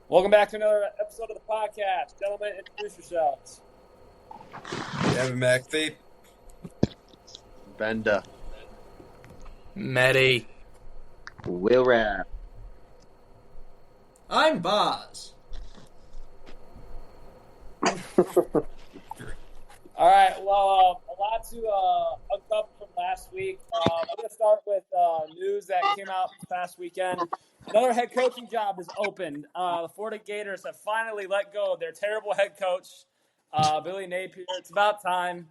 Welcome back to another episode of the podcast. Gentlemen, introduce yourselves. Devin McAfee. Benda. Medi. Will Rap. I'm Boz. All right, well, a lot to uncover from last week. I'm going to start with news that came out this past weekend. Another head coaching job is opened. The Florida Gators have finally let go of their terrible head coach, Billy Napier. It's about time.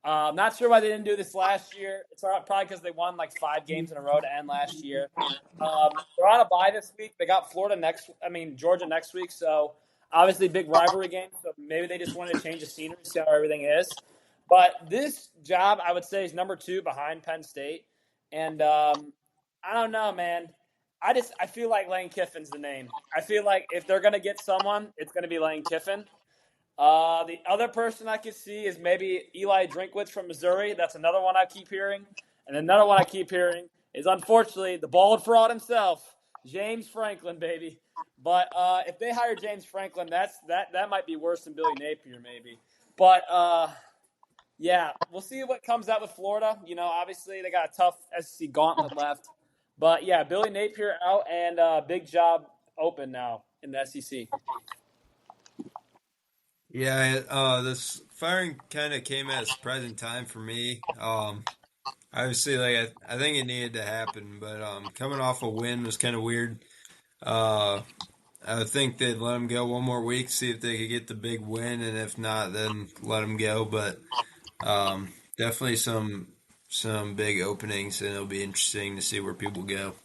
Not sure why they didn't do this last year. It's probably because they won like 5 games in a row to end last year. They're on a bye this week. They got Georgia next week. So obviously big rivalry game. So maybe they just wanted to change the scenery, see how everything is. But this job, I would say, is number 2 behind Penn State. And I don't know, man. I feel like Lane Kiffin's the name. I feel like if they're going to get someone, it's going to be Lane Kiffin. The other person I could see is maybe Eli Drinkwitz from Missouri. That's another one I keep hearing. And another one I keep hearing is, unfortunately, the bald fraud himself, James Franklin, baby. But if they hire James Franklin, that might be worse than Billy Napier, maybe. But, yeah, we'll see what comes out with Florida. You know, obviously they got a tough SEC gauntlet left. But, yeah, Billy Napier out and big job open now in the SEC. Yeah, this firing kind of came at a surprising time for me. Obviously, I think it needed to happen, but coming off a win was kind of weird. Uh, I would think they'd let him go one more week, see if they could get the big win, and if not, then let him go. But definitely some big openings, and it'll be interesting to see where people go.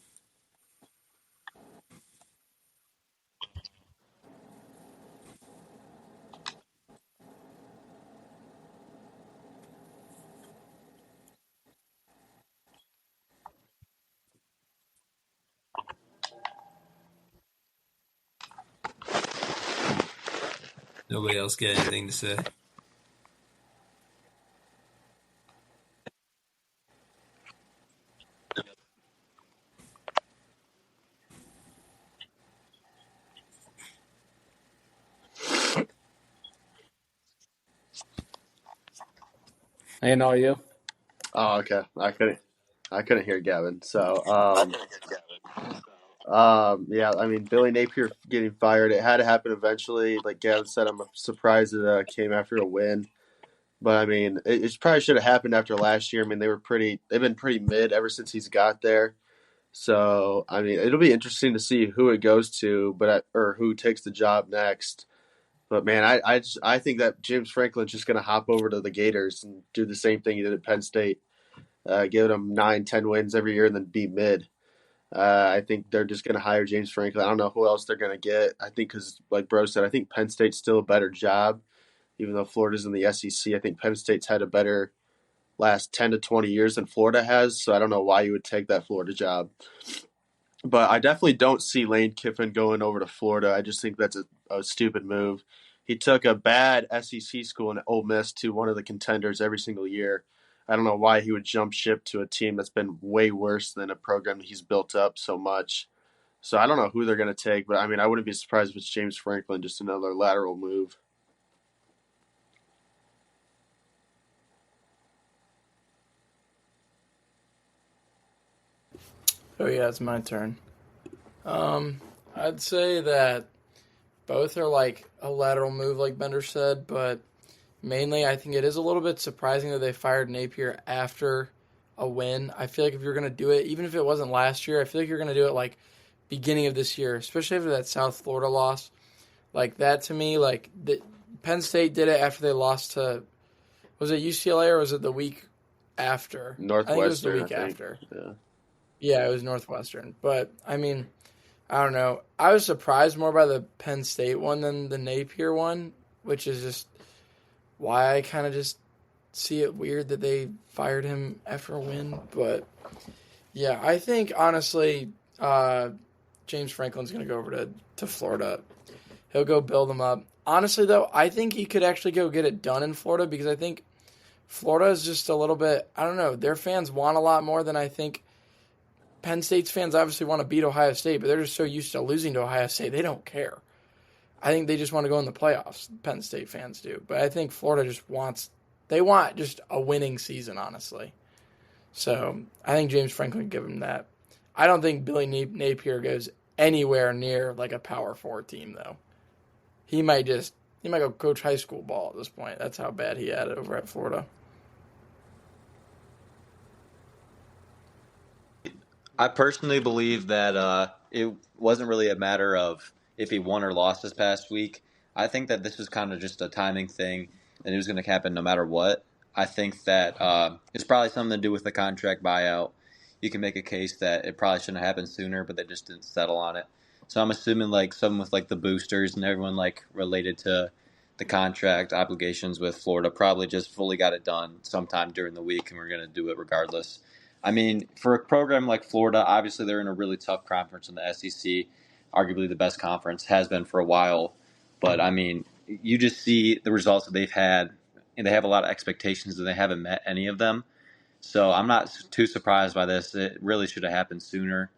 Nobody else got anything to say. I know you. Oh, okay. I couldn't hear Gavin. Yeah. I mean, Billy Napier getting fired. It had to happen eventually. Like Gavin said, I'm surprised it came after a win. But I mean, it probably should have happened after last year. I mean, they've been pretty mid ever since he's got there. So I mean, it'll be interesting to see who it goes to, or who takes the job next. But man, I think that James Franklin's just going to hop over to the Gators and do the same thing he did at Penn State, give them 9, 10 wins every year, and then be mid. I think they're just going to hire James Franklin. I don't know who else they're going to get. I think because, like Bro said, I think Penn State's still a better job, even though Florida's in the SEC. I think Penn State's had a better last 10 to 20 years than Florida has, so I don't know why you would take that Florida job. But I definitely don't see Lane Kiffin going over to Florida. I just think that's a stupid move. He took a bad SEC school in Ole Miss to one of the contenders every single year. I don't know why he would jump ship to a team that's been way worse than a program that he's built up so much. So I don't know who they're going to take, but I mean, I wouldn't be surprised if it's James Franklin, just another lateral move. Oh yeah, it's my turn. I'd say that both are like a lateral move, like Bender said, but mainly I think it is a little bit surprising that they fired Napier after a win. I feel like if you're going to do it, even if it wasn't last year, I feel like you're going to do it like beginning of this year, especially after that South Florida loss. Like that to me, like Penn State did it after they lost to, was it UCLA or was it the week after? Northwestern, I think it was the week after. Yeah. Yeah, it was Northwestern. But, I mean, I don't know. I was surprised more by the Penn State one than the Napier one, which is just why I kind of just see it weird that they fired him after a win. But, yeah, I think, honestly, James Franklin's going to go over to Florida. He'll go build them up. Honestly, though, I think he could actually go get it done in Florida because I think Florida is just a little bit, I don't know, their fans want a lot more than I think. Penn State's fans obviously want to beat Ohio State, but they're just so used to losing to Ohio State, they don't care. I think they just want to go in the playoffs. Penn State fans do, but I think Florida just they want just a winning season, honestly. So I think James Franklin give him that. I don't think Billy Napier goes anywhere near like a Power 4 team though. He might go coach high school ball at this point. That's how bad he had it over at Florida. I personally believe that it wasn't really a matter of if he won or lost this past week. I think that this was kind of just a timing thing, and it was going to happen no matter what. I think that it's probably something to do with the contract buyout. You can make a case that it probably shouldn't have happened sooner, but they just didn't settle on it. So I'm assuming like someone with like the boosters and everyone like related to the contract obligations with Florida probably just fully got it done sometime during the week, and we're going to do it regardless. I mean, for a program like Florida, obviously they're in a really tough conference in the SEC, arguably the best conference, has been for a while. But, I mean, you just see the results that they've had, and they have a lot of expectations, and they haven't met any of them. So I'm not too surprised by this. It really should have happened sooner.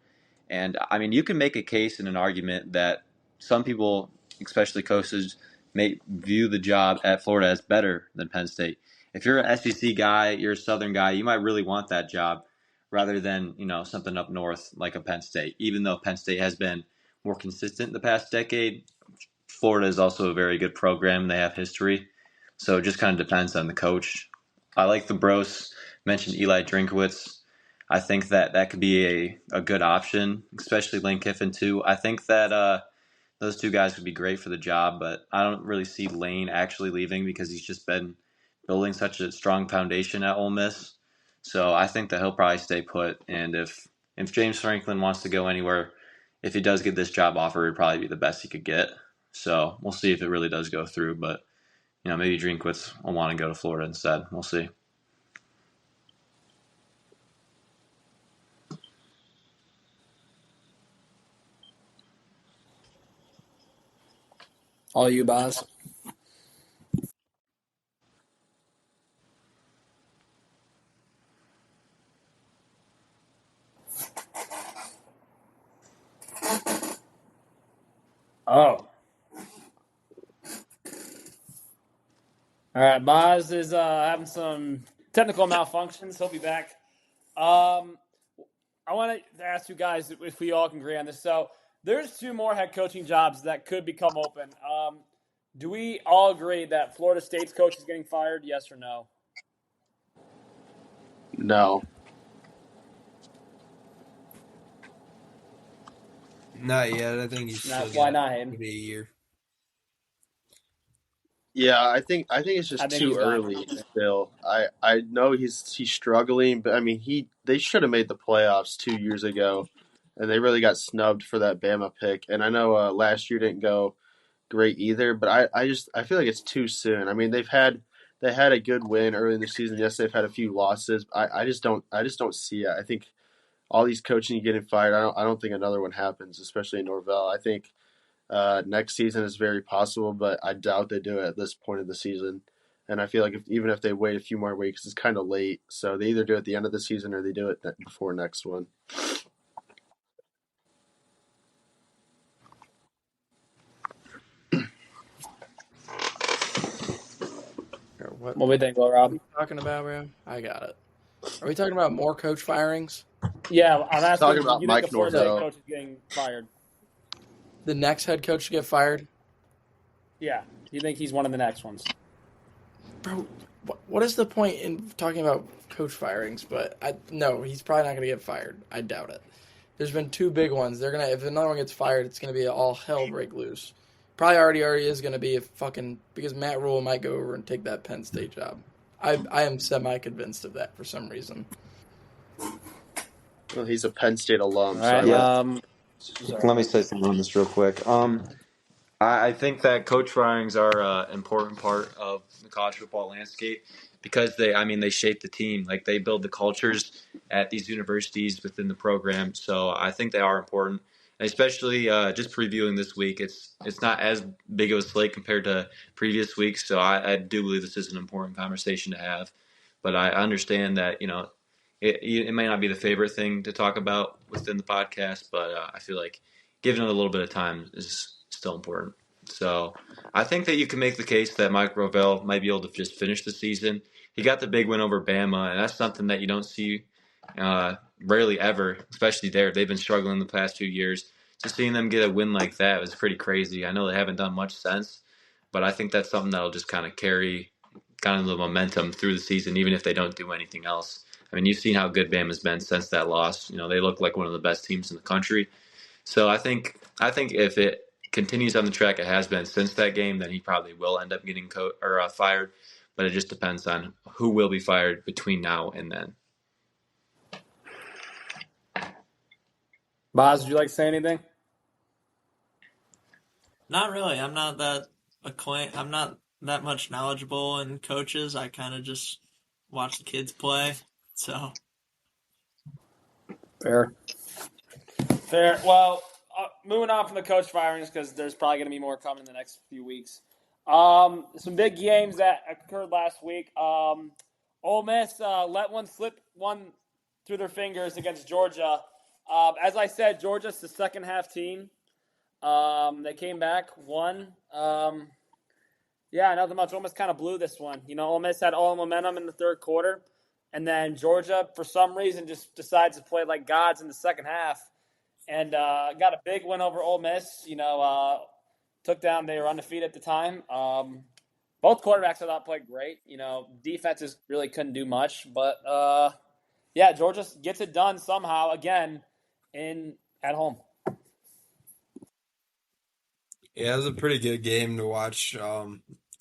And, I mean, you can make a case and an argument that some people, especially coaches, may view the job at Florida as better than Penn State. If you're an SEC guy, you're a Southern guy, you might really want that job rather than, something up north like a Penn State. Even though Penn State has been more consistent the past decade, Florida is also a very good program. They have history. So it just kind of depends on the coach. I like the Bros mentioned Eli Drinkwitz. I think that that could be a good option, especially Lane Kiffin too. I think that those two guys would be great for the job, but I don't really see Lane actually leaving because he's just been building such a strong foundation at Ole Miss. So I think that he'll probably stay put. And if James Franklin wants to go anywhere, if he does get this job offer, it'd probably be the best he could get. So we'll see if it really does go through. But maybe Drinkwitz will want to go to Florida instead. We'll see. All you, Boz. Oh. All right, Boz is having some technical malfunctions. He'll be back. I want to ask you guys if we all can agree on this. So there's two more head coaching jobs that could become open. Do we all agree that Florida State's coach is getting fired? Yes or no? No. Not yet. I think he's still Why not, Hayden? maybe a year. Yeah, I think it's just think too he's done. early still. I know he's struggling, but I mean they should have made the playoffs 2 years ago, and they really got snubbed for that Bama pick. And I know last year didn't go great either, but I feel like it's too soon. I mean they had a good win early in the season. Yes, they've had a few losses. I just don't see it. I think all these coaching getting fired. I don't think another one happens, especially in Norvell. I think next season is very possible, but I doubt they do it at this point of the season. And I feel like even if they wait a few more weeks, it's kind of late. So they either do it at the end of the season or they do it before next one. What we think, Rob? What are you talking about, bro? I got it. Are we talking about more coach firings? Yeah, I'm asking. Talking about you Mike think the Florida State Norvell. coach is getting fired? The next head coach to get fired? Yeah. Do you think he's one of the next ones? Bro, what is the point in talking about coach firings? But no, he's probably not going to get fired. I doubt it. There's been two big ones. If another one gets fired, it's going to be all hell break loose. Probably already is going to be because Matt Rule might go over and take that Penn State job. I am semi-convinced of that for some reason. Well, he's a Penn State alum. All right. Let me say something on this real quick. I think that coach firings are an important part of the college football landscape because they shape the team. Like they build the cultures at these universities within the program. So I think they are important. And especially just previewing this week, it's not as big of a slate compared to previous weeks. So I do believe this is an important conversation to have. But I understand that, it may not be the favorite thing to talk about within the podcast, but I feel like giving it a little bit of time is still important. So I think that you can make the case that Mike Rovell might be able to just finish the season. He got the big win over Bama, and that's something that you don't see rarely ever, especially there. They've been struggling the past 2 years. Just seeing them get a win like that was pretty crazy. I know they haven't done much since, but I think that's something that'll just kind of carry kind of the momentum through the season, even if they don't do anything else. I mean, you've seen how good Bama's been since that loss. They look like one of the best teams in the country. So I think if it continues on the track it has been since that game, then he probably will end up getting fired. But it just depends on who will be fired between now and then. Boz, would you like to say anything? Not really. I'm not that much knowledgeable in coaches. I kind of just watch the kids play. So Fair. Well, moving on from the coach firings because there's probably going to be more coming in the next few weeks. Some big games that occurred last week. Ole Miss let one slip through their fingers against Georgia. As I said, Georgia's the second half team. They came back, won. Nothing much. Ole Miss kind of blew this one. Ole Miss had all momentum in the third quarter, and then Georgia, for some reason, just decides to play like gods in the second half, and got a big win over Ole Miss. Took down. They were undefeated at the time. Both quarterbacks I thought played great. Defenses really couldn't do much, but Georgia gets it done somehow again at home. Yeah, it was a pretty good game to watch.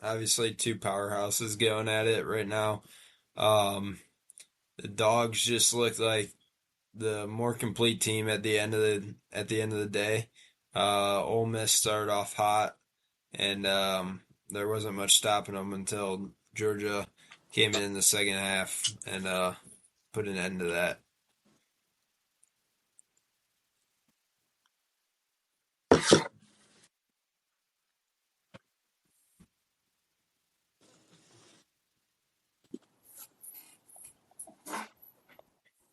Obviously, two powerhouses going at it right now. The Dogs just looked like the more complete team at the end of the day. Ole Miss started off hot, and there wasn't much stopping them until Georgia came in the second half and put an end to that.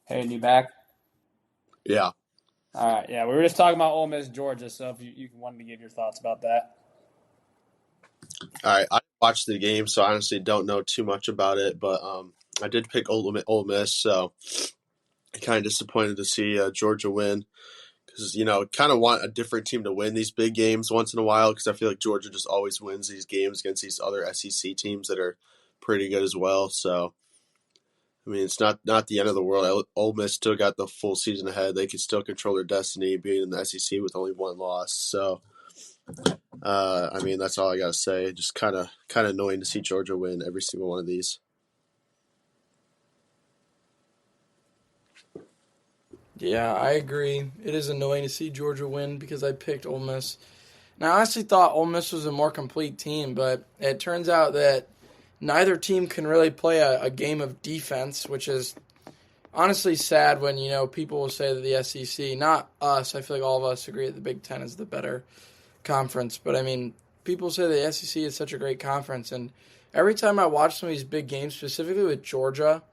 Hey, you back? Yeah. All right. Yeah, we were just talking about Ole Miss, Georgia. So if you wanted to give your thoughts about that. All right. I watched the game, so I honestly don't know too much about it, but I did pick Ole Miss, so kind of disappointed to see Georgia win because, kind of want a different team to win these big games once in a while because I feel like Georgia just always wins these games against these other SEC teams that are pretty good as well. So, I mean, it's not the end of the world. Ole Miss still got the full season ahead. They can still control their destiny being in the SEC with only one loss. So, I mean, that's all I got to say. Just kind of annoying to see Georgia win every single one of these. Yeah, I agree. It is annoying to see Georgia win because I picked Ole Miss. Now, I honestly thought Ole Miss was a more complete team, but it turns out that neither team can really play a game of defense, which is honestly sad when, people will say that the SEC, not us, I feel like all of us agree that the Big Ten is the better conference, but I mean, people say the SEC is such a great conference, and every time I watch some of these big games, specifically with Georgia,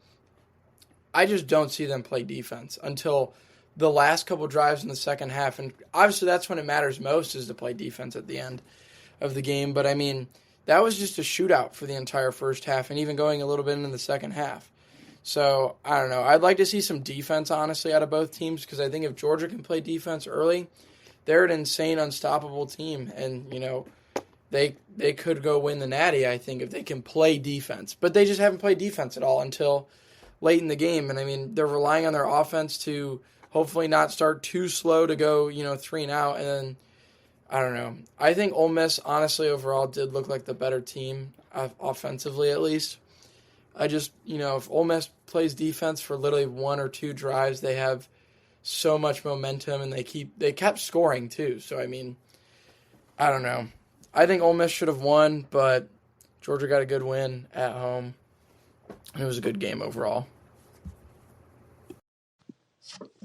I just don't see them play defense until the last couple drives in the second half. And obviously that's when it matters most is to play defense at the end of the game. But, I mean, that was just a shootout for the entire first half and even going a little bit into the second half. So, I don't know. I'd like to see some defense, honestly, out of both teams because I think if Georgia can play defense early, they're an insane, unstoppable team. And, they could go win the Natty, I think, if they can play defense. But they just haven't played defense at all until late in the game. And, I mean, they're relying on their offense to hopefully not start too slow to go, 3 and out. And then, I don't know. I think Ole Miss, honestly, overall did look like the better team, offensively at least. I just, if Ole Miss plays defense for literally 1 or 2 drives, they have so much momentum and they kept scoring too. So, I mean, I don't know. I think Ole Miss should have won, but Georgia got a good win at home. It was a good game overall.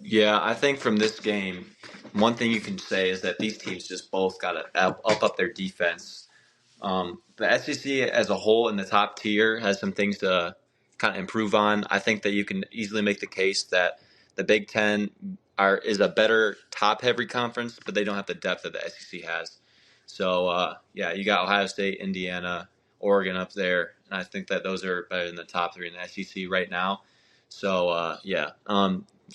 Yeah, I think from this game, one thing you can say is that these teams just both got to up their defense. The SEC as a whole in the top tier has some things to kind of improve on. I think that you can easily make the case that the Big Ten is a better top-heavy conference, but they don't have the depth that the SEC has. So, you got Ohio State, Indiana, Oregon up there, and I think that those are better than the top three in the SEC right now. So,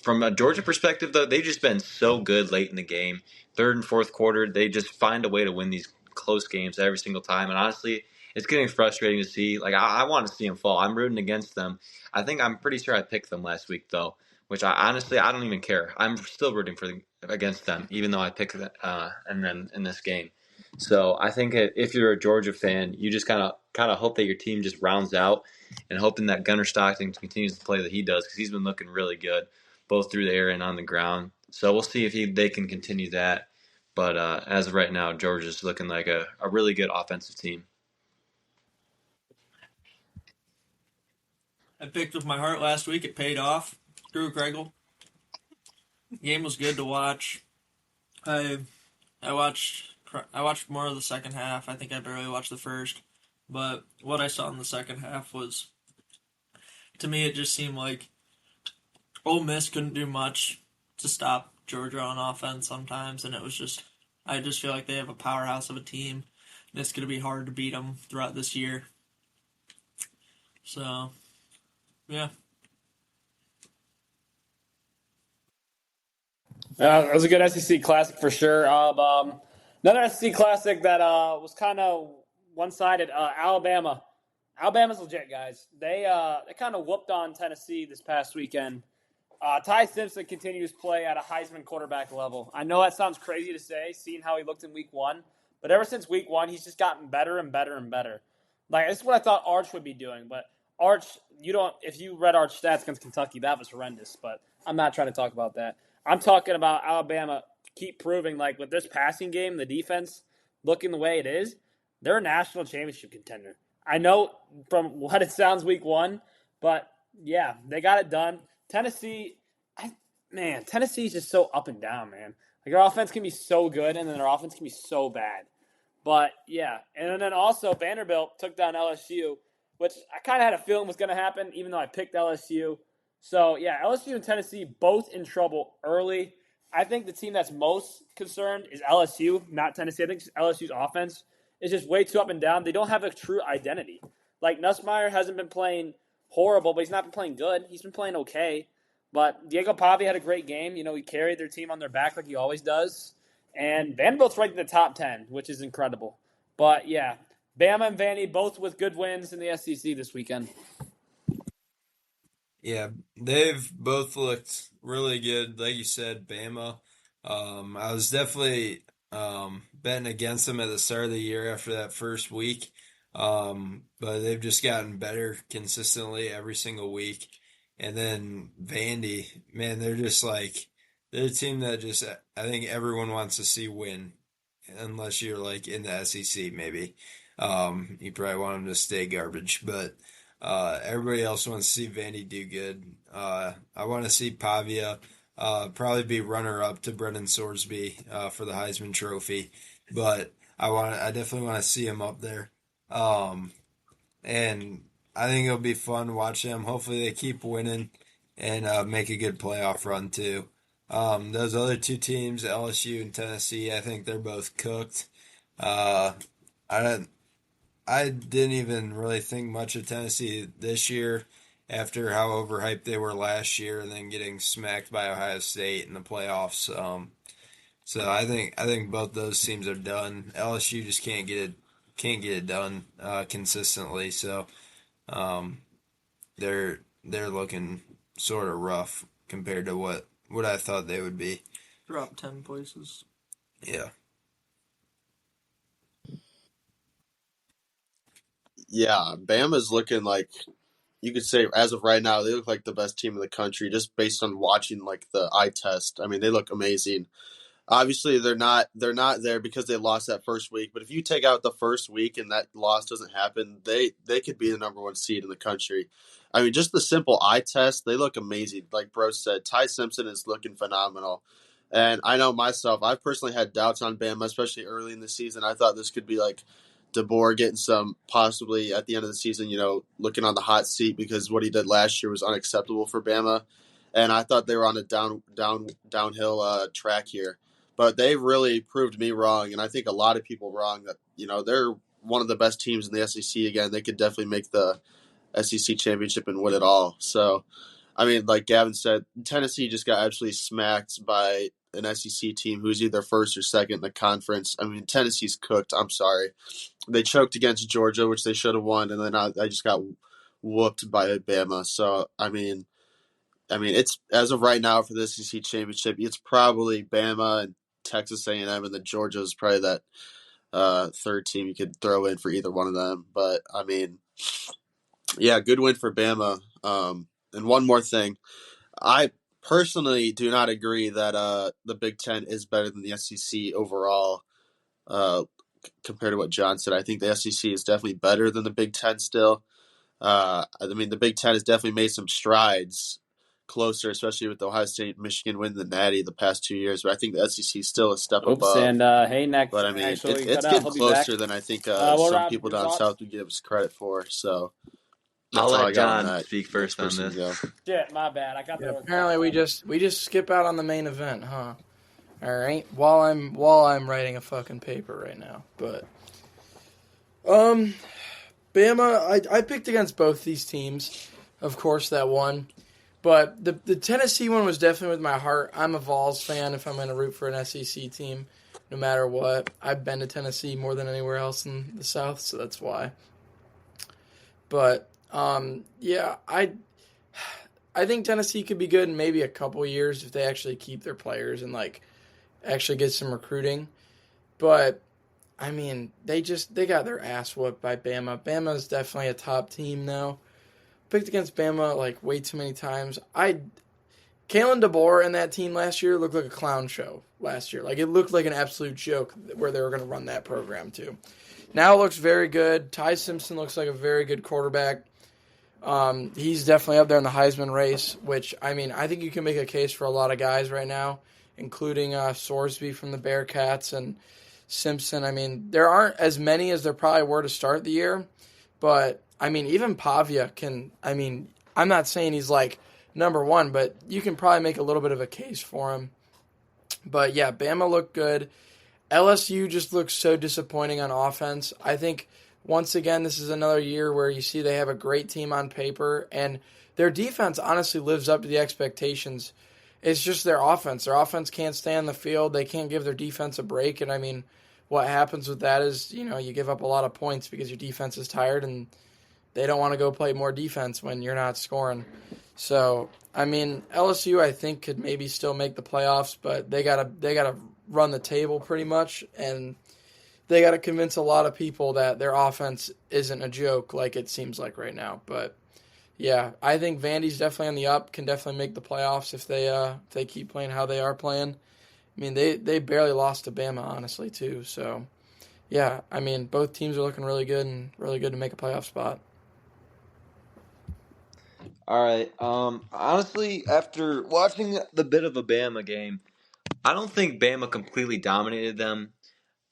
from a Georgia perspective, though, they've just been so good late in the game. Third and fourth quarter, they just find a way to win these close games every single time. And honestly, it's getting frustrating to see. Like, I want to see them fall. I'm rooting against them. I'm pretty sure I picked them last week, though, which I don't even care. I'm still rooting against them, even though I picked and then in this game. So I think if you're a Georgia fan, you just kind of hope that your team just rounds out, and hoping that Gunnar Stockton continues to play that he does, because he's been looking really good, both through the air and on the ground. So we'll see if they can continue that. But as of right now, Georgia's looking like a really good offensive team. I picked with my heart last week. It paid off. Drew Kregel. Game was good to watch. I watched more of the second half. I think I barely watched the first. But what I saw in the second half was, to me, it just seemed like Ole Miss couldn't do much to stop Georgia on offense sometimes, and I just feel like they have a powerhouse of a team, and it's going to be hard to beat them throughout this year. So, yeah. It was a good SEC classic for sure. Another SEC classic that was kind of one-sided. Alabama. Alabama's legit, guys. They kind of whooped on Tennessee this past weekend. Ty Simpson continues to play at a Heisman quarterback level. I know that sounds crazy to say, seeing how he looked in week one, but ever since week one, he's just gotten better and better and better. Like, this is what I thought Arch would be doing, but Arch, if you read Arch stats against Kentucky, that was horrendous, but I'm not trying to talk about that. I'm talking about Alabama keep proving, like, with this passing game, the defense looking the way it is, they're a national championship contender. I know from what it sounds week one, but, yeah, they got it done. Tennessee is just so up and down, man. Like, their offense can be so good, and then their offense can be so bad. But, yeah. And then also Vanderbilt took down LSU, which I kind of had a feeling was going to happen, even though I picked LSU. So, yeah, LSU and Tennessee both in trouble early. I think the team that's most concerned is LSU, not Tennessee. I think LSU's offense is just way too up and down. They don't have a true identity. Like, Nussmeier hasn't been playing horrible, but he's not been playing good. He's been playing okay. But Diego Pavia had a great game. He carried their team on their back like he always does. And Vanderbilt's ranked in the top 10, which is incredible. But, yeah, Bama and Vandy both with good wins in the SEC this weekend. Yeah, they've both looked really good. Like you said, Bama. I was definitely betting against them at the start of the year after that first week. But they've just gotten better consistently every single week. And then Vandy, man, they're a team that just, I think everyone wants to see win, unless you're like in the SEC, maybe. You probably want them to stay garbage, but everybody else wants to see Vandy do good. I want to see Pavia probably be runner up to Brendan Sorsby for the Heisman Trophy, but I definitely want to see him up there. And I think it'll be fun to watch them. Hopefully they keep winning and make a good playoff run too. Those other two teams, LSU and Tennessee, I think they're both cooked. I didn't even really think much of Tennessee this year after how overhyped they were last year and then getting smacked by Ohio State in the playoffs. So I think both those teams are done. LSU just can't get it done consistently. So they're looking sort of rough compared to what I thought they would be. Drop 10 places. Yeah. Yeah, Bama's looking like, you could say, as of right now, they look like the best team in the country just based on watching like the eye test. I mean, they look amazing. Obviously, they're not there because they lost that first week. But if you take out the first week and that loss doesn't happen, they could be the number one seed in the country. I mean, just the simple eye test, they look amazing. Like Bro said, Ty Simpson is looking phenomenal. And I know myself, I've personally had doubts on Bama, especially early in the season. I thought this could be like DeBoer getting some, possibly at the end of the season, looking on the hot seat because what he did last year was unacceptable for Bama. And I thought they were on a downhill track here. but they really proved me wrong, and I think a lot of people wrong that they're one of the best teams in the SEC again. They could definitely make the SEC championship and win it all. So, I mean, like Gavin said, Tennessee just got absolutely smacked by an SEC team who's either first or second in the conference. I mean, Tennessee's cooked. I'm sorry. They choked against Georgia, which they should have won, and then I just got whooped by Bama. So, I mean, it's as of right now for the SEC championship, it's probably Bama and Texas A&M, and then Georgia is probably that third team you could throw in for either one of them. But, I mean, yeah, good win for Bama. And one more thing. I personally do not agree that the Big Ten is better than the SEC overall compared to what John said. I think the SEC is definitely better than the Big Ten still. I mean, the Big Ten has definitely made some strides closer, especially with Ohio State, Michigan winning the Natty the past 2 years. But I think the SEC is still a step above. And hey, next. But I mean, actually, it's getting closer than I think some people down south would give us credit for. So I'll let John speak first on this. Shit, my bad. I got that. Apparently, we just skip out on the main event, huh? All right. While I'm writing a fucking paper right now, but Bama, I picked against both these teams. Of course, that won. But the Tennessee one was definitely with my heart. I'm a Vols fan if I'm going to root for an SEC team, no matter what. I've been to Tennessee more than anywhere else in the South, so that's why. But, yeah, I think Tennessee could be good in maybe a couple years if they actually keep their players and, like, actually get some recruiting. But, I mean, they got their ass whooped by Bama. Bama's definitely a top team now. Picked against Bama like way too many times. Kalen DeBoer and that team last year looked like a clown show last year. Like, it looked like an absolute joke where they were going to run that program to. Now it looks very good. Ty Simpson looks like a very good quarterback. He's definitely up there in the Heisman race, which, I mean, I think you can make a case for a lot of guys right now, including Sorsby from the Bearcats and Simpson. I mean, there aren't as many as there probably were to start the year, but I mean, even Pavia can, I mean, I'm not saying he's like number one, but you can probably make a little bit of a case for him. But yeah, Bama looked good. LSU just looks so disappointing on offense. I think, once again, this is another year where you see they have a great team on paper, and their defense honestly lives up to the expectations. It's just their offense. Their offense can't stay on the field. They can't give their defense a break, and I mean, what happens with that is, you give up a lot of points because your defense is tired, and they don't want to go play more defense when you're not scoring. So, I mean, LSU, I think, could maybe still make the playoffs, but they gotta run the table pretty much, and they got to convince a lot of people that their offense isn't a joke like it seems like right now. But, yeah, I think Vandy's definitely on the up, can definitely make the playoffs if they keep playing how they are playing. I mean, they barely lost to Bama, honestly, too. So, yeah, I mean, both teams are looking really good and really good to make a playoff spot. All right. Honestly, after watching the bit of a Bama game, I don't think Bama completely dominated them.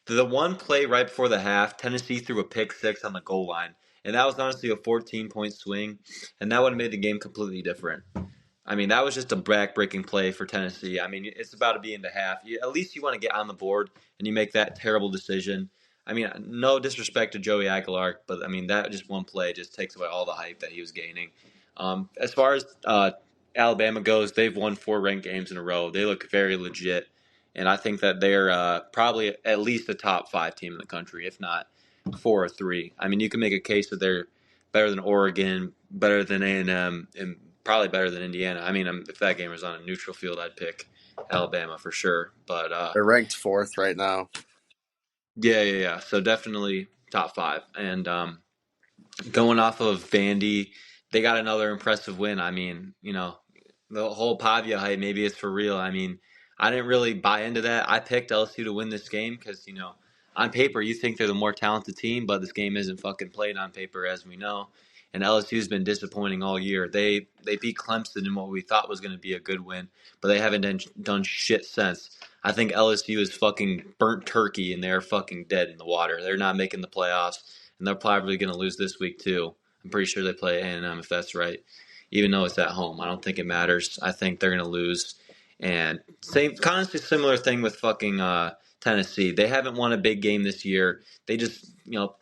The one play right before the half, Tennessee threw a pick six on the goal line, and that was honestly a 14-point swing, and that would have made the game completely different. I mean, that was just a back-breaking play for Tennessee. I mean, it's about to be into half. At least you want to get on the board, and you make that terrible decision. I mean, no disrespect to Joey Aguilar, but, I mean, that just one play just takes away all the hype that he was gaining. As far as Alabama goes, they've won 4 ranked games in a row. They look very legit, and I think that they're probably at least a top 5 team in the country, if not 4 or 3. I mean, you can make a case that they're better than Oregon, better than A&M, and probably better than Indiana. I mean, if that game was on a neutral field, I'd pick Alabama for sure. But they're ranked 4th right now. Yeah. So definitely top 5. And going off of Vandy, they got another impressive win. I mean, the whole Pavia hype, maybe it's for real. I mean, I didn't really buy into that. I picked LSU to win this game because, on paper, you think they're the more talented team, but this game isn't fucking played on paper, as we know. And LSU's been disappointing all year. They beat Clemson in what we thought was going to be a good win, but they haven't done shit since. I think LSU is fucking burnt turkey, and they're fucking dead in the water. They're not making the playoffs, and they're probably going to lose this week too. I'm pretty sure they play A&M if that's right, even though it's at home. I don't think it matters. I think they're going to lose. And kind of similar thing with fucking Tennessee. They haven't won a big game this year. They just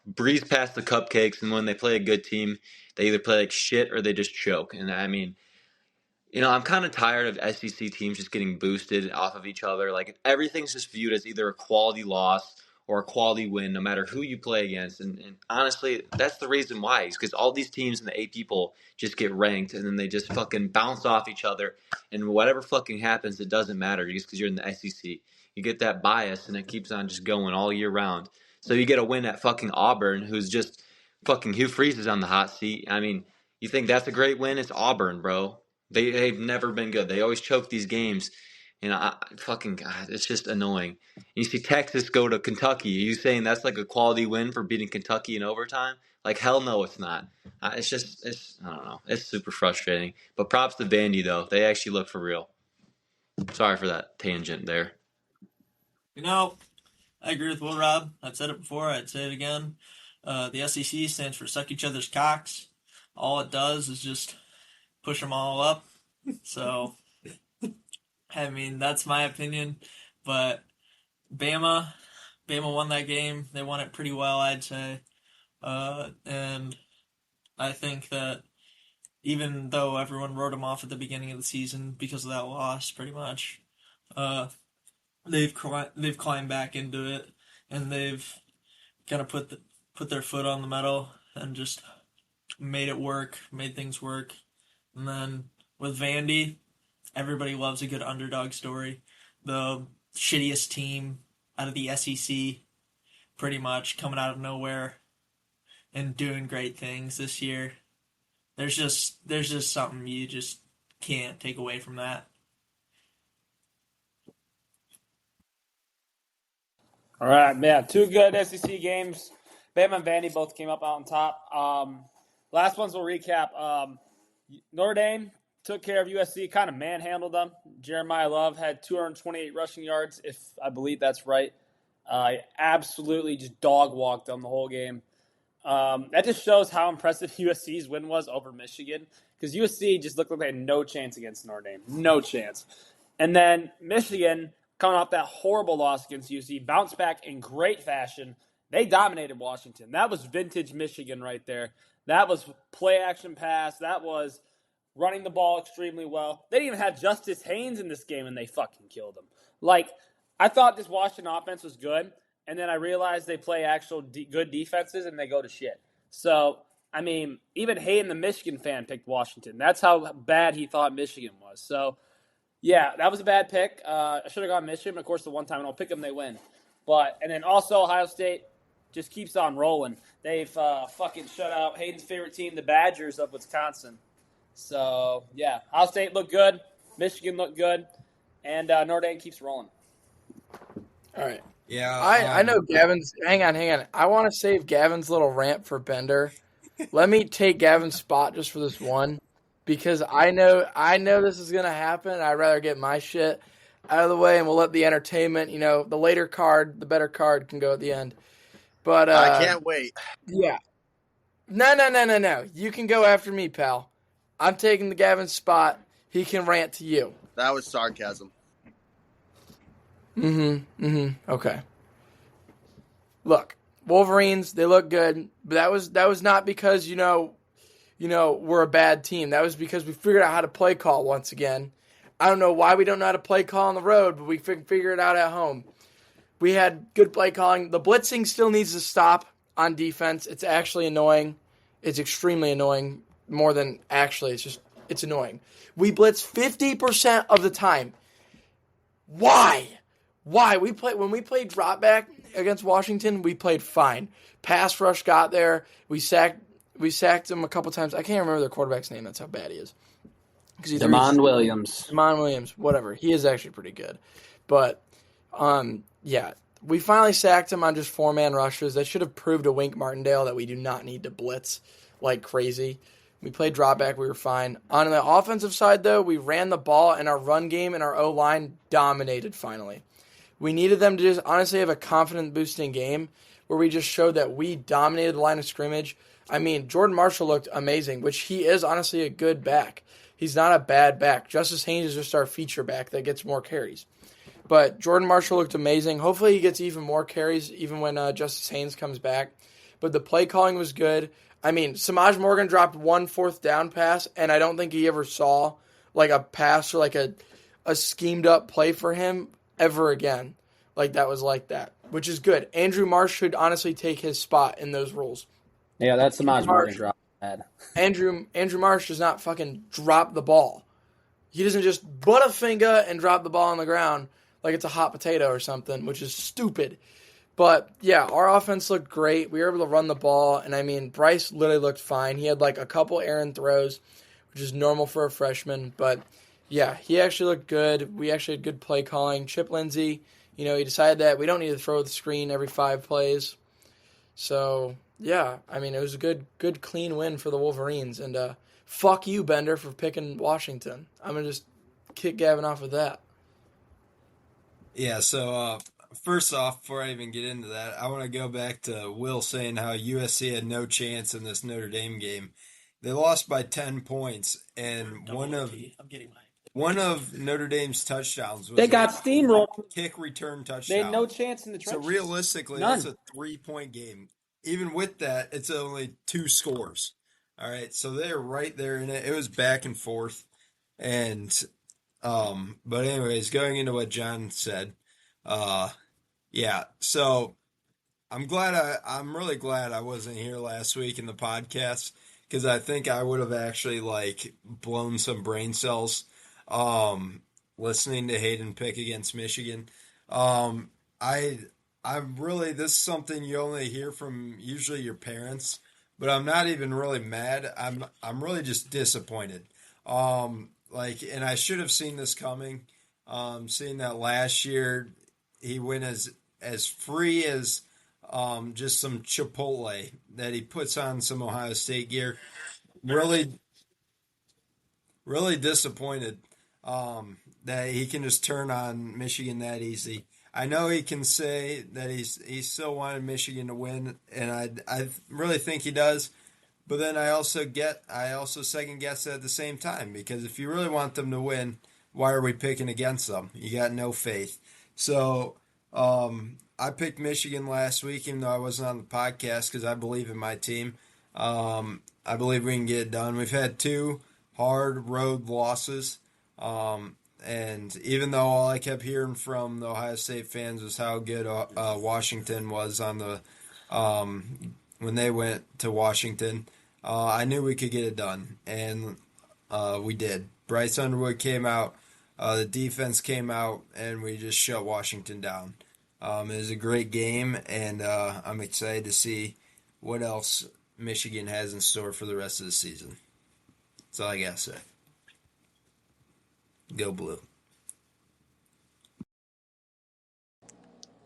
breeze past the cupcakes, and when they play a good team, they either play like shit or they just choke. And I mean, I'm kind of tired of SEC teams just getting boosted off of each other. Like everything's just viewed as either a quality loss or a quality win, no matter who you play against. And honestly, that's the reason why. Is because all these teams and the 8 people just get ranked, and then they just fucking bounce off each other. And whatever fucking happens, it doesn't matter just because you're in the SEC. You get that bias, and it keeps on just going all year round. So you get a win at fucking Auburn, who's just fucking Hugh Freeze is on the hot seat. I mean, you think that's a great win? It's Auburn, bro. They've never been good. They always choke these games. Fucking God, it's just annoying. You see Texas go to Kentucky. Are you saying that's like a quality win for beating Kentucky in overtime? Like, hell no, it's not. I don't know. It's super frustrating. But props to Vandy, though. They actually look for real. Sorry for that tangent there. I agree with Will Rob. I've said it before. I'd say it again. The SEC stands for suck each other's cocks. All it does is just push them all up. So, I mean, that's my opinion. But Bama won that game. They won it pretty well, I'd say. And I think that even though everyone wrote them off at the beginning of the season because of that loss, pretty much, they've climbed back into it, and they've kind of put their foot on the metal and just made things work. And then with Vandy, everybody loves a good underdog story. The shittiest team out of the SEC, pretty much coming out of nowhere and doing great things this year. There's just something you just can't take away from that. All right, man. 2 good SEC games. Bama and Vandy both came up out on top. Last ones we'll recap. Notre Dame took care of USC, kind of manhandled them. Jeremiah Love had 228 rushing yards, if I believe that's right. Absolutely just dog walked them the whole game. That just shows how impressive USC's win was over Michigan, because USC just looked like they had no chance against Notre Dame. No chance. And then Michigan, coming off that horrible loss against USC, bounced back in great fashion. They dominated Washington. That was vintage Michigan right there. That was play-action pass. That was running the ball extremely well. They didn't even have Justice Haynes in this game, and they fucking killed him. Like, I thought this Washington offense was good, and then I realized they play actual good defenses, and they go to shit. So, I mean, even Hayden, the Michigan fan, picked Washington. That's how bad he thought Michigan was. So, yeah, that was a bad pick. I should have gone Michigan. Of course, the one time and I'll pick them, they win. And then also Ohio State just keeps on rolling. They've fucking shut out Hayden's favorite team, the Badgers of Wisconsin. So, yeah, Ohio State looked good. Michigan looked good. And Notre Dame keeps rolling. All right. Yeah. I know Gavin's – hang on. I want to save Gavin's little rant for Bender. Let me take Gavin's spot just for this one, because I know this is going to happen. I'd rather get my shit out of the way, and we'll let the entertainment, the later card, the better card can go at the end. But I can't wait. Yeah. No. You can go after me, pal. I'm taking the Gavin's spot. He can rant to you. That was sarcasm. Okay. Look, Wolverines, they look good, but that was not because, we're a bad team. That was because we figured out how to play call once again. I don't know why we don't know how to play call on the road, but we figured it out at home. We had good play calling. The blitzing still needs to stop on defense. It's actually annoying. It's extremely annoying. More than actually, it's annoying. We blitz 50% of the time. Why? When we played drop back against Washington, we played fine. Pass rush got there. We sacked him a couple times. I can't remember their quarterback's name. That's how bad he is. Damon Williams, whatever. He is actually pretty good. But, yeah, we finally sacked him on just 4-man rushes. That should have proved to Wink Martindale that we do not need to blitz like crazy. We played drop back. We were fine. On the offensive side, though, we ran the ball, and our run game and our O-line dominated finally. We needed them to just honestly have a confidence-boosting game where we just showed that we dominated the line of scrimmage. I mean, Jordan Marshall looked amazing, which he is honestly a good back. He's not a bad back. Justice Haynes is just our feature back that gets more carries. But Jordan Marshall looked amazing. Hopefully he gets even more carries even when Justice Haynes comes back. But the play calling was good. I mean, Samaj Morgan dropped 1 4th-down pass, and I don't think he ever saw like a pass or like a schemed-up play for him ever again. Like that was like that, which is good. Andrew Marsh should honestly take his spot in those roles. Yeah, that's Samaj Morgan drop. Andrew Marsh does not fucking drop the ball. He doesn't just butt a finger and drop the ball on the ground like it's a hot potato or something, which is stupid. But, yeah, our offense looked great. We were able to run the ball. And, I mean, Bryce literally looked fine. He had, like, a couple errant throws, which is normal for a freshman. But, yeah, he actually looked good. We actually had good play calling. Chip Lindsey, he decided that we don't need to throw the screen every 5 plays. So, yeah, I mean, it was a good, clean win for the Wolverines. And fuck you, Bender, for picking Washington. I'm going to just kick Gavin off with that. Yeah, so first off, before I even get into that, I want to go back to Will saying how USC had no chance in this Notre Dame game. They lost by 10 points, and one of Notre Dame's touchdowns was they got steamrolled. Kick return touchdown. They had no chance in the trenches. So realistically, that's a 3-point game. Even with that, it's only 2 scores. All right, so they're right there in it. It was back and forth, and but anyways, going into what John said, yeah. So I'm really glad I wasn't here last week in the podcast because I think I would have actually like blown some brain cells, listening to Hayden pick against Michigan. I'm really, this is something you only hear from usually your parents, but I'm not even really mad. I'm really just disappointed. And I should have seen this coming. Seeing that last year he went as free as just some Chipotle that he puts on some Ohio State gear. Really, really disappointed that he can just turn on Michigan that easy. I know he can say that he still wanted Michigan to win, and I really think he does. But then I also second guess it at the same time, because if you really want them to win, why are we picking against them? You got no faith. So I picked Michigan last week, even though I wasn't on the podcast, because I believe in my team. I believe we can get it done. We've had 2 hard road losses, and even though all I kept hearing from the Ohio State fans was how good Washington was on the when they went to Washington, I knew we could get it done, and we did. Bryce Underwood came out, the defense came out, and we just shut Washington down. It was a great game, and I'm excited to see what else Michigan has in store for the rest of the season. That's all I got to say. Go Blue.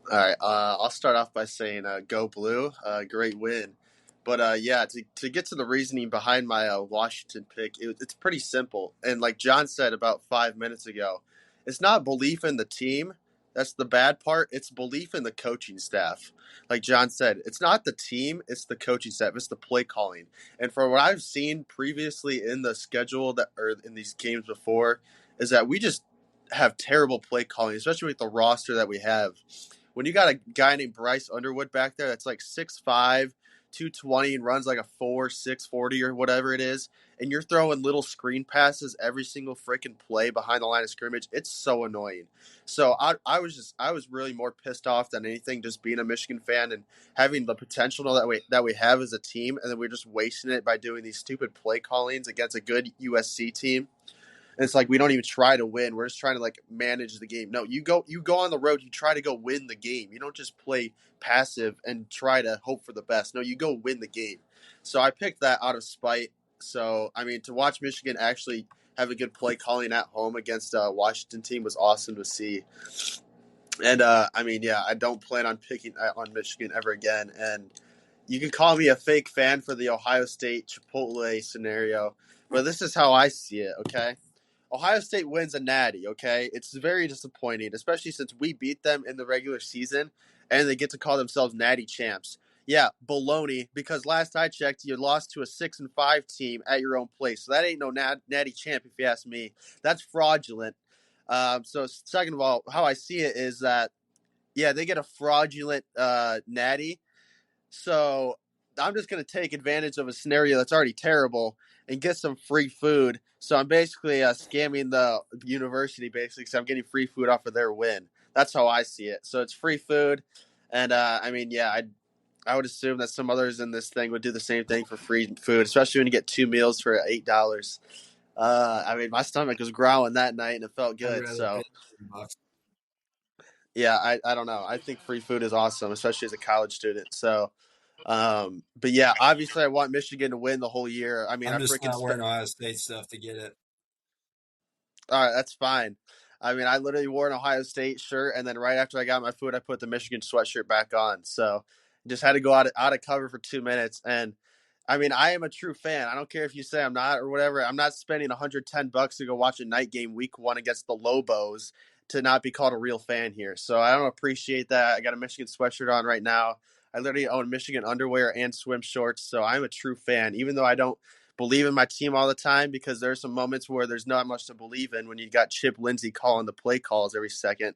All right, I'll start off by saying go Blue, great win. But yeah, to get to the reasoning behind my Washington pick, it's pretty simple. And like John said about 5 minutes ago, it's not belief in the team. That's the bad part. It's belief in the coaching staff. Like John said, it's not the team, it's the coaching staff. It's the play calling. And for what I've seen previously in the schedule or in these games before, is that we just have terrible play calling, especially with the roster that we have. When you got a guy named Bryce Underwood back there that's like 6'5", 220 and runs like a 4.6 40 or whatever it is, and you're throwing little screen passes every single freaking play behind the line of scrimmage, it's so annoying. So I was really more pissed off than anything, just being a Michigan fan and having the potential that we have as a team, and then we're just wasting it by doing these stupid play callings against a good USC team. And it's like we don't even try to win. We're just trying to like manage the game. No, you go on the road, you try to go win the game. You don't just play passive and try to hope for the best. No, you go win the game. So I picked that out of spite. So, I mean, to watch Michigan actually have a good play calling at home against a Washington team was awesome to see. And, I mean, yeah, I don't plan on picking on Michigan ever again. And you can call me a fake fan for the Ohio State Chipotle scenario, but this is how I see it, okay? Ohio State wins a natty, okay? It's very disappointing, especially since we beat them in the regular season and they get to call themselves natty champs. Yeah, baloney, because last I checked, you lost to a 6-5 team at your own place. So that ain't no natty champ, if you ask me. That's fraudulent. So second of all, how I see it is that, yeah, they get a fraudulent natty. So I'm just going to take advantage of a scenario that's already terrible and get some free food. So I'm basically scamming the university, basically, because I'm getting free food off of their win. That's how I see it. So it's free food. And, I mean, yeah, I would assume that some others in this thing would do the same thing for free food, especially when you get 2 meals for $8. I mean, my stomach was growling that night, and it felt good. So, yeah, I don't know. I think free food is awesome, especially as a college student. So, but yeah, obviously, I want Michigan to win the whole year. I mean, I'm just not wearing Ohio State stuff to get it. All right, that's fine. I mean, I literally wore an Ohio State shirt, and then right after I got my food, I put the Michigan sweatshirt back on. So, just had to go out of cover for 2 minutes. And I mean, I am a true fan. I don't care if you say I'm not or whatever. I'm not spending $110 to go watch a night game week 1 against the Lobos to not be called a real fan here. So I don't appreciate that. I got a Michigan sweatshirt on right now. I literally own Michigan underwear and swim shorts. So I'm a true fan, even though I don't believe in my team all the time, because there's some moments where there's not much to believe in when you got Chip Lindsey calling the play calls every second.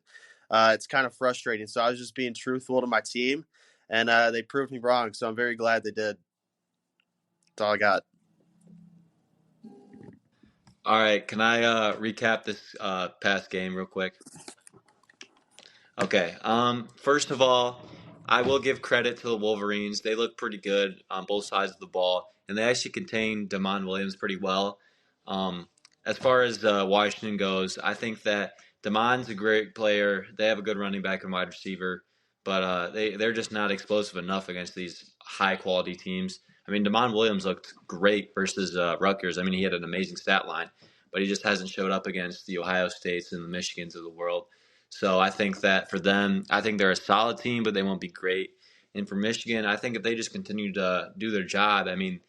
It's kind of frustrating. So I was just being truthful to my team, and they proved me wrong. So I'm very glad they did. That's all I got. All right, can I recap this past game real quick? Okay. First of all, I will give credit to the Wolverines. They look pretty good on both sides of the ball, and they actually contained Damon Williams pretty well. As far as Washington goes, I think that Damon's a great player. They have a good running back and wide receiver, but they're just not explosive enough against these high quality teams. I mean, Damon Williams looked great versus Rutgers. I mean, he had an amazing stat line, but he just hasn't showed up against the Ohio States and the Michigans of the world. So I think that for them, I think they're a solid team, but they won't be great. And for Michigan, I think if they just continue to do their job, I mean,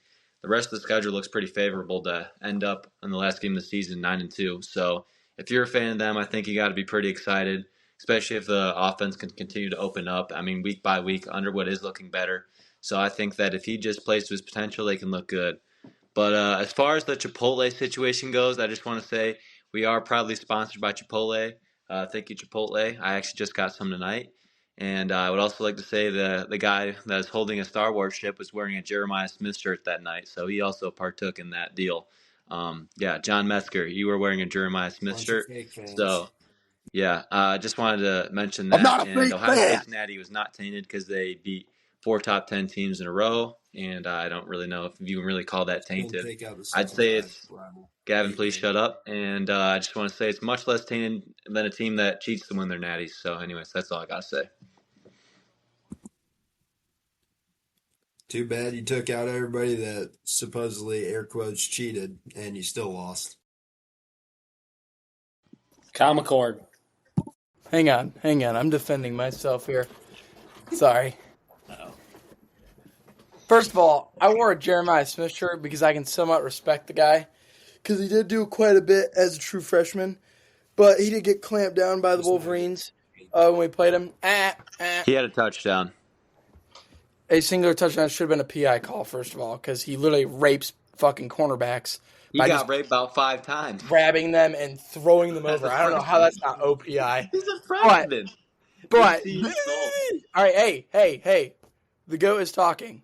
the rest of the schedule looks pretty favorable to end up in the last game of the season 9-2. So if you're a fan of them, I think you got to be pretty excited, especially if the offense can continue to open up. I mean, week by week, Underwood is looking better. So I think that if he just plays to his potential, they can look good. But as far as the Chipotle situation goes, I just want to say we are proudly sponsored by Chipotle. Thank you, Chipotle. I actually just got some tonight. And I would also like to say the guy that is holding a Star Wars ship was wearing a Jeremiah Smith shirt that night. So he also partook in that deal. Yeah, John Metzger, you were wearing a Jeremiah Smith shirt. So, yeah, I just wanted to mention that. I'm not a and fake Ohio fan. State's natty was not tainted because they beat 4 top 10 teams in a row. And I don't really know if you can really call that tainted. I'd say it's Gavin, please shut up. And I just want to say it's much less tainted than a team that cheats to win their natties. So, anyways, that's all I got to say. Too bad you took out everybody that supposedly, air quotes, cheated, and you still lost. Kyle McCord. Hang on. I'm defending myself here. Sorry. First of all, I wore a Jeremiah Smith shirt because I can somewhat respect the guy, because he did do quite a bit as a true freshman, but he did get clamped down by the Wolverines when we played him. He had a touchdown. A singular touchdown should have been a PI call, first of all, because he literally rapes fucking cornerbacks. He got raped about 5 times. Grabbing them and throwing them over. I don't know how that's not OPI. He's a freshman. But all right, hey. The GOAT is talking.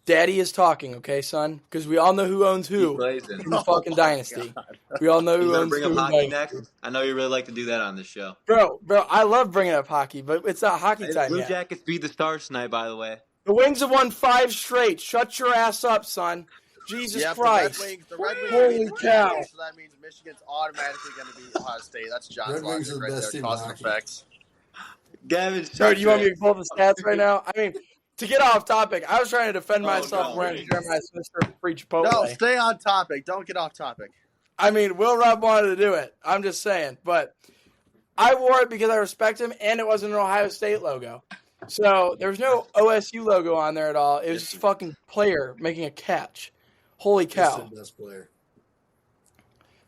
Daddy is talking, okay, son? Because we all know who owns who in the fucking dynasty. We all know who owns who. Bring up hockey next? I know you really like to do that on this show. Bro, I love bringing up hockey, but it's not hockey time Blue yet. Jackets beat the Stars tonight, by the way. The Wings have won 5 straight. Shut your ass up, son. Jesus Christ. The Red Wings Holy cow. So that means Michigan's automatically going to beat Ohio State. That's John's Red Wings logic are the right best there, team cause in and hockey. effects. Gavin, Bro, do you want me to pull the stats right now? I mean, to get off topic, I was trying to defend myself wearing Jeremiah Smith for free Chipotle. No, stay on topic. Don't get off topic. I mean, Will Rupp wanted to do it. I'm just saying. But I wore it because I respect him, and it wasn't an Ohio State logo. So there was no OSU logo on there at all. It was just a fucking player making a catch. Holy cow. Best player.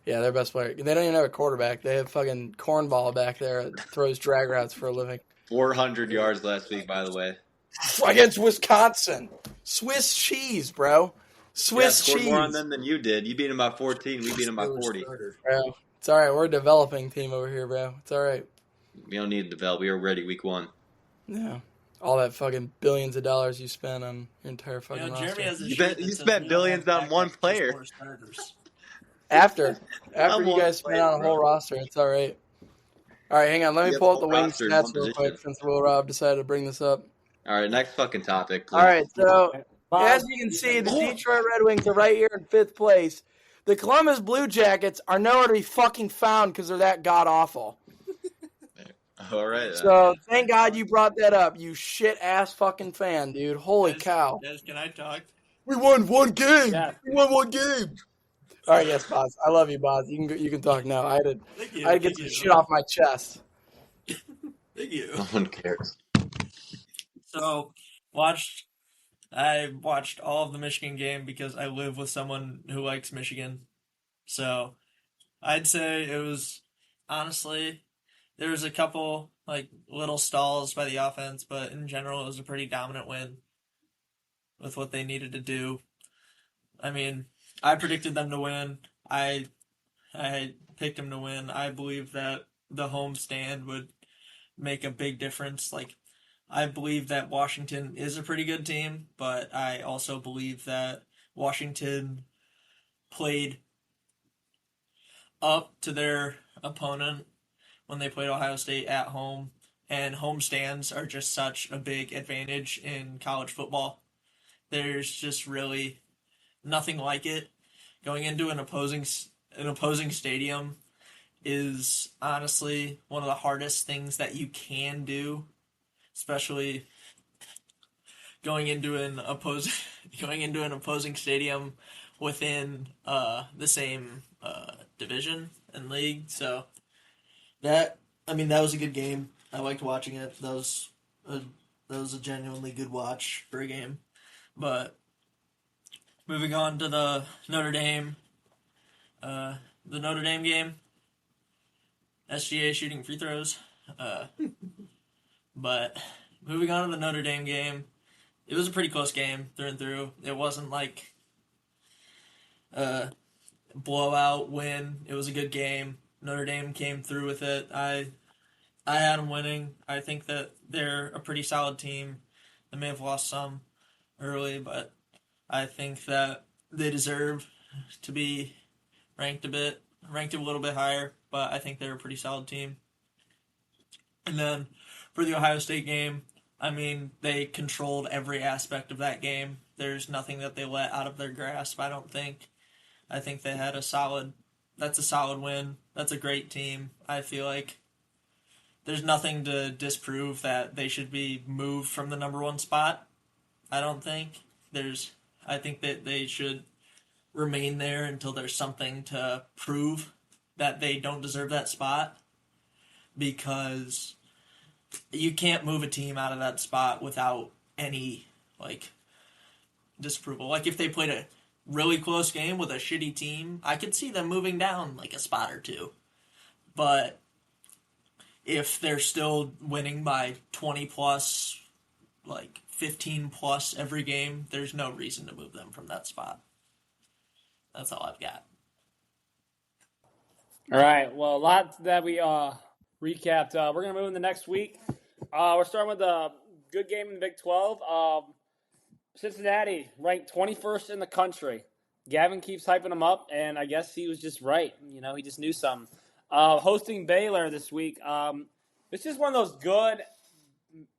Yeah, their best player. They don't even have a quarterback. They have fucking cornball back there that throws drag routes for a living. 400 yards last week, by the way. Against Wisconsin. Swiss cheese, bro. Swiss scored cheese. more on them than you did. You beat them by 14. We beat them by 40. Bro, it's all right. We're a developing team over here, bro. It's all right. We don't need to develop. We were ready week 1. Yeah. All that fucking billions of dollars you spent on your entire fucking roster. Jeremy has a You shirt that you says spent we don't billions have on one backups, just player. four starters. After I'm you one guys spent player, on a whole bro. roster, it's all right. All right, hang on. Let You me have pull a up the whole wing roster in stats one real quick position. since Will Rob decided to bring this up. All right, next fucking topic, please. All right, so Bob, as you can see, the Detroit Red Wings are right here in 5th place. The Columbus Blue Jackets are nowhere to be fucking found because they're that god-awful. All right. So thank God you brought that up, you shit-ass fucking fan, dude. Holy cow. Guys, can I talk? We won one game. Yeah. We won one game. All right, yes, Boz. I love you, Boz. You can talk now. I had to get some shit off my chest. Thank you. No one cares. So, I watched all of the Michigan game because I live with someone who likes Michigan. So, I'd say it was, honestly, there was a couple, like, little stalls by the offense, but in general, it was a pretty dominant win with what they needed to do. I mean, I predicted them to win. I picked them to win. I believe that the home stand would make a big difference. Like, I believe that Washington is a pretty good team, but I also believe that Washington played up to their opponent when they played Ohio State at home, and home stands are just such a big advantage in college football. There's just really nothing like it. Going into an opposing stadium is honestly one of the hardest things that you can do, especially going into an opposing stadium within the same division and league. So that was a good game. I liked watching it. That was a genuinely good watch for a game. But moving on to the Notre Dame game, SGA shooting free throws. But moving on to the Notre Dame game, it was a pretty close game through and through. It wasn't like a blowout win. It was a good game. Notre Dame came through with it. I had them winning. I think that they're a pretty solid team. They may have lost some early, but I think that they deserve to be ranked a little bit higher, but I think they're a pretty solid team. And then for the Ohio State game, I mean, they controlled every aspect of that game. There's nothing that they let out of their grasp, I don't think. I think they had that's a solid win. That's a great team. I feel like there's nothing to disprove that they should be moved from the number 1 spot. I don't think. I think that they should remain there until there's something to prove that they don't deserve that spot, because you can't move a team out of that spot without any, like, disapproval. Like, if they played a really close game with a shitty team, I could see them moving down, like, a spot or two. But if they're still winning by 20 plus, like, 15 plus every game, there's no reason to move them from that spot. That's all I've got. All right. Well, a lot that we recapped. We're going to move in the next week. We're starting with a good game in the Big 12. Cincinnati ranked 21st in the country. Gavin keeps hyping them up, and I guess he was just right. You know, he just knew something. Hosting Baylor this week. It's just one of those good,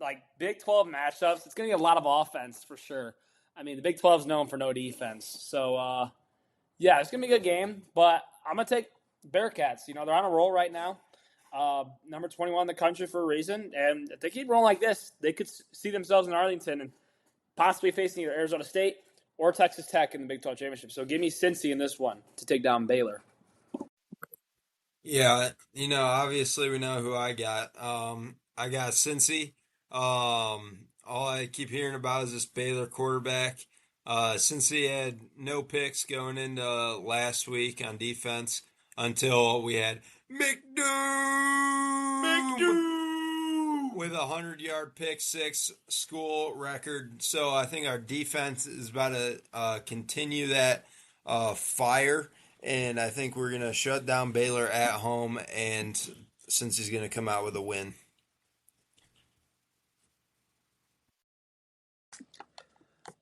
like, Big 12 matchups. It's going to get a lot of offense for sure. I mean, the Big 12 is known for no defense. So, yeah, it's going to be a good game. But I'm going to take Bearcats. You know, they're on a roll right now. Number 21 in the country for a reason. And if they keep rolling like this, they could see themselves in Arlington and possibly facing either Arizona State or Texas Tech in the Big 12 championship. So give me Cincy in this one to take down Baylor. Yeah, you know, obviously we know who I got. I got Cincy. All I keep hearing about is this Baylor quarterback. Cincy had no picks going into last week on defense. until we had McDoom with a 100-yard pick six school record. So I think our defense is about to continue that fire, and I think we're going to shut down Baylor at home, and since he's going to come out with a win.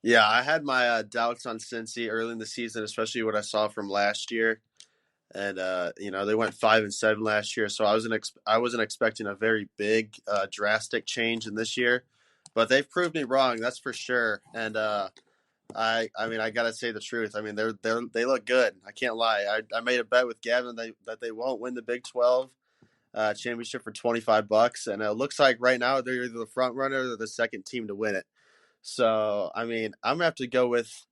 Yeah, I had my doubts on Cincy early in the season, especially what I saw from last year. And they went 5-7 last year, so I wasn't expecting a very big, drastic change in this year, but they've proved me wrong. That's for sure. And I mean, I gotta say the truth. I mean, they look good. I can't lie. I made a bet with Gavin that they won't win the Big 12 championship for $25, and it looks like right now they're either the front runner or the second team to win it. So I mean, I'm gonna have to go with.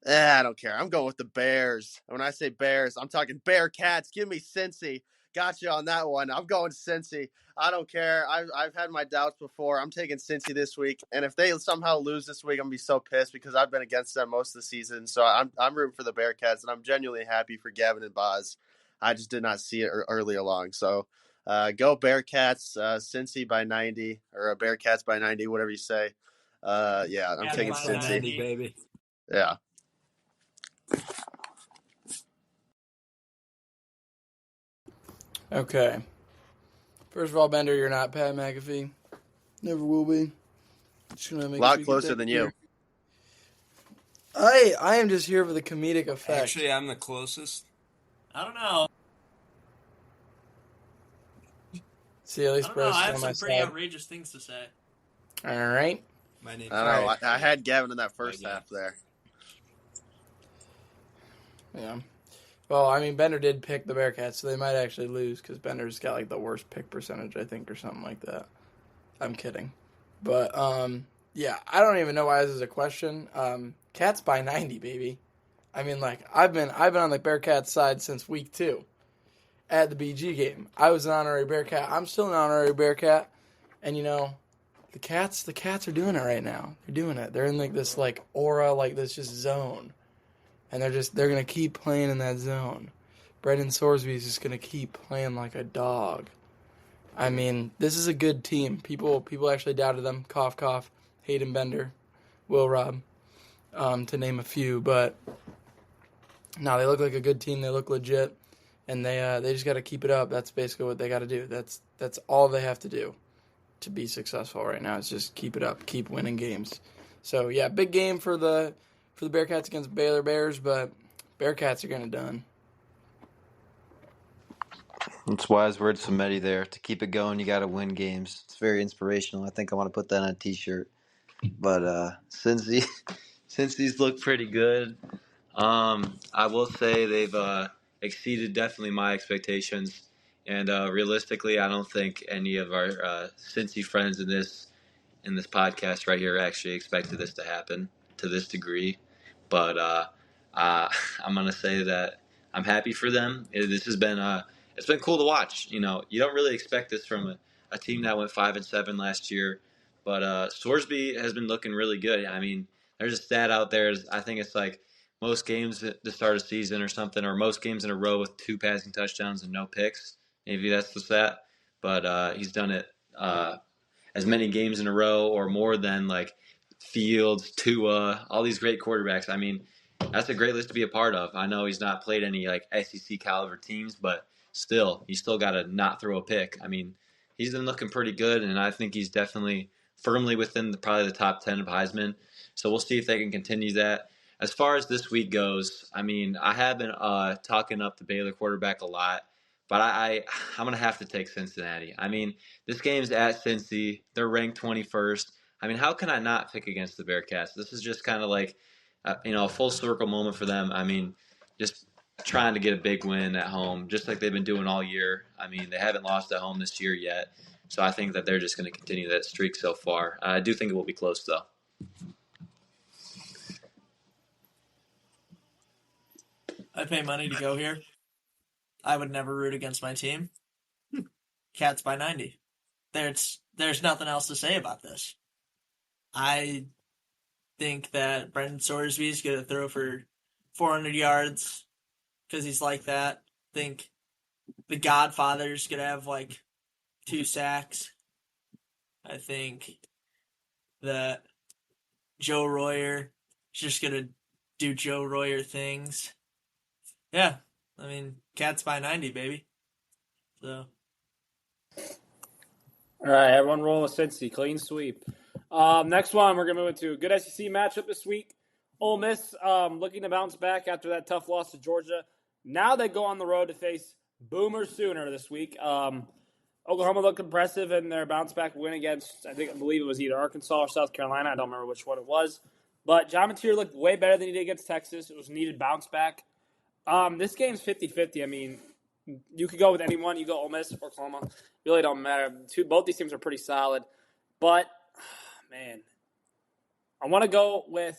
I don't care. I'm going with the Bears. And when I say Bears, I'm talking Bearcats. Give me Cincy. Got you on that one. I'm going Cincy. I don't care. I've had my doubts before. I'm taking Cincy this week. And if they somehow lose this week, I'm going to be so pissed because I've been against them most of the season. So I'm rooting for the Bearcats, and I'm genuinely happy for Gavin and Boz. I just did not see it early along. So go Bearcats, Cincy by 90, or Bearcats by 90, whatever you say. Yeah, I'm taking Cincy. 90, baby. Yeah. Okay. First of all, Bender, you're not Pat McAfee. Never will be. Just gonna make A lot sure closer than you. I am just here for the comedic effect. Actually, I'm the closest. I don't know. See, at least I have on my some pretty side. outrageous things to say. All right. My name. I don't know. I had Gavin in that first half there. Yeah. Well, I mean, Bender did pick the Bearcats, so they might actually lose because Bender's got like the worst pick percentage, I think, or something like that. I'm kidding. But, yeah, I don't even know why this is a question. Cats by 90, baby. I mean, like, I've been on the Bearcats side since week 2 at the BG game. I was an honorary Bearcat. I'm still an honorary Bearcat. And, you know, the Cats are doing it right now. They're doing it. They're in like this like aura, like this just zone. And they're going to keep playing in that zone. Brendan Sorsby is just going to keep playing like a dog. I mean, this is a good team. People actually doubted them. Cough, cough. Hayden Bender. Will Robb. To name a few. But, no, they look like a good team. They look legit. And they just got to keep it up. That's basically what they got to do. That's all they have to do to be successful right now is just keep it up. Keep winning games. So, yeah, big game for the Bearcats against Baylor Bears, but Bearcats are going to done. It's wise words from Mehdi there. To keep it going, you got to win games. It's very inspirational. I think I want to put that on a T-shirt. But since these look pretty good, I will say they've exceeded definitely my expectations. And realistically, I don't think any of our Cincy friends in this podcast right here actually expected this to happen to this degree. But I'm gonna say that I'm happy for them. This has been it's been cool to watch. You know, you don't really expect this from a team that went 5-7 last year, but Sorsby has been looking really good. I mean, there's a stat out there. I think it's like most games at the start of the season or something, or most games in a row with 2 passing touchdowns and no picks. Maybe that's the stat, but he's done it as many games in a row or more than like Fields, Tua, all these great quarterbacks. I mean, that's a great list to be a part of. I know he's not played any like SEC caliber teams, but still, you still got to not throw a pick. I mean, he's been looking pretty good, and I think he's definitely firmly within probably the top 10 of Heisman. So we'll see if they can continue that. As far as this week goes, I mean, I have been talking up the Baylor quarterback a lot, but I'm going to have to take Cincinnati. I mean, this game's at Cincy. They're ranked 21st. I mean, how can I not pick against the Bearcats? This is just kind of like, a full circle moment for them. I mean, just trying to get a big win at home, just like they've been doing all year. I mean, they haven't lost at home this year yet. So I think that they're just going to continue that streak so far. I do think it will be close, though. I pay money to go here. I would never root against my team. Cats by 90. There's nothing else to say about this. I think that Brendan Sorsby is going to throw for 400 yards, because he's like that. I think the Godfather's going to have like 2 sacks. I think that Joe Royer is just going to do Joe Royer things. Yeah, I mean, Cats by 90, baby. So. All right, everyone roll with Cincy. Clean sweep. Next one, we're going to move into a good SEC matchup this week. Ole Miss looking to bounce back after that tough loss to Georgia. Now they go on the road to face Boomer Sooner this week. Oklahoma looked impressive in their bounce back win against, I believe it was either Arkansas or South Carolina. I don't remember which one it was. But John Mateer looked way better than he did against Texas. It was a needed bounce back. This game's 50-50. I mean, you could go with anyone. You go Ole Miss or Oklahoma. Really don't matter. Both these teams are pretty solid. But, man, I'm going with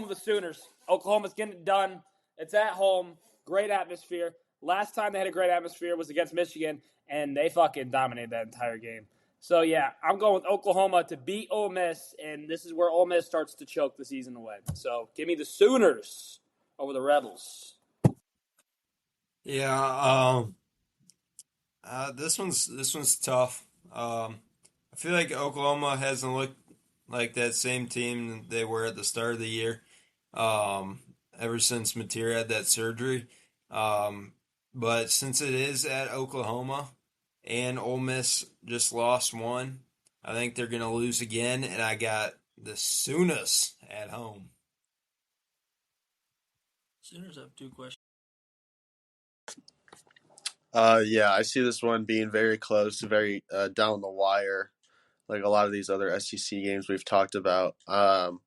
the Sooners. Oklahoma's getting it done. It's at home. Great atmosphere. Last time they had a great atmosphere was against Michigan, and they fucking dominated that entire game. So, yeah, I'm going with Oklahoma to beat Ole Miss, and this is where Ole Miss starts to choke the season away. So, give me the Sooners over the Rebels. Yeah, this one's tough. I feel like Oklahoma hasn't looked like that same team that they were at the start of the year. Ever since Mateer had that surgery. But since it is at Oklahoma and Ole Miss just lost one, I think they're gonna lose again, and I got the Sooners at home. Sooners have 2 questions. Yeah, I see this one being very close, very down the wire, like a lot of these other SEC games we've talked about. I'm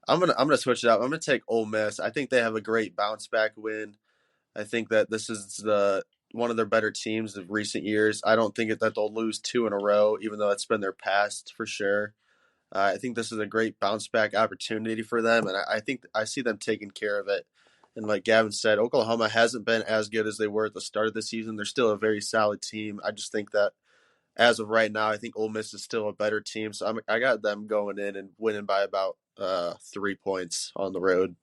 gonna switch it up. I'm gonna take Ole Miss. I think they have a great bounce back win. I think that this is one of their better teams of recent years. I don't think that they'll lose 2 in a row, even though it's been their past for sure. I think this is a great bounce back opportunity for them, and I think I see them taking care of it. And like Gavin said, Oklahoma hasn't been as good as they were at the start of the season. They're still a very solid team. I just think that as of right now, I think Ole Miss is still a better team. So I got them going in and winning by about 3 points on the road.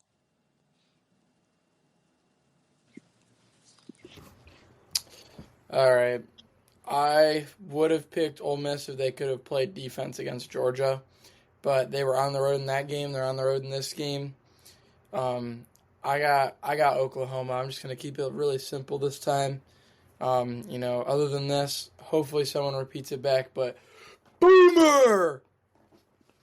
All right. I would have picked Ole Miss if they could have played defense against Georgia, but they were on the road in that game. They're on the road in this game. I got Oklahoma. I'm just gonna keep it really simple this time. Other than this, hopefully someone repeats it back. But Boomer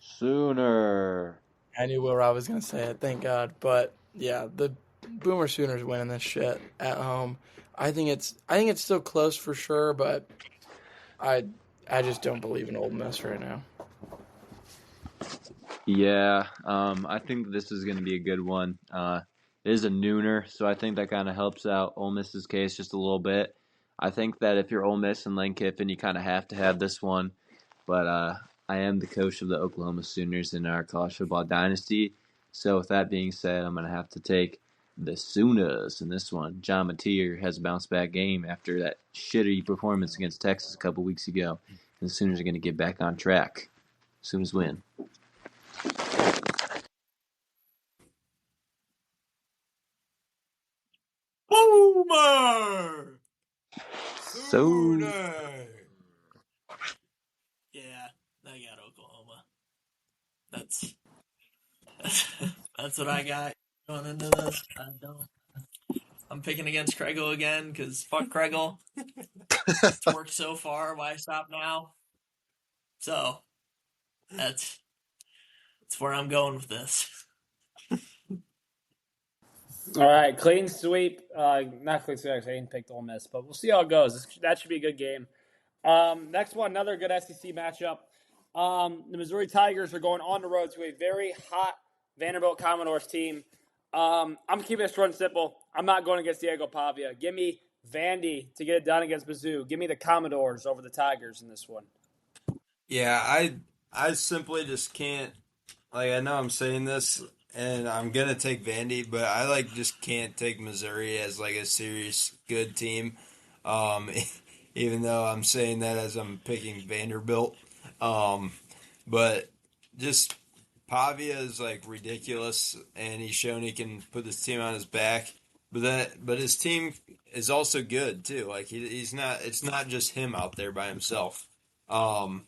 Sooner. I knew where I was gonna say it. Thank God. But yeah, the Boomer Sooners winning this shit at home. I think it's still close for sure, but I just don't believe in Ole Miss right now. Yeah, I think this is going to be a good one. It is a nooner, so I think that kind of helps out Ole Miss's case just a little bit. I think that if you're Ole Miss and Lane Kiffin, you kind of have to have this one. But I am the coach of the Oklahoma Sooners in our college football dynasty. So with that being said, I'm going to have to take the Sooners in this one. John Mateer has a bounce back game after that shitty performance against Texas a couple weeks ago. And the Sooners are going to get back on track. Sooners win. Boomer! Sooner! Yeah, I got Oklahoma. That's what I got going into this. I'm picking against Kregel again because fuck Kregel. It's worked so far. Why stop now? So that's where I'm going with this. All right, clean sweep. Not clean sweep. Actually, I didn't pick Ole Miss, but we'll see how it goes. That should be a good game. Next one, another good SEC matchup. The Missouri Tigers are going on the road to a very hot Vanderbilt Commodores team. I'm keeping it short and simple. I'm not going against Diego Pavia. Give me Vandy to get it done against Mizzou. Give me the Commodores over the Tigers in this one. Yeah, I simply just can't. Like, I know I'm saying this, and I'm gonna take Vandy, but I just can't take Missouri as a serious good team. Um, Even though I'm saying that as I'm picking Vanderbilt, but just Pavia is ridiculous, and he's shown he can put this team on his back. but his team is also good too. Like he's not. It's not just him out there by himself. Um,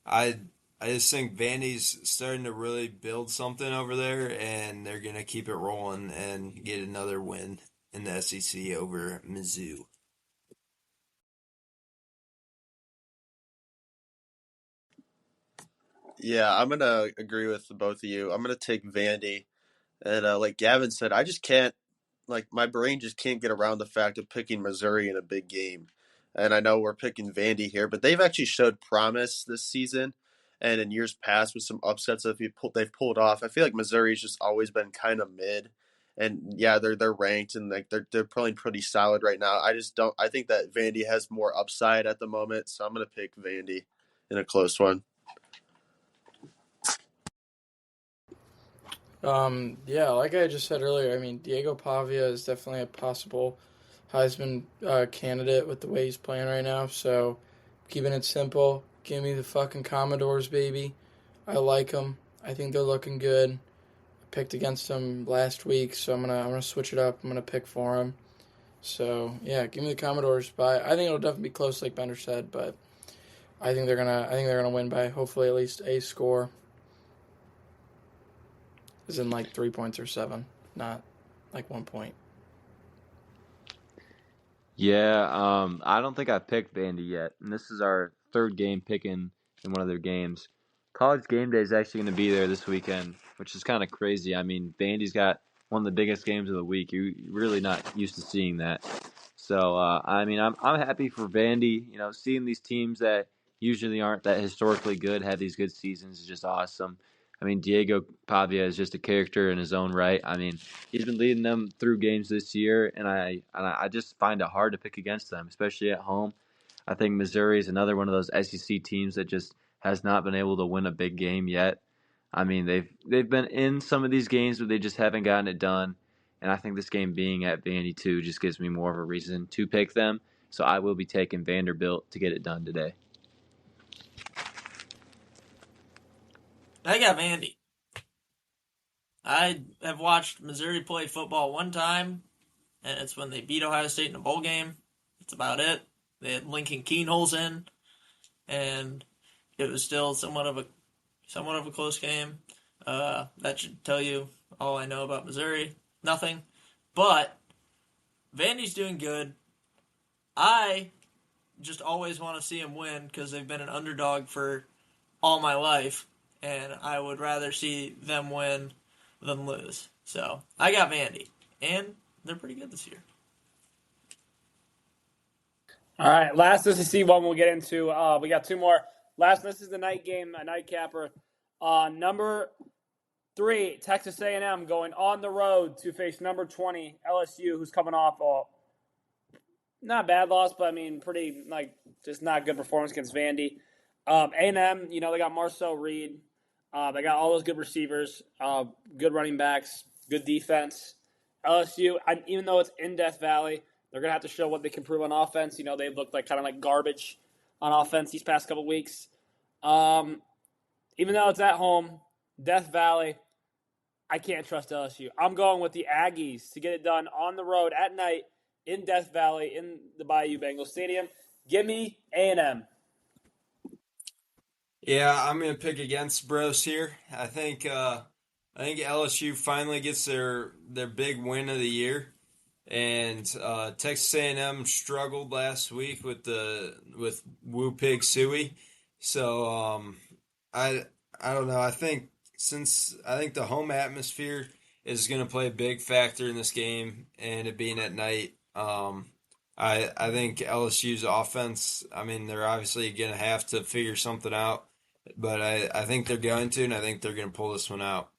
I I just think Vandy's starting to really build something over there, and they're gonna keep it rolling and get another win in the SEC over Mizzou. Yeah, I'm gonna agree with both of you. I'm gonna take Vandy, and like Gavin said, I just can't like my brain just can't get around the fact of picking Missouri in a big game. And I know we're picking Vandy here, but they've actually showed promise this season, and in years past with some upsets that they've pulled off. I feel like Missouri's just always been kind of mid, and yeah, they're ranked and like they're probably pretty solid right now. I just don't. I think that Vandy has more upside at the moment, so I'm gonna pick Vandy in a close one. Yeah, like I just said earlier, I mean, Diego Pavia is definitely a possible Heisman candidate with the way he's playing right now. So, keeping it simple, give me the fucking Commodores, baby. I like them. I think they're looking good. I picked against them last week, so I'm gonna switch it up. I'm gonna pick for them. So yeah, give me the Commodores. By I think it'll definitely be close, like Bender said, but I think they're gonna win by hopefully at least a score. Is in like 3 points or seven, not like 1 point. Yeah, I don't think I've picked Vandy yet, and this is our third game picking in one of their games. College game day is actually going to be there this weekend, which is kind of crazy. I mean, Vandy's got one of the biggest games of the week. You're really not used to seeing that. So, I mean, I'm happy for Vandy. You know, seeing these teams that usually aren't that historically good have these good seasons is just awesome. I mean, Diego Pavia is just a character in his own right. I mean, he's been leading them through games this year, and I just find it hard to pick against them, especially at home. I think Missouri is another one of those SEC teams that just has not been able to win a big game yet. I mean, they've been in some of these games, but they just haven't gotten it done. And I think this game being at Vandy too just gives me more of a reason to pick them. So I will be taking Vanderbilt to get it done today. I got Vandy. I have watched Missouri play football one time, and it's when they beat Ohio State in a bowl game. That's about it. They had Lincoln Keenholz in, and it was still somewhat of a close game. That should tell you all I know about Missouri. Nothing. But Vandy's doing good. I just always want to see them win because they've been an underdog for all my life, and I would rather see them win than lose. So I got Vandy, and they're pretty good this year. All right, last SEC one we'll get into. We got two more. This is the night game, a nightcapper. Number 3, Texas A&M going on the road to face number 20 LSU, who's coming off not a bad loss, but I mean pretty just not good performance against Vandy. A&M, they got Marcel Reed. They got all those good receivers, good running backs, good defense. LSU, even though it's in Death Valley, they're going to have to show what they can prove on offense. They've looked like kind of like garbage on offense these past couple weeks. Even though it's at home, Death Valley, I can't trust LSU. I'm going with the Aggies to get it done on the road at night in Death Valley in the Bayou Bengals Stadium. Give me A&M. Yeah, I'm gonna pick against Bros here. I think LSU finally gets their big win of the year, and Texas A&M struggled last week with Woo Pig Suey. So I I don't know. I think the home atmosphere is going to play a big factor in this game, and it being at night. I think LSU's offense. I mean, they're obviously going to have to figure something out, but I think they're going to, and I think they're going to pull this one out.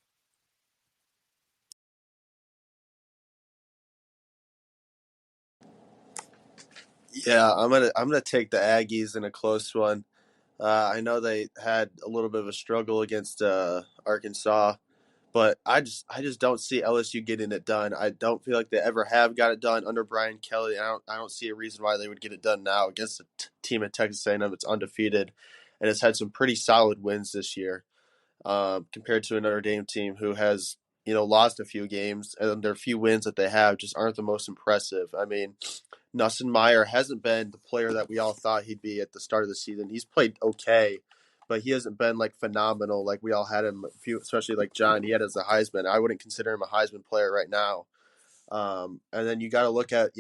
Yeah, I'm gonna take the Aggies in a close one. I know they had a little bit of a struggle against Arkansas, but I just don't see LSU getting it done. I don't feel like they ever have got it done under Brian Kelly. I don't see a reason why they would get it done now against a team at Texas A&M that's undefeated and has had some pretty solid wins this year compared to a Notre Dame team who has lost a few games, and their few wins that they have just aren't the most impressive. I mean, Nussmeier hasn't been the player that we all thought he'd be at the start of the season. He's played okay, but he hasn't been like phenomenal like we all had him. Especially like John, he had as a Heisman. I wouldn't consider him a Heisman player right now. And then you got to look at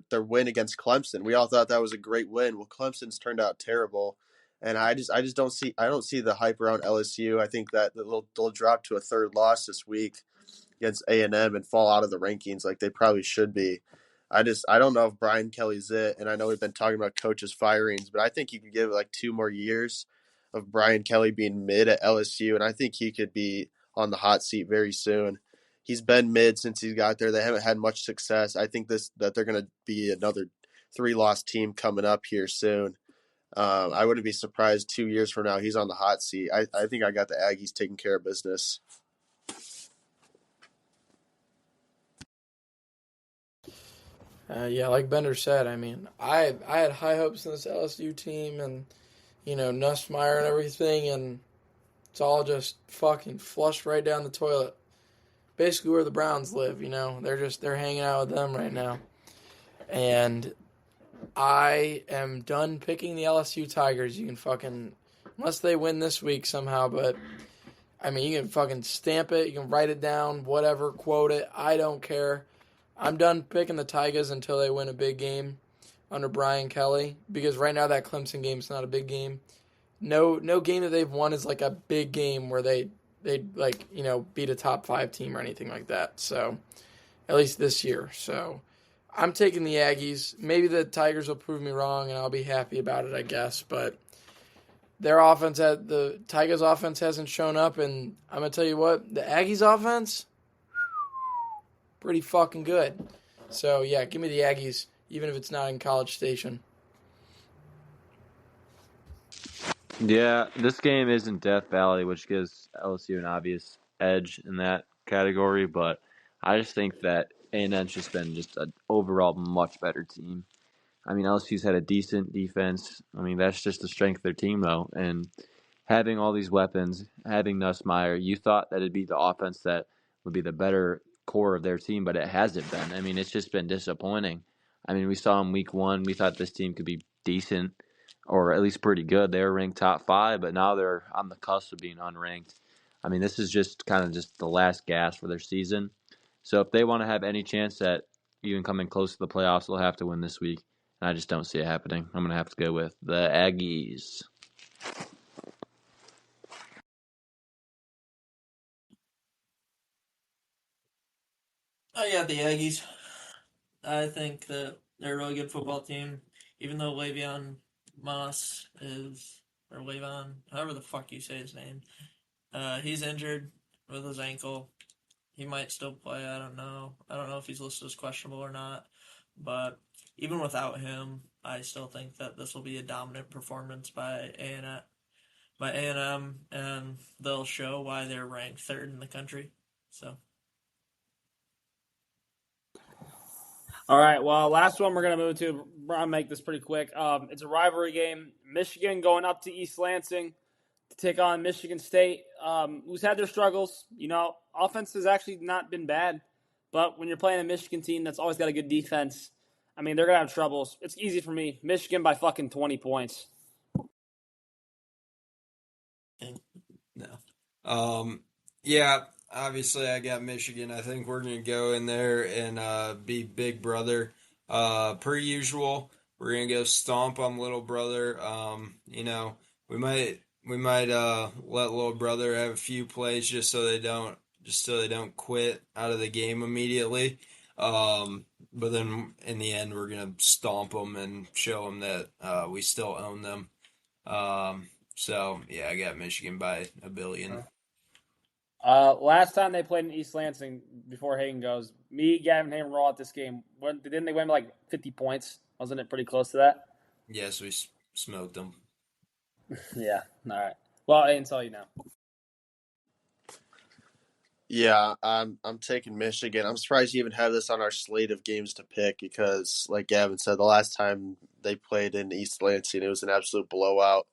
their win against Clemson. We all thought that was a great win. Well, Clemson's turned out terrible, and I just don't see the hype around LSU. I think that they'll drop to a third loss this week against A&M and fall out of the rankings like they probably should be. I don't know if Brian Kelly's it, and I know we've been talking about coaches firings, but I think you could give it like 2 more years of Brian Kelly being mid at LSU, and I think he could be on the hot seat very soon. He's been mid since he got there. They haven't had much success. I think that they're going to be another 3-loss team coming up here soon. I wouldn't be surprised 2 years from now he's on the hot seat. I think I got the Aggies taking care of business. Yeah, like Bender said, I mean, I had high hopes in this LSU team and, Nussmeier and everything, and it's all just fucking flushed right down the toilet. Basically where the Browns live, they're hanging out with them right now. And I am done picking the LSU Tigers. You can fucking, unless they win this week somehow, but I mean, you can fucking stamp it, you can write it down, whatever, quote it, I don't care. I'm done picking the Tigers until they win a big game under Brian Kelly, because right now that Clemson game's not a big game. No game that they've won is like a big game where they beat a top 5 team or anything like that. So, at least this year. So, I'm taking the Aggies. Maybe the Tigers will prove me wrong and I'll be happy about it, I guess. But the Tigers' offense hasn't shown up, and I'm going to tell you what, the Aggies' offense, pretty fucking good. So, yeah, give me the Aggies, even if it's not in College Station. Yeah, this game isn't Death Valley, which gives LSU an obvious edge in that category, but I just think that A&M's just been just an overall much better team. I mean, LSU's had a decent defense. I mean, that's just the strength of their team, though. And having all these weapons, having Nussmeier, you thought that it'd be the offense that would be the better core of their team, but it hasn't been. I mean, it's just been disappointing. I mean, we saw in week 1, we thought this team could be decent or at least pretty good. They were ranked top 5, but now they're on the cusp of being unranked. I mean, this is just kind of just the last gas for their season. So if they want to have any chance at even coming close to the playoffs, they'll have to win this week. And I just don't see it happening. I'm going to have to go with the Aggies. I got the Aggies. I think that they're a really good football team, even though Le'Veon Moss is, or Le'Veon, however the fuck you say his name, he's injured with his ankle. He might still play. I don't know. I don't know if he's listed as questionable or not. But even without him, I still think that this will be a dominant performance by A&M, and they'll show why they're ranked 3rd in the country. So. All right, well, last one we're going to move to. I'll make this pretty quick. It's a rivalry game. Michigan going up to East Lansing to take on Michigan State, who's had their struggles. Offense has actually not been bad. But when you're playing a Michigan team that's always got a good defense, I mean, they're going to have troubles. It's easy for me. Michigan by fucking 20 points. No. Yeah, obviously I got Michigan. I think we're going to go in there and be big brother. Per usual, we're going to go stomp on little brother. We might let little brother have a few plays just so they don't quit out of the game immediately. But then in the end, we're going to stomp them and show them that we still own them. So, yeah, I got Michigan by a billion. Last time they played in East Lansing, before Hagen goes, me, Gavin, Hagen were all at this game. Didn't they win by like 50 points? Wasn't it pretty close to that? Yes, we smoked them. Yeah, all right. Well, I didn't tell you now. Yeah, I'm taking Michigan. I'm surprised you even have this on our slate of games to pick because, like Gavin said, the last time they played in East Lansing, it was an absolute blowout.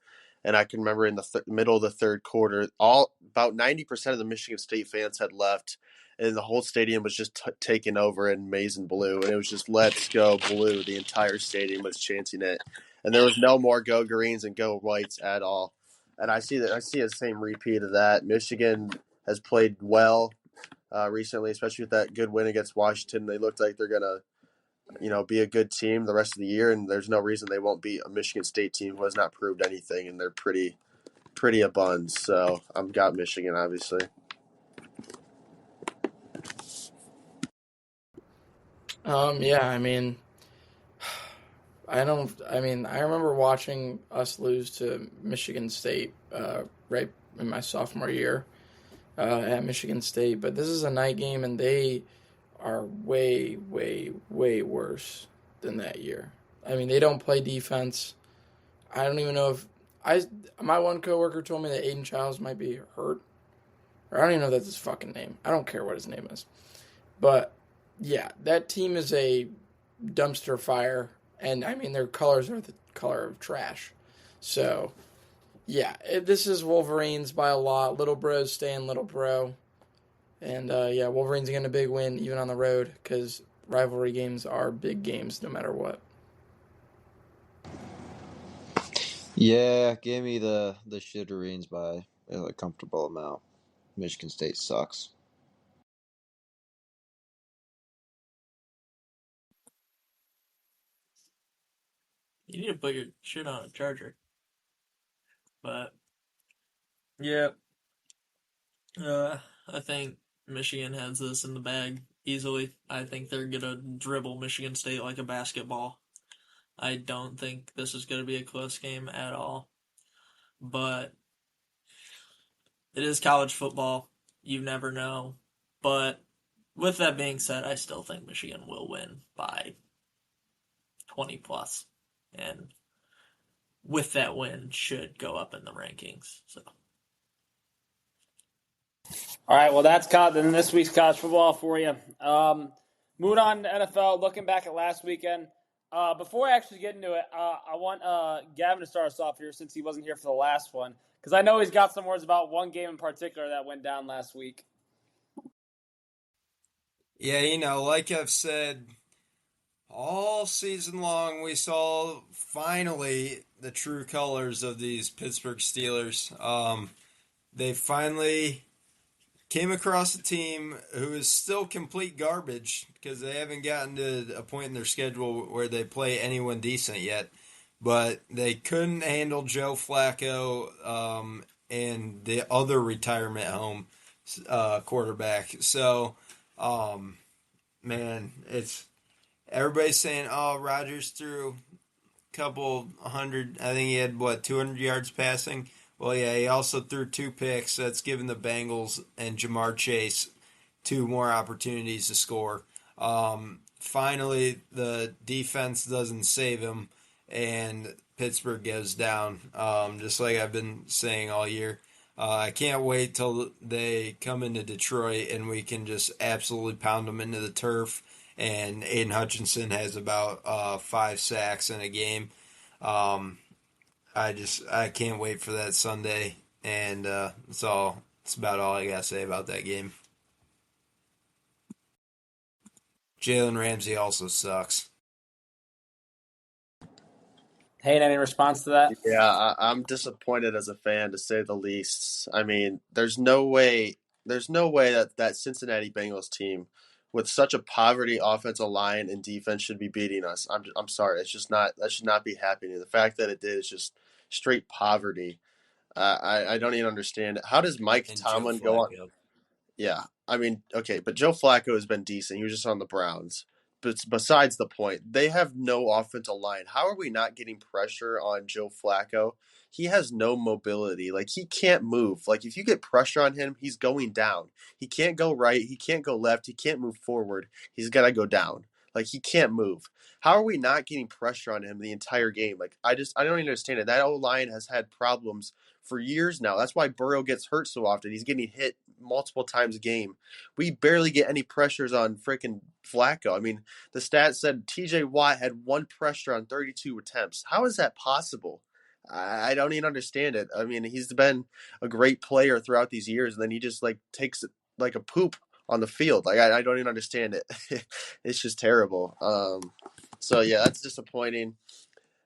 And I can remember in the middle of the third quarter, about 90% of the Michigan State fans had left, and the whole stadium was just taken over in maize and blue, and it was just "Let's go blue." The entire stadium was chanting it, and there was no more "Go Greens" and "Go Whites" at all. And I see the same repeat of that. Michigan has played well recently, especially with that good win against Washington. They looked like they're gonna, be a good team the rest of the year, and there's no reason they won't beat a Michigan State team who has not proved anything, and they're pretty abundant. So I've got Michigan, obviously. Yeah, I mean, I remember watching us lose to Michigan State right in my sophomore year at Michigan State, but this is a night game, and they are way, way, way worse than that year. I mean, they don't play defense. I don't even know if my one coworker told me that Aiden Childs might be hurt. Or I don't even know that's his fucking name. I don't care what his name is. But yeah, that team is a dumpster fire, and I mean their colors are the color of trash. So yeah, this is Wolverines by a lot. Little Bro's staying Little Bro. And yeah, Wolverines getting a big win even on the road because rivalry games are big games no matter what. Yeah, give me the Shitterines by a comfortable amount. Michigan State sucks. You need to put your shit on a charger. But yeah, I think Michigan has this in the bag easily. I think they're gonna dribble Michigan State like a basketball. I don't think this is gonna be a close game at all. But it is college football. You never know. But with that being said, I still think Michigan will win by 20 plus. And with that win, should go up in the rankings. So. All right, well, that's then this week's college football for you. Moving on to NFL, looking back at last weekend. Before I actually get into it, I want Gavin to start us off here since he wasn't here for the last one, because I know he's got some words about one game in particular that went down last week. Yeah, like I've said all season long, we saw finally the true colors of these Pittsburgh Steelers. They finally came across a team who is still complete garbage because they haven't gotten to a point in their schedule where they play anyone decent yet. But they couldn't handle Joe Flacco and the other retirement home quarterback. So, man, it's everybody's saying, "Oh, Rodgers threw a couple hundred. I think he had 200 yards passing." Well, yeah, he also threw 2 picks. That's given the Bengals and Jamar Chase 2 more opportunities to score. Finally, the defense doesn't save him, and Pittsburgh goes down, just like I've been saying all year. I can't wait till they come into Detroit and we can just absolutely pound them into the turf. And Aiden Hutchinson has about 5 sacks in a game. I can't wait for that Sunday, and that's about all I gotta say about that game. Jalen Ramsey also sucks. Hey, any response to that? Yeah, I'm disappointed as a fan, to say the least. I mean, there's no way that Cincinnati Bengals team with such a poverty offensive line and defense should be beating us. I'm sorry, it's just not that should not be happening. The fact that it did is just straight poverty. I don't even understand it. How does Mike And Tomlin Joe go on? Flacco. Yeah, I mean, okay, but Joe Flacco has been decent. He was just on the Browns. But besides the point, they have no offensive line. How are we not getting pressure on Joe Flacco? He has no mobility. Like, he can't move. Like, if you get pressure on him, he's going down. He can't go right. He can't go left. He can't move forward. He's got to go down. Like, he can't move. How are we not getting pressure on him the entire game? Like, I don't understand it. That O-line has had problems for years now. That's why Burrow gets hurt so often. He's getting hit multiple times a game. We barely get any pressures on freaking Flacco. I mean, the stat said TJ Watt had 1 pressure on 32 attempts. How is that possible? I don't even understand it. I mean, he's been a great player throughout these years, and then he just like takes like a poop on the field. Like I don't even understand it. It's just terrible. So yeah, that's disappointing.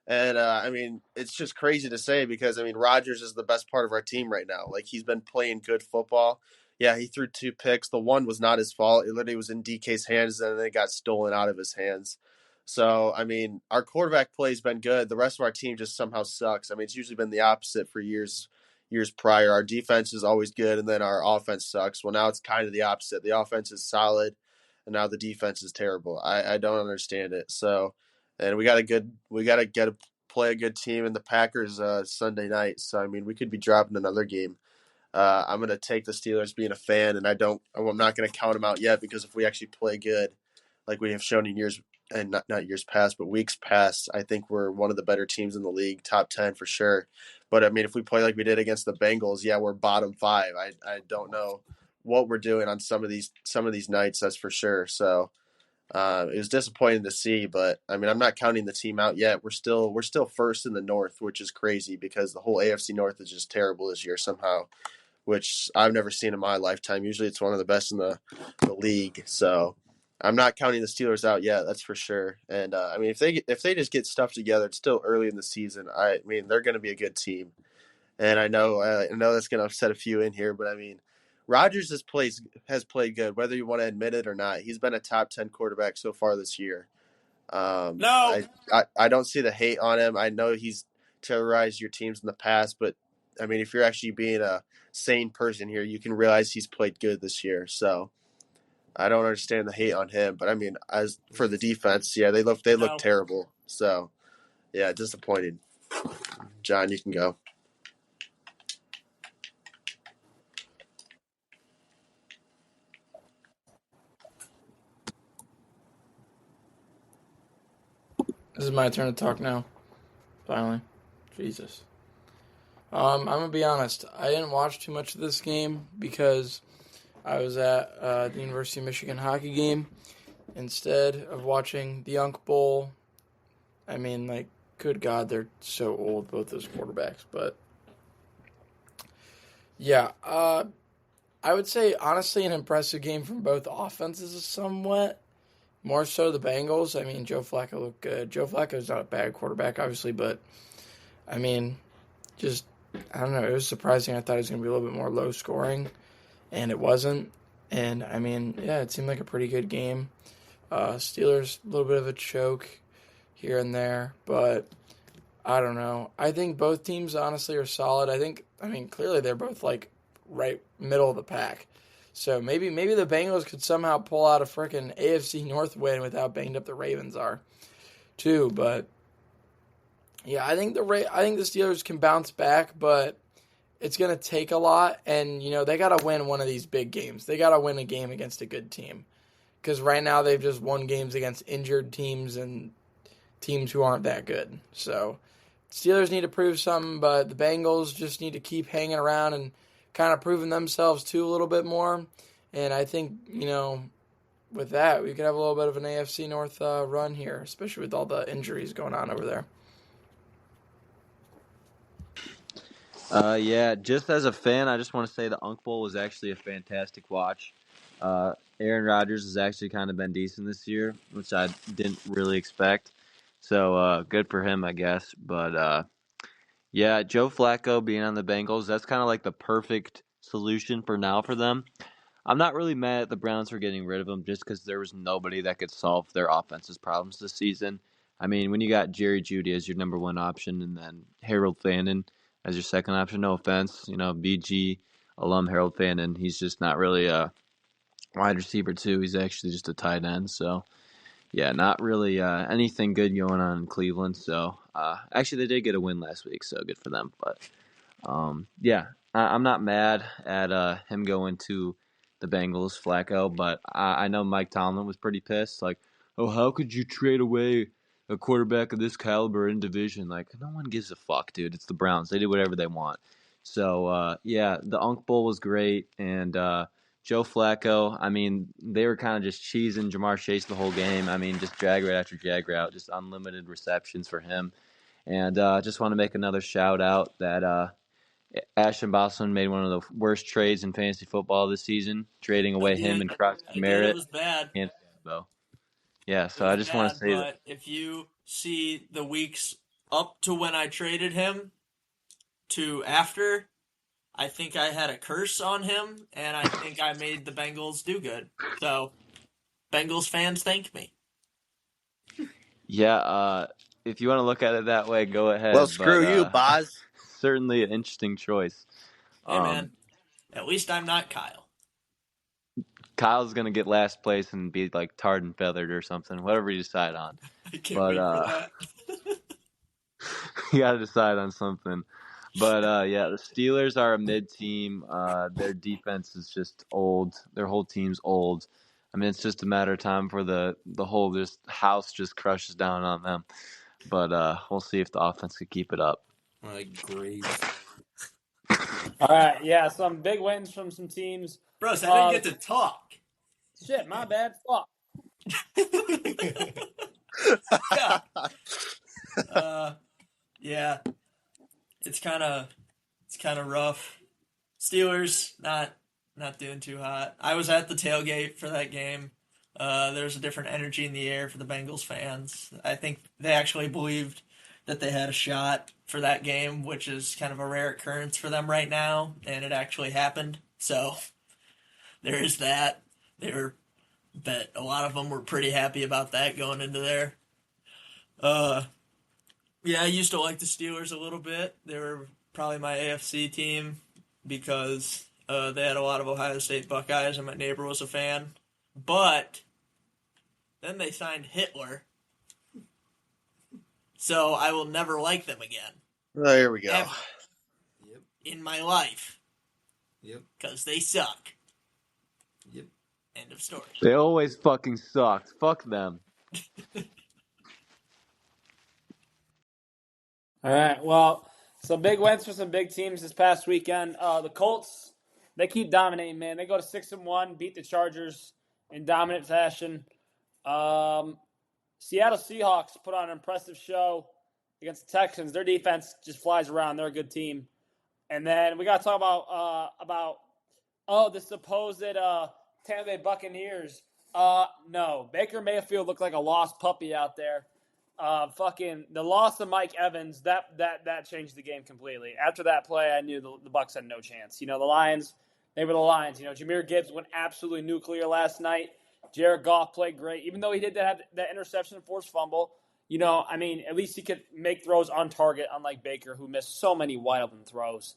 And I mean, it's just crazy to say because I mean, Rodgers is the best part of our team right now. Like he's been playing good football. Yeah, he threw 2 picks. The one was not his fault. It literally was in DK's hands, and then it got stolen out of his hands. So I mean, our quarterback play's been good. The rest of our team just somehow sucks. I mean, it's usually been the opposite for years prior. Our defense is always good, and then our offense sucks. Well, now it's kind of the opposite. The offense is solid, and now the defense is terrible. I don't understand it. So and we got to play a good team in the Packers Sunday night. So I mean, we could be dropping another game. I'm going to take the Steelers being a fan, and I'm not going to count them out yet because if we actually play good, like we have shown in years and not years past, but weeks past, I think we're one of the better teams in the league, top 10 for sure. But I mean, if we play like we did against the Bengals, yeah, we're bottom 5. I don't know what we're doing on some of these nights, that's for sure. So it was disappointing to see, but I mean, I'm not counting the team out yet. We're still first in the North, which is crazy because the whole AFC North is just terrible this year somehow, which I've never seen in my lifetime. Usually, it's one of the best in the league. So I'm not counting the Steelers out yet. That's for sure. And I mean, if they just get stuff together, it's still early in the season. I mean, they're going to be a good team. And I know that's going to upset a few in here, but I mean, Rodgers has played good, whether you want to admit it or not. He's been a top 10 quarterback so far this year. No. I don't see the hate on him. I know he's terrorized your teams in the past, but I mean, if you're actually being a sane person here, you can realize he's played good this year. So I don't understand the hate on him. But I mean, as for the defense, yeah, they look terrible. So yeah, disappointed. John, you can go. This is my turn to talk now. Finally. Jesus. I'm going to be honest. I didn't watch too much of this game because I was at the University of Michigan hockey game instead of watching the Unk Bowl. I mean, like, good God, they're so old, both those quarterbacks. But, yeah, I would say, honestly, an impressive game from both offenses somewhat. More so the Bengals. I mean, Joe Flacco looked good. Joe Flacco's not a bad quarterback, obviously, but, I mean, just, I don't know. It was surprising. I thought it was going to be a little bit more low scoring, and it wasn't. And, I mean, yeah, it seemed like a pretty good game. Steelers, a little bit of a choke here and there, but I don't know. I think both teams, honestly, are solid. I mean, clearly they're both, like, right middle of the pack. So maybe the Bengals could somehow pull out a freaking AFC North win with how banged up the Ravens are, too. But yeah, I think the Steelers can bounce back, but it's gonna take a lot. And they gotta win one of these big games. They gotta win a game against a good team, because right now they've just won games against injured teams and teams who aren't that good. So Steelers need to prove something, but the Bengals just need to keep hanging around and kind of proving themselves too a little bit more. And I think, with that, we could have a little bit of an AFC North run here, especially with all the injuries going on over there. Yeah, just as a fan, I just want to say the Unk Bowl was actually a fantastic watch. Aaron Rodgers has actually kind of been decent this year, which I didn't really expect. So good for him, I guess. But yeah, Joe Flacco being on the Bengals, that's kind of like the perfect solution for now for them. I'm not really mad at the Browns for getting rid of him just because there was nobody that could solve their offense's problems this season. I mean, when you got Jerry Jeudy as your number one option and then Harold Fannin as your second option, no offense, BG alum Harold Fannin, he's just not really a wide receiver too. He's actually just a tight end. So, yeah, not really anything good going on in Cleveland. So, actually, they did get a win last week, so good for them. But, yeah, I'm not mad at him going to the Bengals, Flacco, but I know Mike Tomlin was pretty pissed. Like, oh, how could you trade away a quarterback of this caliber in division? Like, no one gives a fuck, dude. It's the Browns. They do whatever they want. So, yeah, the Unk Bowl was great, and Joe Flacco, I mean, they were kind of just cheesing Jamar Chase the whole game. I mean, just drag route after drag route, just unlimited receptions for him. And I just want to make another shout out that Ashton Boston made one of the worst trades in fantasy football this season, trading away him and Cross I did. It Merritt was bad. and Sambo. Yeah, It so I was just want to bad, say that. but if you see the weeks up to when I traded him to after, I think I had a curse on him, and I think I made the Bengals do good. So, Bengals fans, thank me. Yeah, if you want to look at it that way, go ahead. Well, screw but, you, Boz. Certainly an interesting choice. Hey, man, at least I'm not Kyle. Kyle's gonna get last place and be like tarred and feathered or something, whatever you decide on. I can't wait for that. You gotta decide on something. But yeah, the Steelers are a mid team. Their defense is just old. Their whole team's old. I mean, it's just a matter of time for the whole just house just crushes down on them. But we'll see if the offense can keep it up. I agree. All right, yeah, some big wins from some teams. Bros, I didn't get to talk. Shit, my bad. Fuck. Yeah, it's kind of rough. Steelers not doing too hot. I was at the tailgate for that game. There's a different energy in the air for the Bengals fans. I think they actually believed that they had a shot for that game, which is kind of a rare occurrence for them right now, and it actually happened. So there is that. Bet a lot of them were pretty happy about that going into there. Yeah, I used to like the Steelers a little bit. They were probably my AFC team because they had a lot of Ohio State Buckeyes, and my neighbor was a fan. But then they signed Hitler, so I will never like them again. Oh, here we go. Ever. Yep. In my life. Yep. Because they suck. Yep. End of story. They always fucking sucked. Fuck them. All right, well, some big wins for some big teams this past weekend. The Colts, they keep dominating, man. They go to 6-1, beat the Chargers in dominant fashion. Seattle Seahawks put on an impressive show against the Texans. Their defense just flies around. They're a good team. And then we got to talk about the supposed Tampa Bay Buccaneers. No, Baker Mayfield looked like a lost puppy out there. The loss of Mike Evans, that changed the game completely. After that play, I knew the Bucs had no chance. You know, the Lions, they were the Lions. You know, Jahmyr Gibbs went absolutely nuclear last night. Jared Goff played great, even though he did have that interception and forced fumble. You know, I mean, at least he could make throws on target, unlike Baker, who missed so many wide open throws.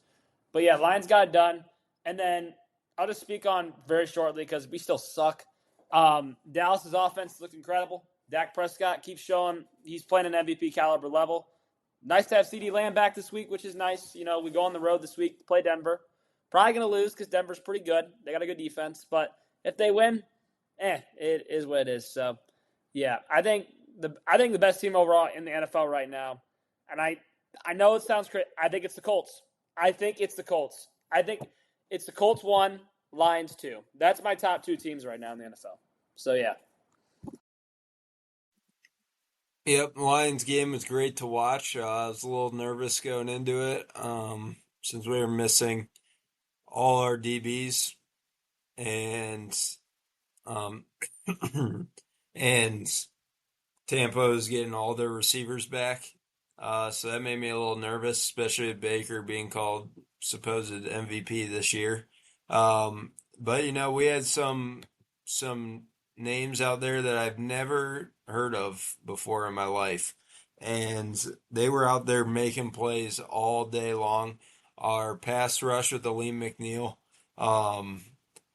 But yeah, Lions got it done. And then I'll just speak on very shortly because we still suck. Dallas's offense looked incredible. Dak Prescott keeps showing he's playing an MVP caliber level. Nice to have CeeDee Lamb back this week, which is nice. You know, we go on the road this week to play Denver. Probably going to lose because Denver's pretty good. They got a good defense. But if they win, it is what it is. So, yeah, I think the best team overall in the NFL right now, and I know it sounds crazy. I think it's the Colts. I think it's the Colts 1, Lions 2. That's my top 2 teams right now in the NFL. So, yeah. Yep, Lions game was great to watch. I was a little nervous going into it since we were missing all our DBs and and Tampa was getting all their receivers back. So that made me a little nervous, especially with Baker being called supposed MVP this year. But you know, we had some names out there that I've never heard of before in my life, and they were out there making plays all day long. Our pass rush with Aleem McNeil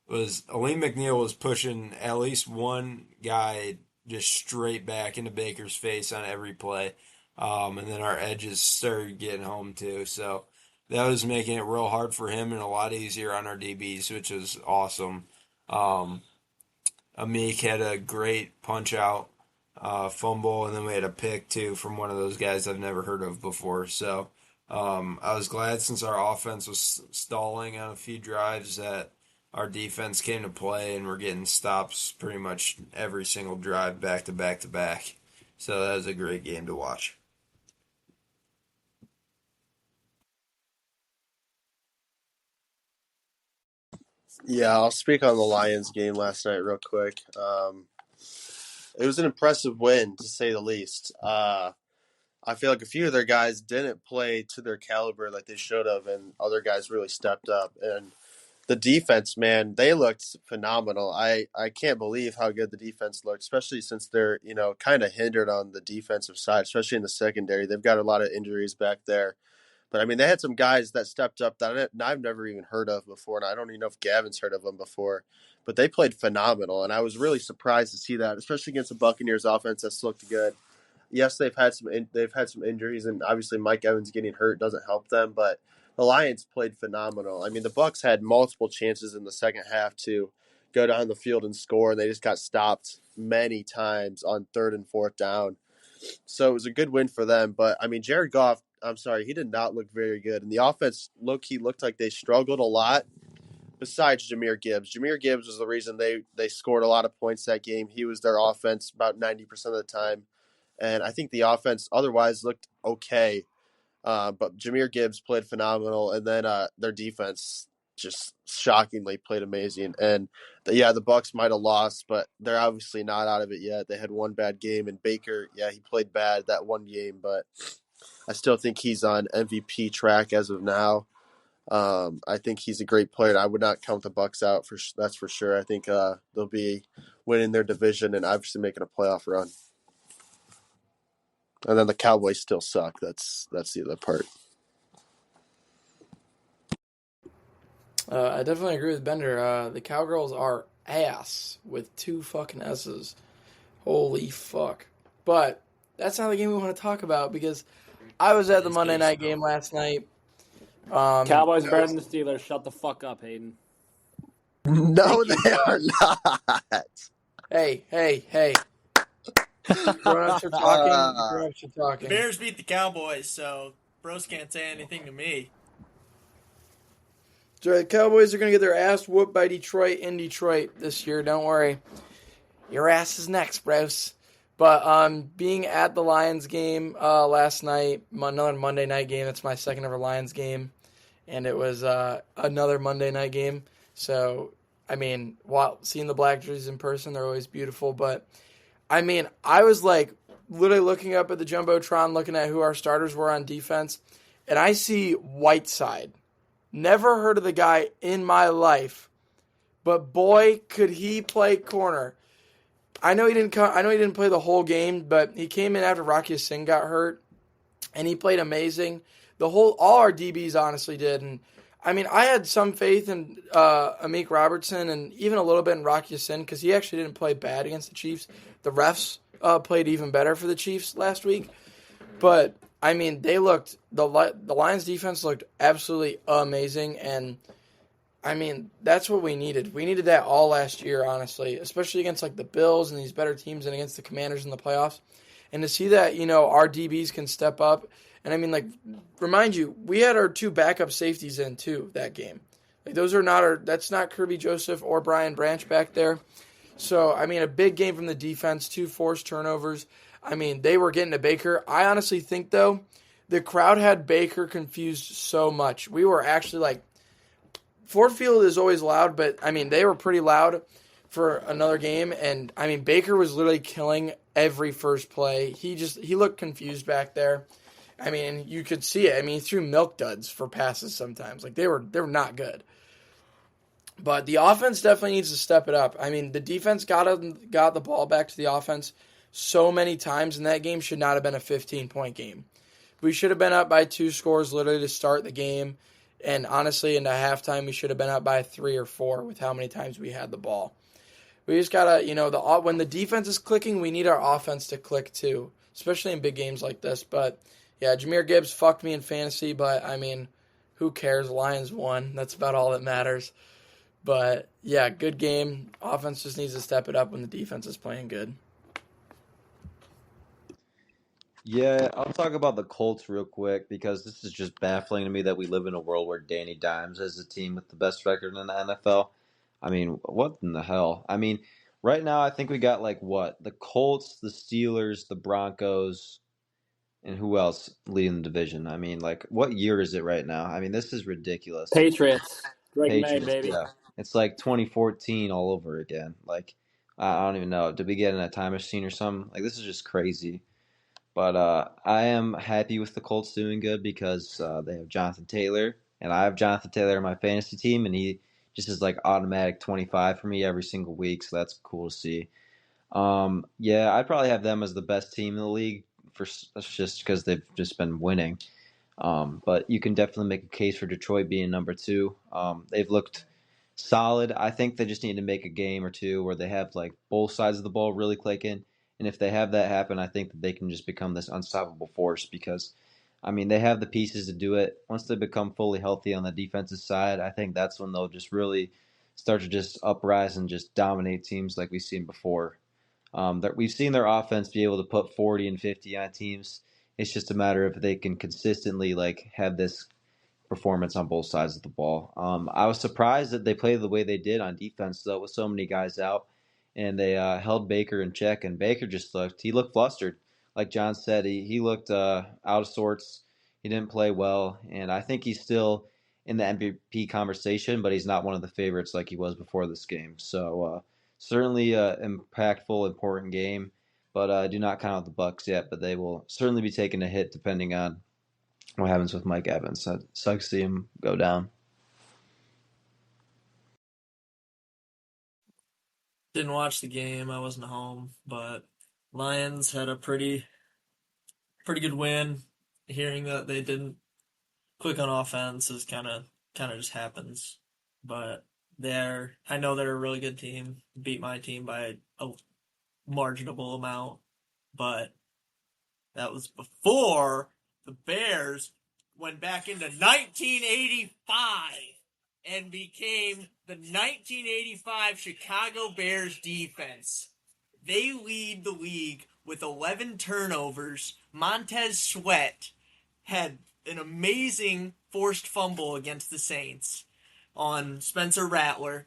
was pushing at least one guy just straight back into Baker's face on every play. And then our edges started getting home too. So that was making it real hard for him and a lot easier on our DBs, which was awesome. Amik had a great punch out fumble, and then we had a pick too from one of those guys I've never heard of before. So I was glad since our offense was stalling on a few drives that our defense came to play and we're getting stops pretty much every single drive back to back to back. So that was a great game to watch. Yeah, I'll speak on the Lions game last night real quick. It was an impressive win, to say the least. I feel like a few of their guys didn't play to their caliber like they should have, and other guys really stepped up. And the defense, man, they looked phenomenal. I can't believe how good the defense looked, especially since they're, kind of hindered on the defensive side, especially in the secondary. They've got a lot of injuries back there. But, I mean, they had some guys that stepped up that I've never even heard of before, and I don't even know if Gavin's heard of them before. But they played phenomenal, and I was really surprised to see that, especially against the Buccaneers offense that's looked good. Yes, they've had some injuries, and obviously Mike Evans getting hurt doesn't help them. But the Lions played phenomenal. I mean, the Bucs had multiple chances in the second half to go down the field and score, and they just got stopped many times on third and fourth down. So it was a good win for them. But, I mean, Jared Goff, I'm sorry, he did not look very good. And the offense, low-key, looked like they struggled a lot besides Jahmyr Gibbs. Jahmyr Gibbs was the reason they scored a lot of points that game. He was their offense about 90% of the time. And I think the offense otherwise looked okay. But Jahmyr Gibbs played phenomenal. And then their defense just shockingly played amazing. And, the Bucs might have lost, but they're obviously not out of it yet. They had one bad game. And Baker, he played bad that one game. But I still think he's on MVP track as of now. I think he's a great player. I would not count the Bucs out, that's for sure. I think they'll be winning their division and obviously making a playoff run. And then the Cowboys still suck. That's the other part. I definitely agree with Bender. The Cowgirls are ass with 2 fucking S's. Holy fuck. But that's not the game we want to talk about because I was at the Monday night game last night. Cowboys better than the Steelers. Shut the fuck up, Hayden. No, they are not. Hey. Grown-ups are talking. The Bears beat the Cowboys, so bros can't say anything to me. So the Cowboys are going to get their ass whooped by Detroit in Detroit this year. Don't worry. Your ass is next, bros. But being at the Lions game last night, another Monday night game, that's my second ever Lions game, and it was another Monday night game. So, I mean, seeing the black jerseys in person, they're always beautiful. But, I mean, I was like literally looking up at the Jumbotron, looking at who our starters were on defense, and I see Whiteside. Never heard of the guy in my life, but boy, could he play corner. I know he didn't play the whole game, but he came in after Rocky Singh got hurt, and he played amazing. All our DBs honestly did, and I mean, I had some faith in Amik Robertson and even a little bit in Rocky Singh because he actually didn't play bad against the Chiefs. The refs played even better for the Chiefs last week, but I mean, the Lions defense looked absolutely amazing, and I mean, that's what we needed. We needed that all last year, honestly, especially against like the Bills and these better teams and against the Commanders in the playoffs. And to see that, our DBs can step up. And I mean, like, remind you, we had our 2 backup safeties in too that game. Like that's not Kirby Joseph or Brian Branch back there. So, I mean, a big game from the defense, 2 forced turnovers. I mean, they were getting to Baker. I honestly think, though, the crowd had Baker confused so much. We were actually like, Ford Field is always loud, but, I mean, they were pretty loud for another game. And, I mean, Baker was literally killing every first play. He looked confused back there. I mean, you could see it. I mean, he threw milk duds for passes sometimes. Like, they were not good. But the offense definitely needs to step it up. I mean, the defense got the ball back to the offense so many times, and that game should not have been a 15-point game. We should have been up by 2 scores literally to start the game. And honestly, into halftime, we should have been up by 3 or 4 with how many times we had the ball. We just got to, when the defense is clicking, we need our offense to click too, especially in big games like this. But, yeah, Jahmyr Gibbs fucked me in fantasy, but, I mean, who cares? Lions won. That's about all that matters. But, yeah, good game. Offense just needs to step it up when the defense is playing good. Yeah, I'll talk about the Colts real quick because this is just baffling to me that we live in a world where Danny Dimes has a team with the best record in the NFL. I mean, what in the hell? I mean, right now I think we got the Colts, the Steelers, the Broncos, and who else leading the division? I mean, what year is it right now? I mean, this is ridiculous. Patriots. Greg May, Patriots, baby. yeah. It's like 2014 all over again. Like I don't even know. Did we get in a time machine or something? Like this is just crazy. But I am happy with the Colts doing good because they have Jonathan Taylor, and I have Jonathan Taylor in my fantasy team, and he just is like automatic 25 for me every single week. So that's cool to see. Yeah, I'd probably have them as the best team in the league for just because they've just been winning. But you can definitely make a case for Detroit being number two. They've looked solid. I think they just need to make a game or two where they have like both sides of the ball really clicking. And if they have that happen, I think that they can just become this unstoppable force because, I mean, they have the pieces to do it. Once they become fully healthy on the defensive side, I think that's when they'll just really start to just uprise and just dominate teams like we've seen before. That we've seen their offense be able to put 40 and 50 on teams. It's just a matter of if they can consistently like have this performance on both sides of the ball. I was surprised that they played the way they did on defense though, with so many guys out, and they held Baker in check. And Baker just looked flustered, like John said. He looked out of sorts. He didn't play well, and I think he's still in the MVP conversation, but he's not one of the favorites like he was before this game. So certainly impactful, important game. But I do not count out the Bucks yet. But they will certainly be taking a hit depending on what happens with Mike Evans. That sucks to see him go down. Didn't watch the game. I wasn't home, but Lions had a pretty good win. Hearing that they didn't click on offense is kind of just happens. But I know they're a really good team. Beat my team by a marginable amount, but that was before the Bears went back into 1985 and became the 1985 Chicago Bears defense. They lead the league with 11 turnovers. Montez Sweat had an amazing forced fumble against the Saints on Spencer Rattler.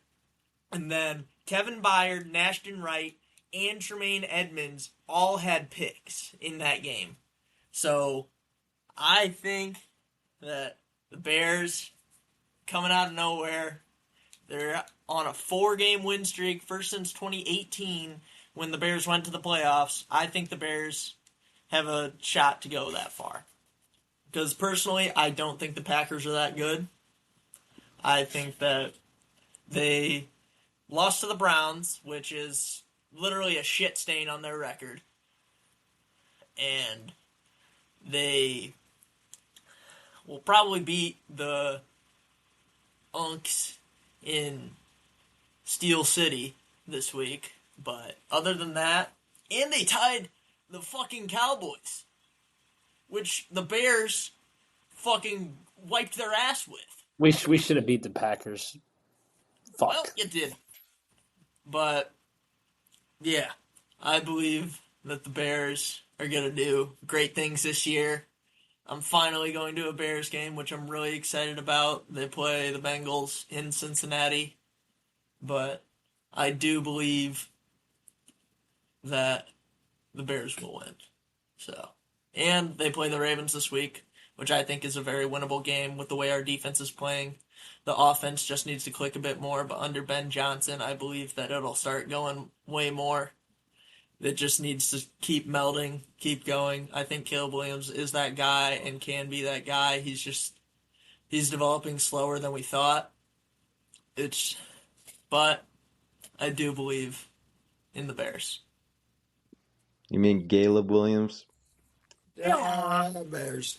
And then Kevin Byard, Nashton Wright, and Tremaine Edmonds all had picks in that game. So I think that the Bears, coming out of nowhere, they're on a 4-game win streak, first since 2018 when the Bears went to the playoffs. I think the Bears have a shot to go that far. Because personally, I don't think the Packers are that good. I think that they lost to the Browns, which is literally a shit stain on their record. And they will probably beat the Unks in Steel City this week. But other than that, and they tied the fucking Cowboys, which the Bears fucking wiped their ass with. We should have beat the Packers. Fuck. Well, you did. But, yeah, I believe that the Bears are going to do great things this year. I'm finally going to a Bears game, which I'm really excited about. They play the Bengals in Cincinnati. But I do believe that the Bears will win. So, and they play the Ravens this week, which I think is a very winnable game with the way our defense is playing. The offense just needs to click a bit more, but under Ben Johnson, I believe that it'll start going way more. It just needs to keep melding, keep going. I think Caleb Williams is that guy and can be that guy. He's developing slower than we thought. But I do believe in the Bears. You mean Caleb Williams? Yeah, Bears.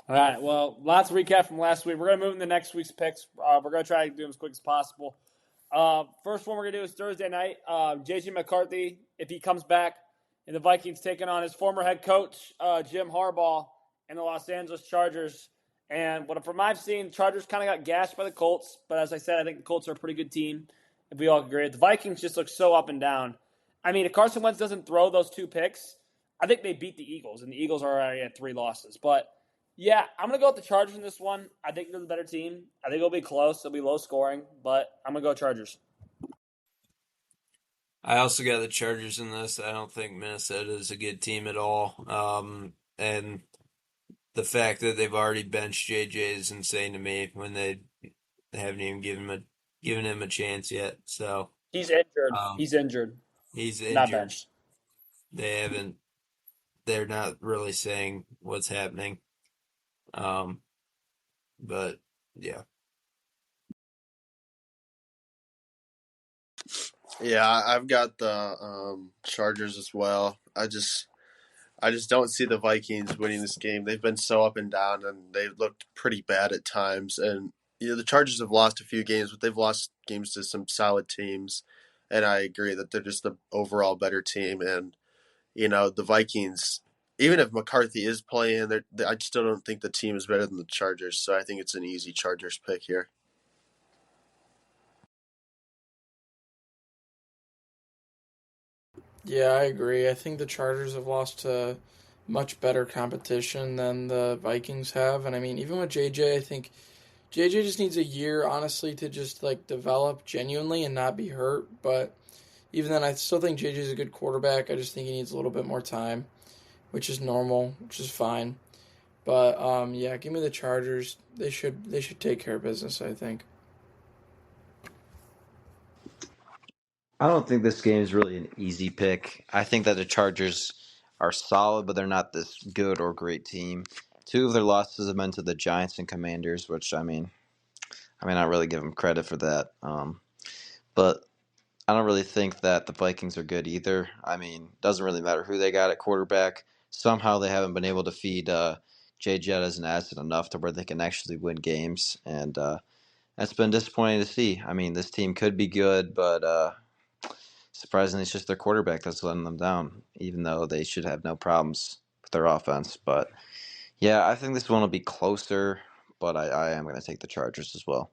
All right, well, lots of recap from last week. We're going to move into next week's picks. We're going to try to do them as quick as possible. First one we're going to do is Thursday night. J.J. McCarthy, if he comes back, and the Vikings taking on his former head coach, Jim Harbaugh, and the Los Angeles Chargers. And from I've seen, Chargers kind of got gashed by the Colts. But as I said, I think the Colts are a pretty good team, if we all agree. The Vikings just look so up and down. I mean, if Carson Wentz doesn't throw those 2 picks, I think they beat the Eagles, and the Eagles are already at 3 losses. But yeah, I'm going to go with the Chargers in this one. I think they're the better team. I think it'll be close. It'll be low scoring, but I'm going to go Chargers. I also got the Chargers in this. I don't think Minnesota is a good team at all. And the fact that they've already benched JJ is insane to me when they They haven't even given him a chance yet. So He's injured. um, He's injured. he's Not injured. benched. They haven't. They're not really saying what's happening. But yeah. Yeah, I've got the Chargers as well. I just don't see the Vikings winning this game. They've been so up and down, and they've looked pretty bad at times. And the Chargers have lost a few games, but they've lost games to some solid teams. And I agree that they're just the overall better team. And the Vikings, even if McCarthy is playing, I still don't think the team is better than the Chargers. So I think it's an easy Chargers pick here. Yeah, I agree. I think the Chargers have lost to much better competition than the Vikings have. And I mean, even with JJ, I think JJ just needs a year, honestly, to just like develop genuinely and not be hurt. But even then, I still think JJ's a good quarterback. I just think he needs a little bit more time, which is normal, which is fine. But yeah, give me the Chargers. They should take care of business, I think. I don't think this game is really an easy pick. I think that the Chargers are solid, but they're not this good or great team. Two of their losses have been to the Giants and Commanders, which I mean, I really give them credit for that. But I don't really think that the Vikings are good either. I mean, it doesn't really matter who they got at quarterback. Somehow they haven't been able to feed Jay Jett as an asset enough to where they can actually win games, and that's been disappointing to see. I mean, this team could be good, but surprisingly, it's just their quarterback that's letting them down, even though they should have no problems with their offense. But yeah, I think this one will be closer, but I am going to take the Chargers as well.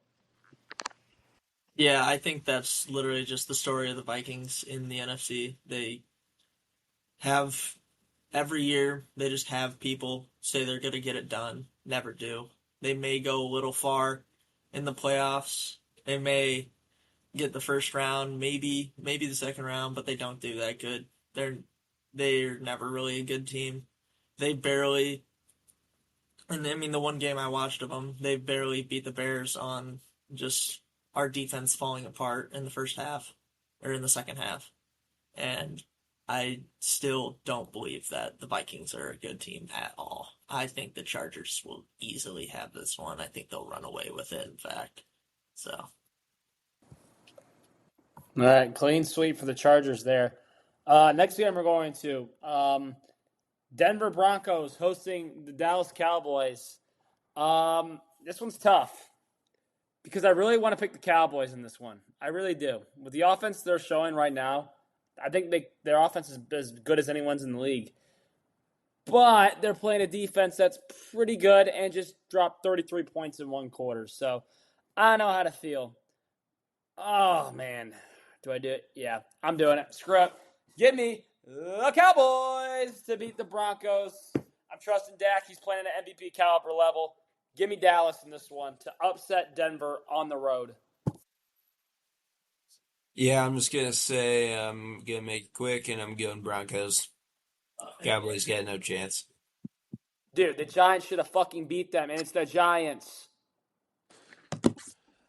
Yeah, I think that's literally just the story of the Vikings in the NFC. They have every year they just have people say they're going to get it done, never do. They may go a little far in the playoffs. They may get the first round, maybe the second round, but they don't do that good. They're never really a good team. They barely, and I mean the one game I watched of them, they barely beat the Bears on just our defense falling apart in the first half or in the second half. And I still don't believe that the Vikings are a good team at all. I think the Chargers will easily have this one. I think they'll run away with it, in fact. So, All right, clean sweep for the Chargers there. Next game we're going to Denver Broncos hosting the Dallas Cowboys. This one's tough because I really want to pick the Cowboys in this one. I really do. With the offense they're showing right now, I think their offense is as good as anyone's in the league. But they're playing a defense that's pretty good and just dropped 33 points in one quarter. So I don't know how to feel. Oh, man. Do I do it? Yeah, I'm doing it. Screw it. Give me the Cowboys to beat the Broncos. I'm trusting Dak. He's playing at an MVP caliber level. Give me Dallas in this one to upset Denver on the road. Yeah, I'm just gonna say I'm gonna make it quick, and I'm going Broncos. Cowboys got no chance. Dude, the Giants should have fucking beat them, and it's the Giants.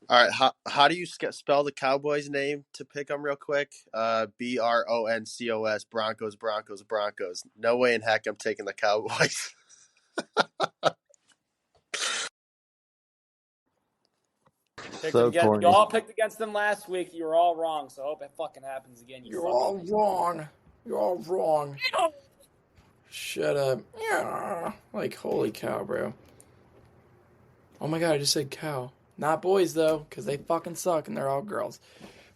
All right, how do you spell the Cowboys' name to pick them real quick? Broncos, Broncos, Broncos, Broncos. No way in heck I'm taking the Cowboys. So You corny. all picked against them last week. You were all wrong, so I hope it fucking happens again. You're all wrong. You're all wrong. Shut up. Yeah. Like, holy cow, bro. Oh my god, I just said cow. Not boys, though, because they fucking suck and they're all girls.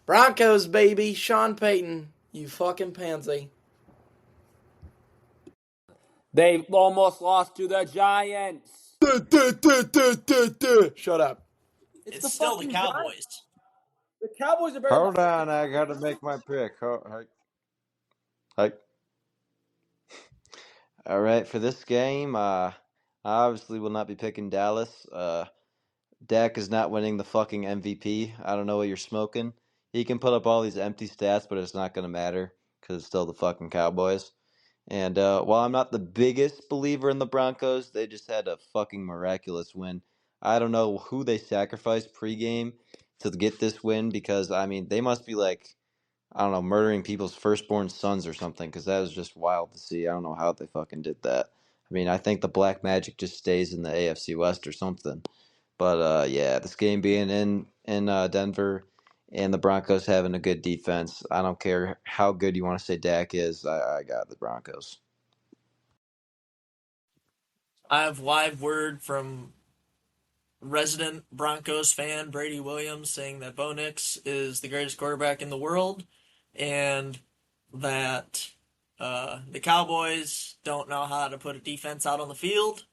Broncos, baby. Sean Payton. You fucking pansy. They almost lost to the Giants. Shut up. it's still the Cowboys. Giants. The Cowboys are better Hold than on, I got to make my pick. Hi. All right, for this game, I obviously will not be picking Dallas. Dak is not winning the fucking MVP. I don't know what you're smoking. He can put up all these empty stats, but it's not going to matter because it's still the fucking Cowboys. And while I'm not the biggest believer in the Broncos, they just had a fucking miraculous win. I don't know who they sacrificed pregame to get this win because, I mean, they must be like, I don't know, murdering people's firstborn sons or something because that was just wild to see. I don't know how they fucking did that. I mean, I think the black magic just stays in the AFC West or something. But yeah, this game being in Denver and the Broncos having a good defense, I don't care how good you want to say Dak is. I got the Broncos. I have live word from resident Broncos fan Brady Williams saying that Bo Nix is the greatest quarterback in the world, and that the Cowboys don't know how to put a defense out on the field.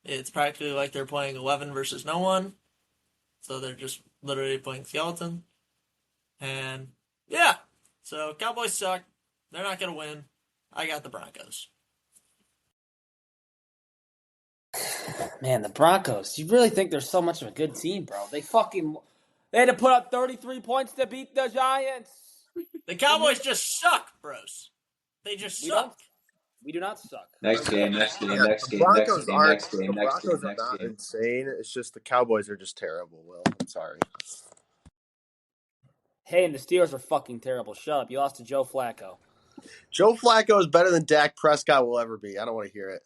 It's practically like they're playing 11 versus no one, so they're just literally playing skeleton. And yeah, so Cowboys suck. They're not gonna win. I got the Broncos. Man, the Broncos. You really think they're so much of a good team, bro? They had to put up 33 points to beat the Giants. The Cowboys just suck, bros. They just suck. We do not suck. Next game, next game, Yeah, next the game, next Broncos game, aren't. next game, The next game, Broncos are next not game. insane. It's just the Cowboys are just terrible. Will, I'm sorry. Hey, and the Steelers are fucking terrible. Shut up. You lost to Joe Flacco. Joe Flacco is better than Dak Prescott will ever be. I don't want to hear it.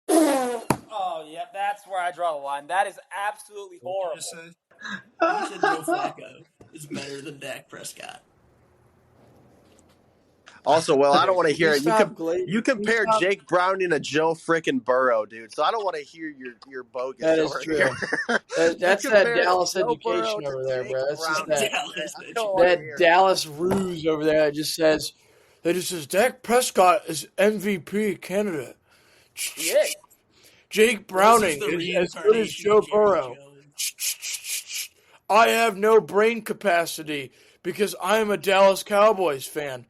Oh, yeah, that's where I draw the line. That is absolutely horrible. You said Joe Flacco is better than Dak Prescott. Also, well, I don't want to hear it. You compare stop- Jake Browning to Joe frickin' Burrow, dude. So I don't want to hear your bogus. That is over true. here. That's You that compare Dallas Joe Burrow education to over there, Jake bro. That's just Browning. that, I don't wanna that hear it. Dallas ruse over there that just says Dak Prescott is MVP candidate. Yeah. Jake Browning is as good as Joe Burrow. I have no brain capacity because I am a Dallas Cowboys fan.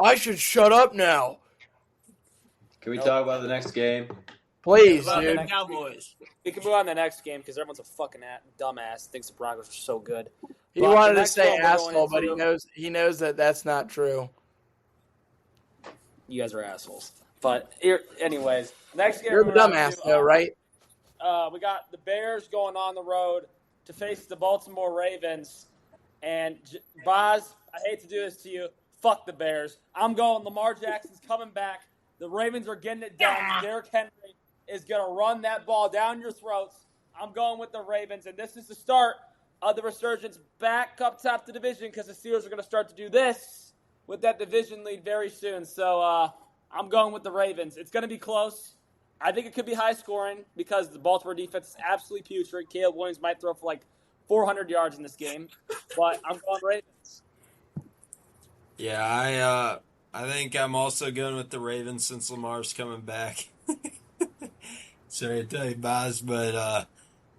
I should shut up now. Can we talk about the next game? Please, About dude. the Cowboys. We can move on to the next game because everyone's a fucking dumbass. Thinks the Broncos are so good. He But wanted the to next say one we're going asshole, but into- he knows that that's not true. You guys are assholes. But anyways, next game You're the we're on dumbass, to, though, right? We got the Bears going on the road to face the Baltimore Ravens. And Boz, I hate to do this to you. Fuck the Bears. I'm going Lamar Jackson's coming back. The Ravens are getting it done. Derrick Henry is going to run that ball down your throats. I'm going with the Ravens. And this is the start of the resurgence back up top the division because the Steelers are going to start to do this with that division lead very soon. So I'm going with the Ravens. It's going to be close. I think it could be high scoring because the Baltimore defense is absolutely putrid. Caleb Williams might throw for like 400 yards in this game. But I'm going Ravens. Yeah, I think I'm also going with the Ravens since Lamar's coming back. Sorry to tell you, Boz, but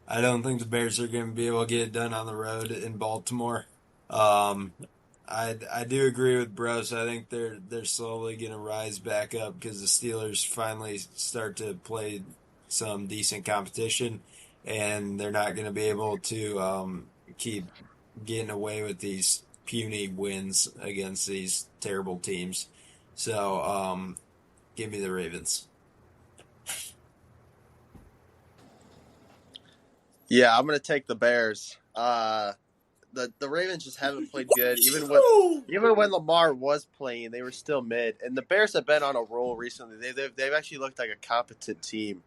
I don't think the Bears are going to be able to get it done on the road in Baltimore. I do agree with Bros. I think they're slowly going to rise back up because the Steelers finally start to play some decent competition, and they're not going to be able to keep getting away with these puny wins against these terrible teams. So, give me the Ravens. Yeah, I'm gonna take the Bears. The Ravens just haven't played good. Even when Lamar was playing, they were still mid. And the Bears have been on a roll recently. They've actually looked like a competent team.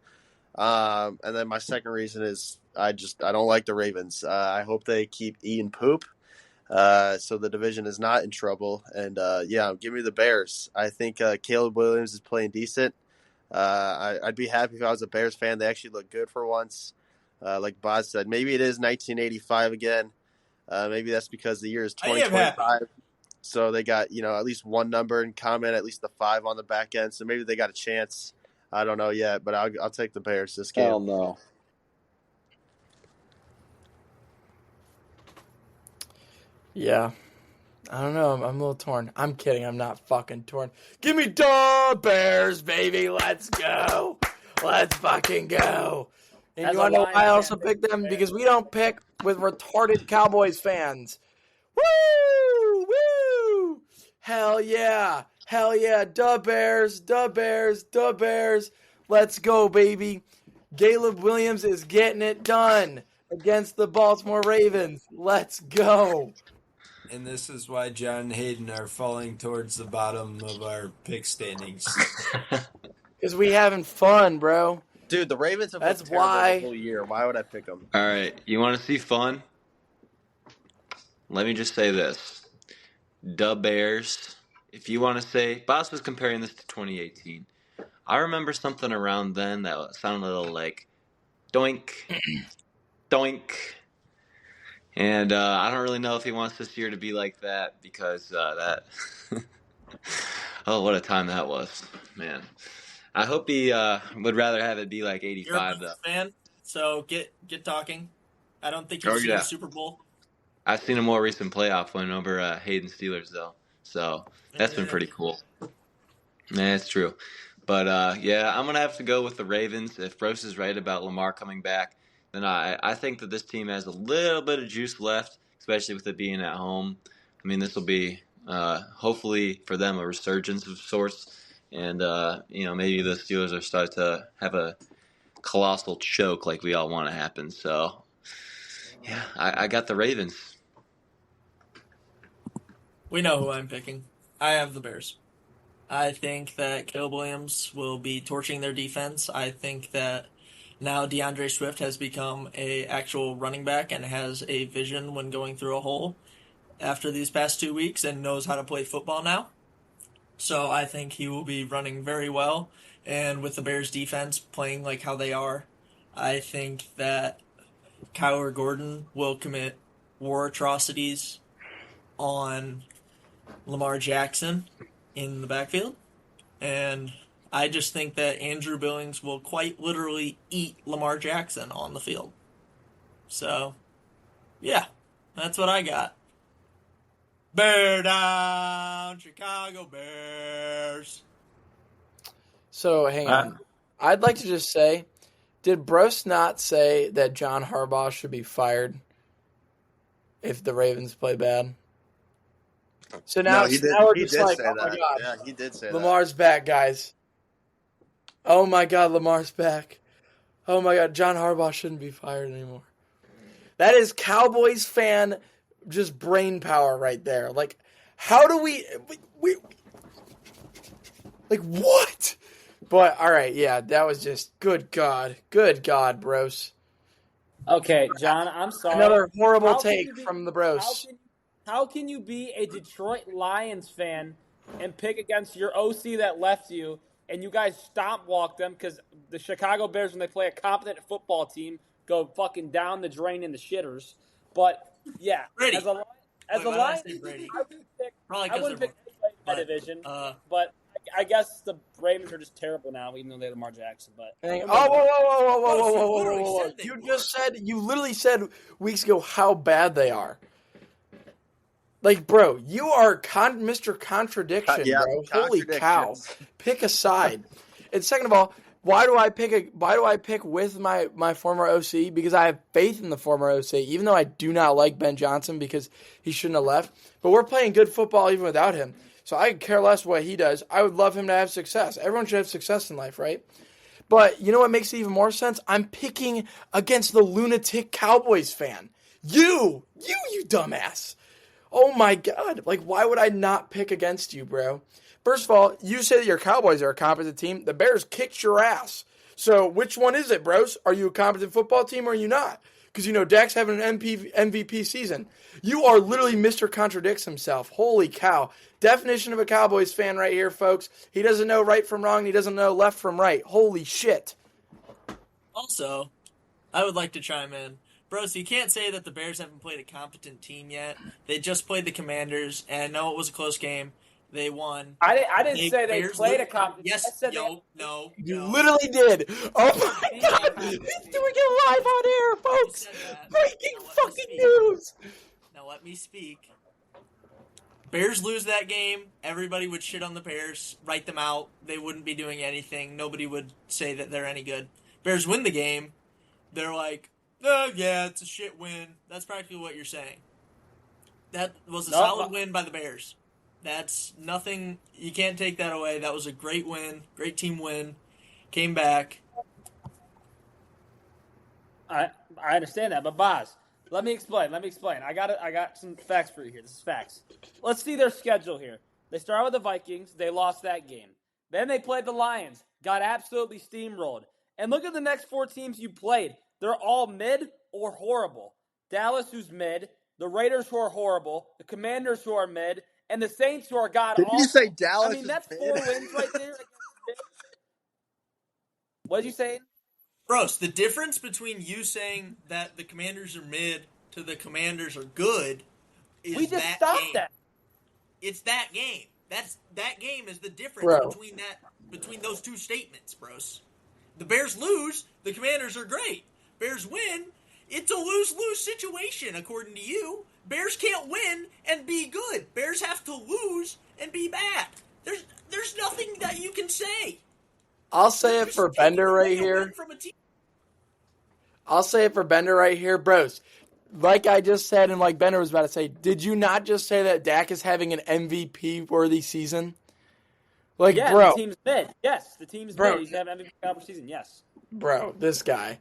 And then my second reason is I don't like the Ravens. I hope they keep eating poop. So the division is not in trouble. And yeah, give me the Bears. I think Caleb Williams is playing decent. I'd be happy if I was a Bears fan. They actually look good for once. Like Boz said, maybe it is 1985 again. Maybe that's because the year is 2025. So they got, at least one number in common, at least the 5 on the back end. So maybe they got a chance. I don't know yet, but I'll take the Bears this game. Hell no. Yeah. I don't know. I'm a little torn. I'm kidding. I'm not fucking torn. Give me the Bears, baby. Let's go. Let's fucking go. And you want to know why I also picked them? Because we don't pick with retarded Cowboys fans. Woo! Woo! Hell yeah. Hell yeah. The Bears. The Bears. The Bears. Let's go, baby. Caleb Williams is getting it done against the Baltimore Ravens. Let's go. And this is why John and Hayden are falling towards the bottom of our pick standings. Because we having fun, bro. Dude, the Ravens have That's looked terrible why. the whole year. Why would I pick them? All right, you want to see fun? Let me just say this. The Bears, if you want to say, Boss was comparing this to 2018. I remember something around then that sounded a little like doink, doink. And I don't really know if he wants this year to be like that because that. Oh, what a time that was, man. I hope he would rather have it be like 85. You're a Bills fan, so get talking. I don't think you've seen the Super Bowl. I've seen a more recent playoff win over Hayden Steelers, though. So that's been pretty cool. Yeah, it's true. But, yeah, I'm going to have to go with the Ravens. If Bruce is right about Lamar coming back, then I think that this team has a little bit of juice left, especially with it being at home. I mean, this will be, hopefully, for them, a resurgence of sorts. And, maybe the Steelers are starting to have a colossal choke like we all want to happen. So, yeah, I got the Ravens. We know who I'm picking. I have the Bears. I think that Caleb Williams will be torching their defense. I think that now DeAndre Swift has become a actual running back and has a vision when going through a hole after these past 2 weeks and knows how to play football now. So I think he will be running very well. And with the Bears defense playing like how they are, I think that Kyler Gordon will commit war atrocities on Lamar Jackson in the backfield. And I just think that Andrew Billings will quite literally eat Lamar Jackson on the field. So, yeah, that's what I got. Bear down, Chicago Bears. So, hang on. I'd like to just say, did Bruce not say that John Harbaugh should be fired if the Ravens play bad? So now, No, he did, now we're he just did like, say oh my that. God, Yeah, he did say Lamar's back, guys. Oh my God, Lamar's back. Oh my God, John Harbaugh shouldn't be fired anymore. That is Cowboys fan just brain power right there. Like, how do we like, what? But, all right, yeah, that was just, good God, bros. Okay, John, I'm sorry. Another horrible How can take you be- from the bros. How can you be a Detroit Lions fan and pick against your OC that left you, and you guys stomp walk them because the Chicago Bears, when they play a competent football team, go fucking down the drain in the shitters? But yeah, Brady. as a Lions, Brady. I wouldn't pick anybody in my division. But I guess the Ravens are just terrible now, even though they have Lamar Jackson. But Whoa. You literally said weeks ago how bad they are. Like, bro, you are Mr. Contradiction, bro. Holy cow. Pick a side. And second of all, why do I pick with my former OC? Because I have faith in the former OC, even though I do not like Ben Johnson because he shouldn't have left. But we're playing good football even without him. So I could care less what he does. I would love him to have success. Everyone should have success in life, right? But you know what makes it even more sense? I'm picking against the lunatic Cowboys fan. You dumbass. Oh my God. Like, why would I not pick against you, bro? First of all, you say that your Cowboys are a competent team. The Bears kicked your ass. So which one is it, bros? Are you a competent football team or are you not? Because, Dak's having an MVP season. You are literally Mr. Contradicts himself. Holy cow. Definition of a Cowboys fan right here, folks. He doesn't know right from wrong. He doesn't know left from right. Holy shit. Also, I would like to chime in. Bros, you can't say that the Bears haven't played a competent team yet. They just played the Commanders, and I know it was a close game. They won. I didn't say they played a competent. Yes, no. You literally did. Oh my God. He's doing it live on air, folks. Breaking fucking news. Now let me speak. Bears lose that game, everybody would shit on the Bears, write them out. They wouldn't be doing anything. Nobody would say that they're any good. Bears win the game. They're like, oh, yeah, it's a shit win. That's practically what you're saying. That was a solid win by the Bears. That's nothing. You can't take that away. That was a great win. Great team win. Came back. I understand that, but Boz, let me explain. I got some facts for you here. This is facts. Let's see their schedule here. They started with the Vikings. They lost that game. Then they played the Lions. Got absolutely steamrolled. And look at the next 4 teams you played. They're all mid or horrible. Dallas, who's mid. The Raiders, who are horrible. The Commanders, who are mid. And the Saints, who are god Did awful. you say Dallas? I mean, that's 4 wins right there. What did you say? Bros, the difference between you saying that the Commanders are mid to the Commanders are good is We just that stopped game. that. It's that game. That game is the difference Bro. between those two statements, bros. The Bears lose, the Commanders are great. Bears win, it's a lose-lose situation, according to you. Bears can't win and be good. Bears have to lose and be bad. There's nothing that you can say. I'll say it for Bender right here. I'll say it for Bender right here, bros. Like I just said, and like Bender was about to say, did you not just say that Dak is having an MVP-worthy season? Like, yeah, bro. the team's mid. Yes, the team's mid. He's having MVP caliber season. Yes. Bro, this guy.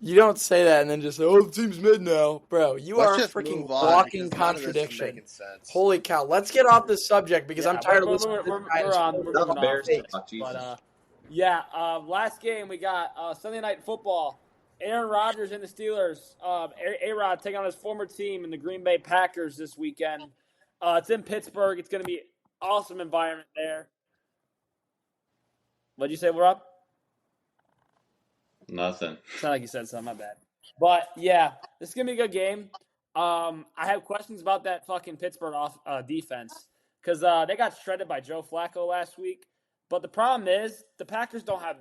You don't say that and then just say, oh, the team's mid now. Bro, you are a freaking walking contradiction. Holy cow. Let's get off this subject because I'm tired of listening to this guy. Enough Bears talk, Jesus. But, last game we got Sunday Night Football. Aaron Rodgers and the Steelers. A-Rod taking on his former team in the Green Bay Packers this weekend. It's in Pittsburgh. It's going to be an awesome environment there. What'd you say, Rob? Nothing. It's not like you said something. My bad. But, yeah, this is going to be a good game. I have questions about that fucking Pittsburgh defense because they got shredded by Joe Flacco last week. But the problem is the Packers don't have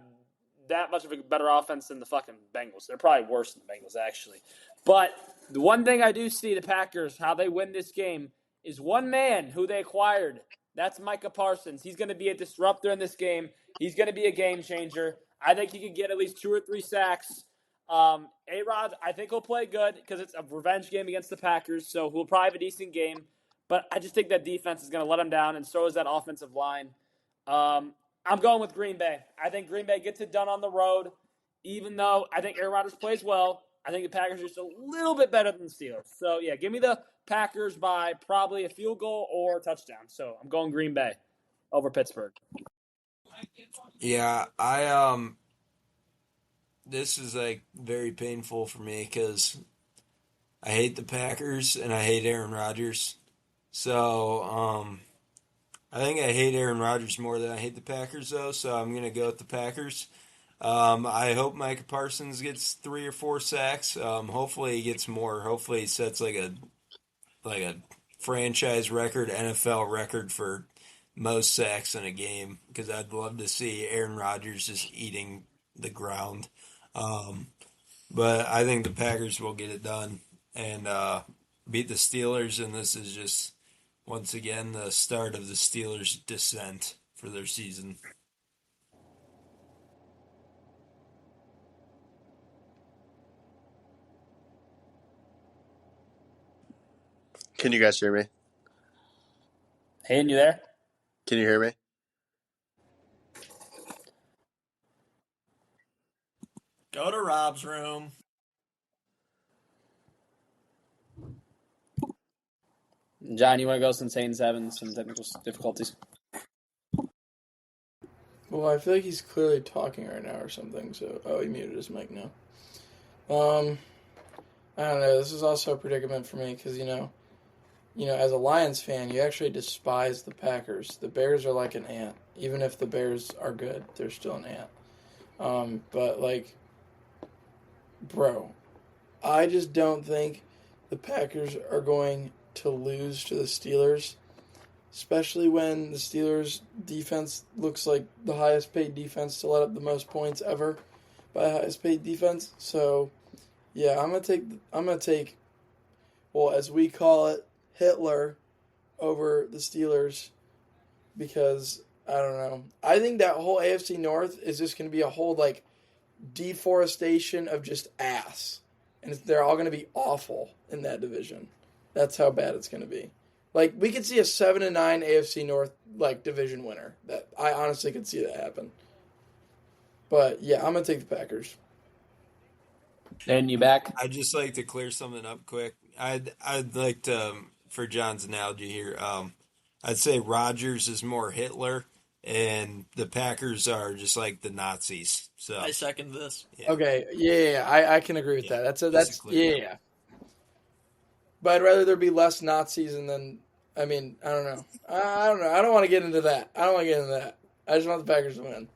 that much of a better offense than the fucking Bengals. They're probably worse than the Bengals, actually. But the one thing I do see the Packers, how they win this game, is one man who they acquired. That's Micah Parsons. He's going to be a disruptor in this game. He's going to be a game changer. I think he could get at least 2 or 3 sacks. A-Rod, I think he'll play good because it's a revenge game against the Packers, so he'll probably have a decent game. But I just think that defense is going to let him down, and so is that offensive line. I'm going with Green Bay. I think Green Bay gets it done on the road, even though I think Aaron Rodgers plays well. I think the Packers are just a little bit better than the Steelers. So, yeah, give me the Packers by probably a field goal or a touchdown. So, I'm going Green Bay over Pittsburgh. Yeah, this is like very painful for me because I hate the Packers and I hate Aaron Rodgers. So, I think I hate Aaron Rodgers more than I hate the Packers, though, so I'm going to go with the Packers. I hope Micah Parsons gets 3 or 4 sacks. Hopefully he gets more. Hopefully he sets like a franchise record, NFL record for most sacks in a game because I'd love to see Aaron Rodgers just eating the ground. But I think the Packers will get it done and beat the Steelers, and this is just once again the start of the Steelers' descent for their season. Can you guys hear me? Hayden, you there? Can you hear me? Go to Rob's room. John, you want to go since Hayden's having some technical difficulties? Well, I feel like he's clearly talking right now or something. So, he muted his mic now. I don't know. This is also a predicament for me because, as a Lions fan, you actually despise the Packers. The Bears are like an ant. Even if the Bears are good, they're still an ant. But, bro, I just don't think the Packers are going to lose to the Steelers, especially when the Steelers' defense looks like the highest paid defense to let up the most points ever by highest paid defense. So, yeah, I'm gonna take, well, as we call it, Hitler over the Steelers because I don't know. I think that whole AFC North is just gonna be a whole deforestation of just ass, and they're all gonna be awful in that division. That's how bad it's gonna be. We could see a 7-9 AFC North division winner. That I honestly could see that happen. But yeah, I'm gonna take the Packers. And you back? I'd just like to clear something up quick. I'd like to, for John's analogy here, I'd say Rodgers is more Hitler, and the Packers are just like the Nazis. So I second this. yeah, Okay, yeah, I can agree with Yeah, that. just to That's clear it yeah. But I'd rather there be less Nazis and then I mean, I don't know. I don't know. I don't want to get into that. I just want the Packers to win.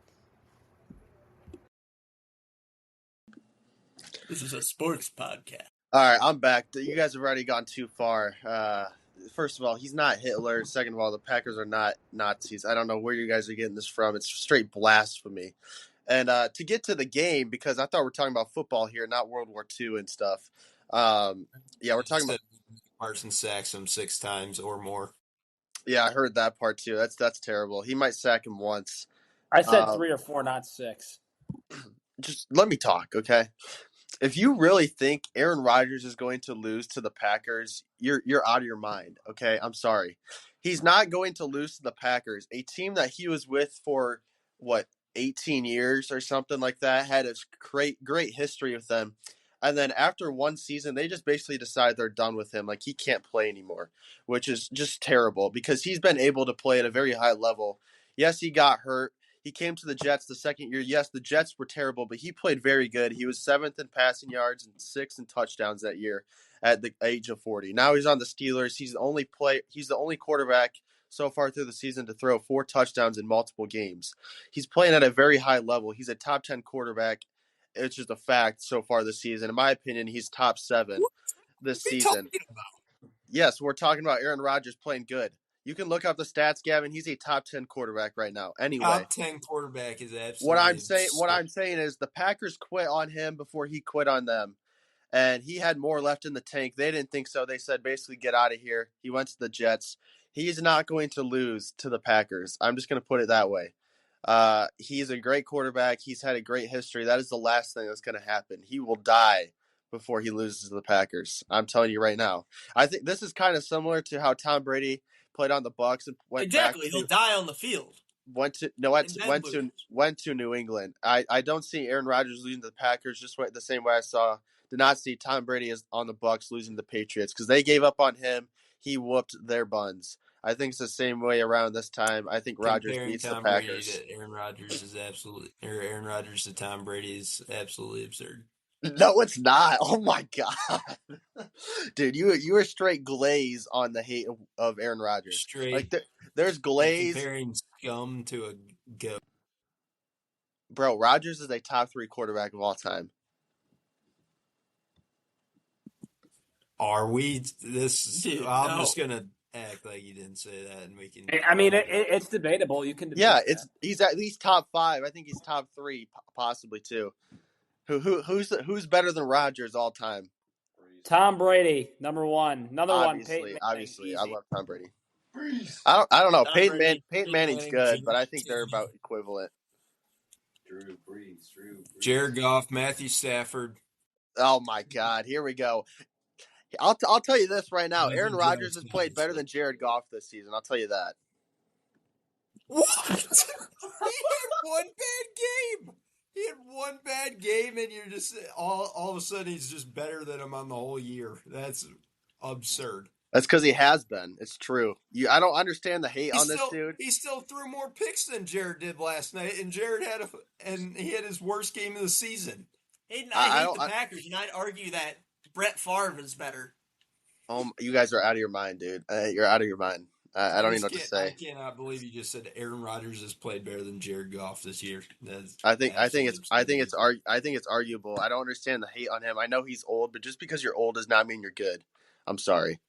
This is a sports podcast. All right, I'm back. You guys have already gone too far. First of all, he's not Hitler. Second of all, the Packers are not Nazis. I don't know where you guys are getting this from. It's straight blasphemy. And to get to the game, because I thought we were talking about football here, not World War II and stuff. Yeah, we're talking about. Carson sacks him 6 times or more. Yeah, I heard that part too. That's terrible. He might sack him once. I said 3 or 4, not 6. Just let me talk, okay? If you really think Aaron Rodgers is going to lose to the Packers, you're out of your mind, okay? I'm sorry. He's not going to lose to the Packers, a team that he was with for, 18 years or something like that, had a great history with them. And then after one season, they just basically decide they're done with him. Like, he can't play anymore, which is just terrible because he's been able to play at a very high level. Yes, he got hurt. He came to the Jets the second year. Yes, the Jets were terrible, but he played very good. He was 7th in passing yards and 6th in touchdowns that year at the age of 40. Now he's on the Steelers. He's the only quarterback so far through the season to throw 4 touchdowns in multiple games. He's playing at a very high level. He's a top 10 quarterback. It's just a fact so far this season. In my opinion, he's top 7 this season. Yes, we're talking about Aaron Rodgers playing good. You can look up the stats, Gavin. He's a top 10 quarterback right now. Anyway, top 10 quarterback is absolutely what I'm saying is the Packers quit on him before he quit on them. And he had more left in the tank. They didn't think so. They said basically get out of here. He went to the Jets. He's not going to lose to the Packers. I'm just going to put it that way. He's a great quarterback. He's had a great history. That is the last thing that's going to happen. He will die before he loses to the Packers. I'm telling you right now. I think this is kind of similar to how Tom Brady played on the Bucs and went back to, He'll die on the field. Went to New England. I don't see Aaron Rodgers losing to the Packers the same way did not see Tom Brady as on the Bucs losing to the Patriots because they gave up on him. He whooped their buns. I think it's the same way around this time. I think Rodgers beats the Packers. Aaron Rodgers to Tom Brady is absolutely absurd. No, it's not. Oh my god, dude, you are straight glaze on the hate of Aaron Rodgers. Straight. Like there's glaze. Comparing scum to a goat. Bro, Rodgers is a top 3 quarterback of all time. Are we? I'm just gonna act like you didn't say that, and we can. I mean, it's debatable. You can debate. Yeah, he's at least top 5. I think he's top 3, possibly 2. Who's better than Rodgers all time? Tom Brady, number 1. Another obviously, one. Obviously, I love Tom Brady. I don't know. Peyton Manning's good, but I think they're about equivalent. Drew Brees. Jared Goff, Matthew Stafford. Oh my God! Here we go. I'll tell you this right now. Aaron Rodgers has played better than Jared Goff this season. I'll tell you that. What? He had one bad game, and you're just all of a sudden he's just better than him on the whole year. That's absurd. That's because he has been. It's true. I don't understand the hate on this dude. He still threw more picks than Jared did last night, and Jared had his worst game of the season. I hate the Packers, and I'd argue that Brett Favre is better. You guys are out of your mind, dude. You're out of your mind. I don't even know what to say. I cannot believe you just said Aaron Rodgers has played better than Jared Goff this year. I think it's arguable. I don't understand the hate on him. I know he's old, but just because you're old does not mean you're good. I'm sorry.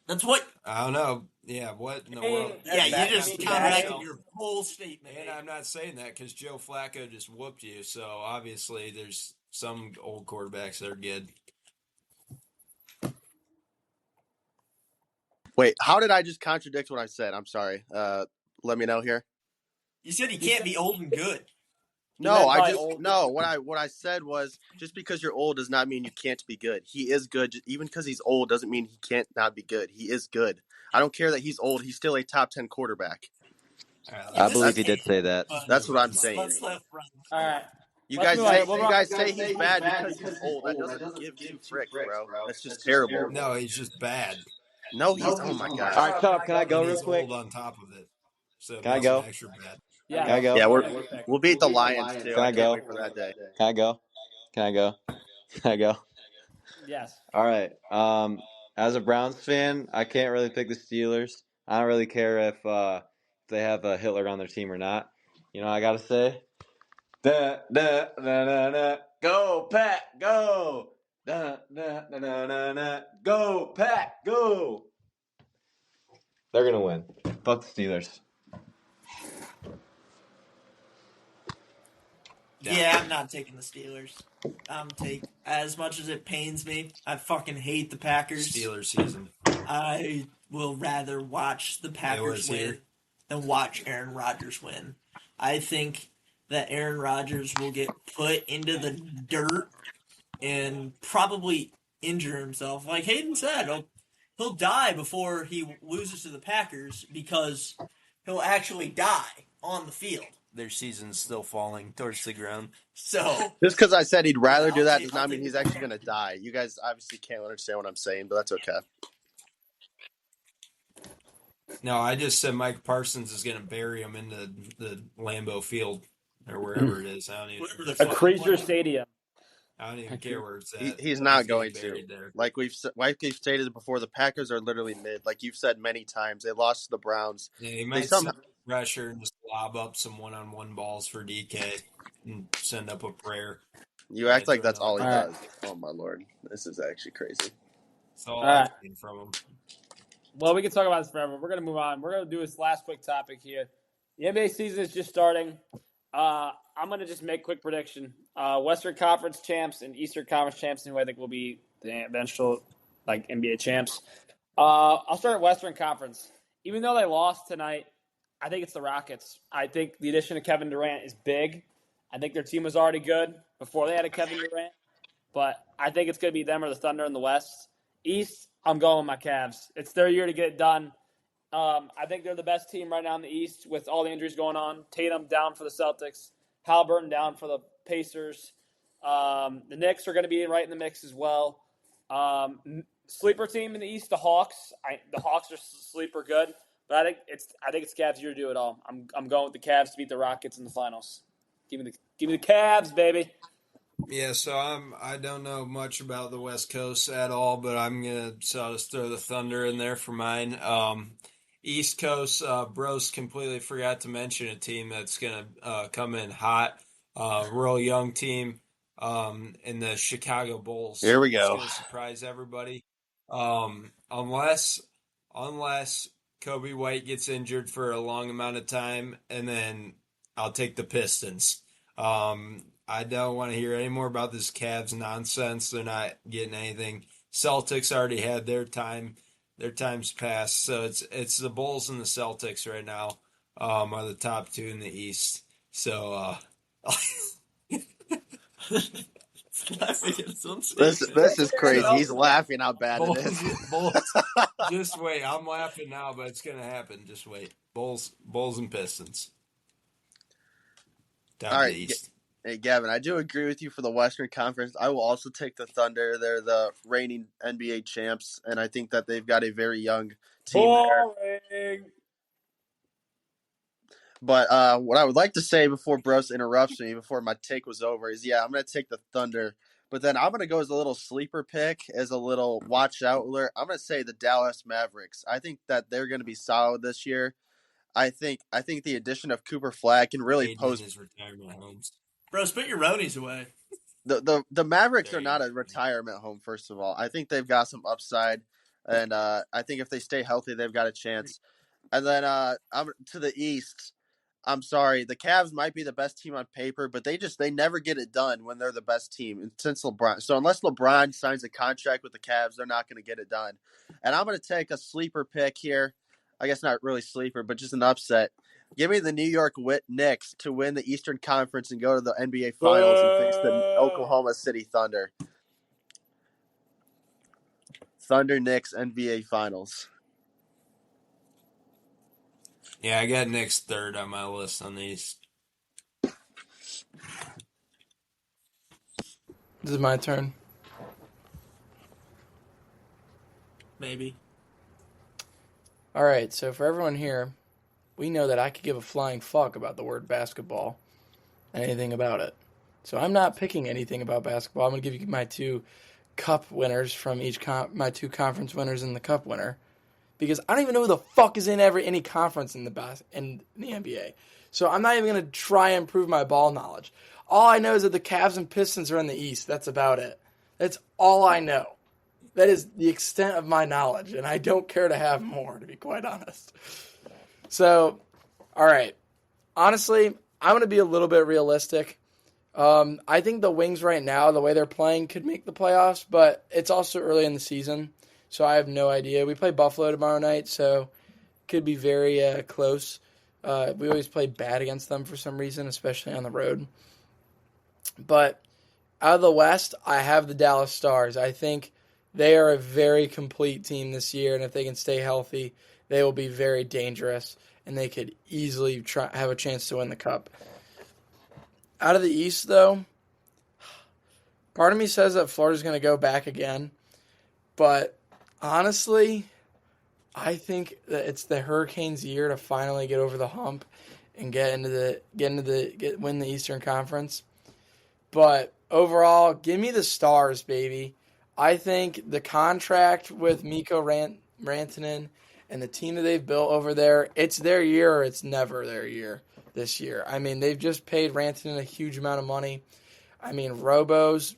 That's what I don't know. Yeah, what in the world? Yeah, you just counteracted your whole statement. And I'm not saying that because Joe Flacco just whooped you. So obviously, there's some old quarterbacks that are good. Wait, how did I just contradict what I said? I'm sorry. Let me know here. You said he can't be old and good. No, what I said was just because you're old does not mean you can't be good. He is good. Even because he's old doesn't mean he can't not be good. He is good. I don't care that he's old. He's still a top 10 quarterback. I believe he did say that. That's what I'm saying. Let's let Frank. All right. You Let's guys move on. say We'll you run- guys say he's bad because he's old. That doesn't give two fricks, bro. That's just terrible. No, he's just bad. No, he's oh my All gosh. right, shut up. Can I go And real he's quick? old on top of it. So it Can I makes him go? extra bad. Yeah. Can I go? Yeah, Make your pick. we'll beat the Lions too. Can I Can't go? wait for that day. Can I go? Can I go? Can I go? Yes. All right. As a Browns fan, I can't really pick the Steelers. I don't really care if they have a Hitler on their team or not. You know, I gotta say, go Pack, go, go Pack, go. They're gonna win. Fuck the Steelers. Yeah, I'm not taking the Steelers. As much as it pains me, I fucking hate the Packers. Steelers season. I will rather watch the Packers win than watch Aaron Rodgers win. I think that Aaron Rodgers will get put into the dirt and probably injure himself. Like Hayden said, he'll die before he loses to the Packers because he'll actually die on the field. Their season's still falling towards the ground. So Just because I said he'd rather do that does I'll not mean take he's the actually going to die. You guys obviously can't understand what I'm saying, but that's okay. No, I just said Mike Parsons is going to bury him in the Lambeau Field or wherever it is. I don't even. Whatever the A fuck. Creaser Stadium. I don't even care where it's at. He's not getting going to. buried there. Like we've stated before, the Packers are literally mid. Like you've said many times, they lost to the Browns. Yeah, he might send pressure and just lob up some one-on-one balls for DK and send up a prayer. You act like that's all he All right. does. Oh my lord, this is actually crazy. That's all All right. I've seen from him. Well, we can talk about this forever. We're going to move on. We're going to do this last quick topic here. The NBA season is just starting. I'm going to just make a quick prediction. Western Conference champs and Eastern Conference champs, who I think will be the eventual NBA champs. I'll start at Western Conference. Even though they lost tonight, I think it's the Rockets. I think the addition of Kevin Durant is big. I think their team was already good before they had a Kevin Durant. But I think it's going to be them or the Thunder in the West. East, I'm going with my Cavs. It's their year to get it done. I think they're the best team right now in the East with all the injuries going on. Tatum down for the Celtics. Halliburton down for the Pacers. The Knicks are going to be right in the mix as well. Sleeper team in the East, the Hawks. The Hawks are sleeper good, but I think it's Cavs' year to do it all. I'm going with the Cavs to beat the Rockets in the finals. Give me the Cavs, baby. Yeah, so I don't know much about the West Coast at all, but I'm gonna just throw the Thunder in there for mine. East Coast, Bros completely forgot to mention a team that's gonna come in hot, real young team, in the Chicago Bulls. Here we It's go. gonna surprise everybody, unless Kobe White gets injured for a long amount of time, and then I'll take the Pistons. I don't want to hear any more about this Cavs nonsense. They're not getting anything. Celtics already had their time. Their time's passed. So it's the Bulls and the Celtics right now are the top two in the East. So This is crazy. He's laughing how bad it is. Bulls. Just wait. I'm laughing now, but it's gonna happen. Just wait. Bulls and Pistons. Top All of right. the East. Hey, Gavin, I do agree with you for the Western Conference. I will also take the Thunder. They're the reigning NBA champs, and I think that they've got a very young team there. But what I would like to say before Bros interrupts me, before my take was over, is I'm going to take the Thunder. But then I'm going to go as a little sleeper pick, as a little watch out alert. I'm going to say the Dallas Mavericks. I think that they're going to be solid this year. I think the addition of Cooper Flag can really pose his retirement homes. Bro, spit your Ronies away. The Mavericks are not a retirement home. First of all, I think they've got some upside, and I think if they stay healthy, they've got a chance. And then I'm to the East. I'm sorry, the Cavs might be the best team on paper, but they never get it done when they're the best team since LeBron. So unless LeBron signs a contract with the Cavs, they're not going to get it done. And I'm going to take a sleeper pick here. I guess not really sleeper, but just an upset. Give me the New York Knicks to win the Eastern Conference and go to the NBA Finals and face the Oklahoma City Thunder. Thunder Knicks NBA Finals. Yeah, I got Knicks third on my list on the East. This is my turn. Maybe. All right, so for everyone here, we know that I could give a flying fuck about the word basketball and anything about it. So I'm not picking anything about basketball. I'm going to give you my two cup winners from my two conference winners and the cup winner, because I don't even know who the fuck is in any conference in the NBA. So I'm not even going to try and prove my ball knowledge. All I know is that the Cavs and Pistons are in the East. That's about it. That's all I know. That is the extent of my knowledge, and I don't care to have more, to be quite honest. So, all right. Honestly, I'm going to be a little bit realistic. I think the Wings right now, the way they're playing, could make the playoffs, but it's also early in the season, so I have no idea. We play Buffalo tomorrow night, so it could be very close. We always play bad against them for some reason, especially on the road. But out of the West, I have the Dallas Stars. I think they are a very complete team this year, and if they can stay healthy, they will be very dangerous, and they could easily have a chance to win the Cup. Out of the East, though, part of me says that Florida's going to go back again, but honestly, I think that it's the Hurricanes' year to finally get over the hump and win the Eastern Conference. But overall, give me the Stars, baby. I think the contract with Mikko Rantanen and the team that they've built over there, it's their year or it's never their year this year. I mean, they've just paid Rantanen a huge amount of money. I mean, Robo's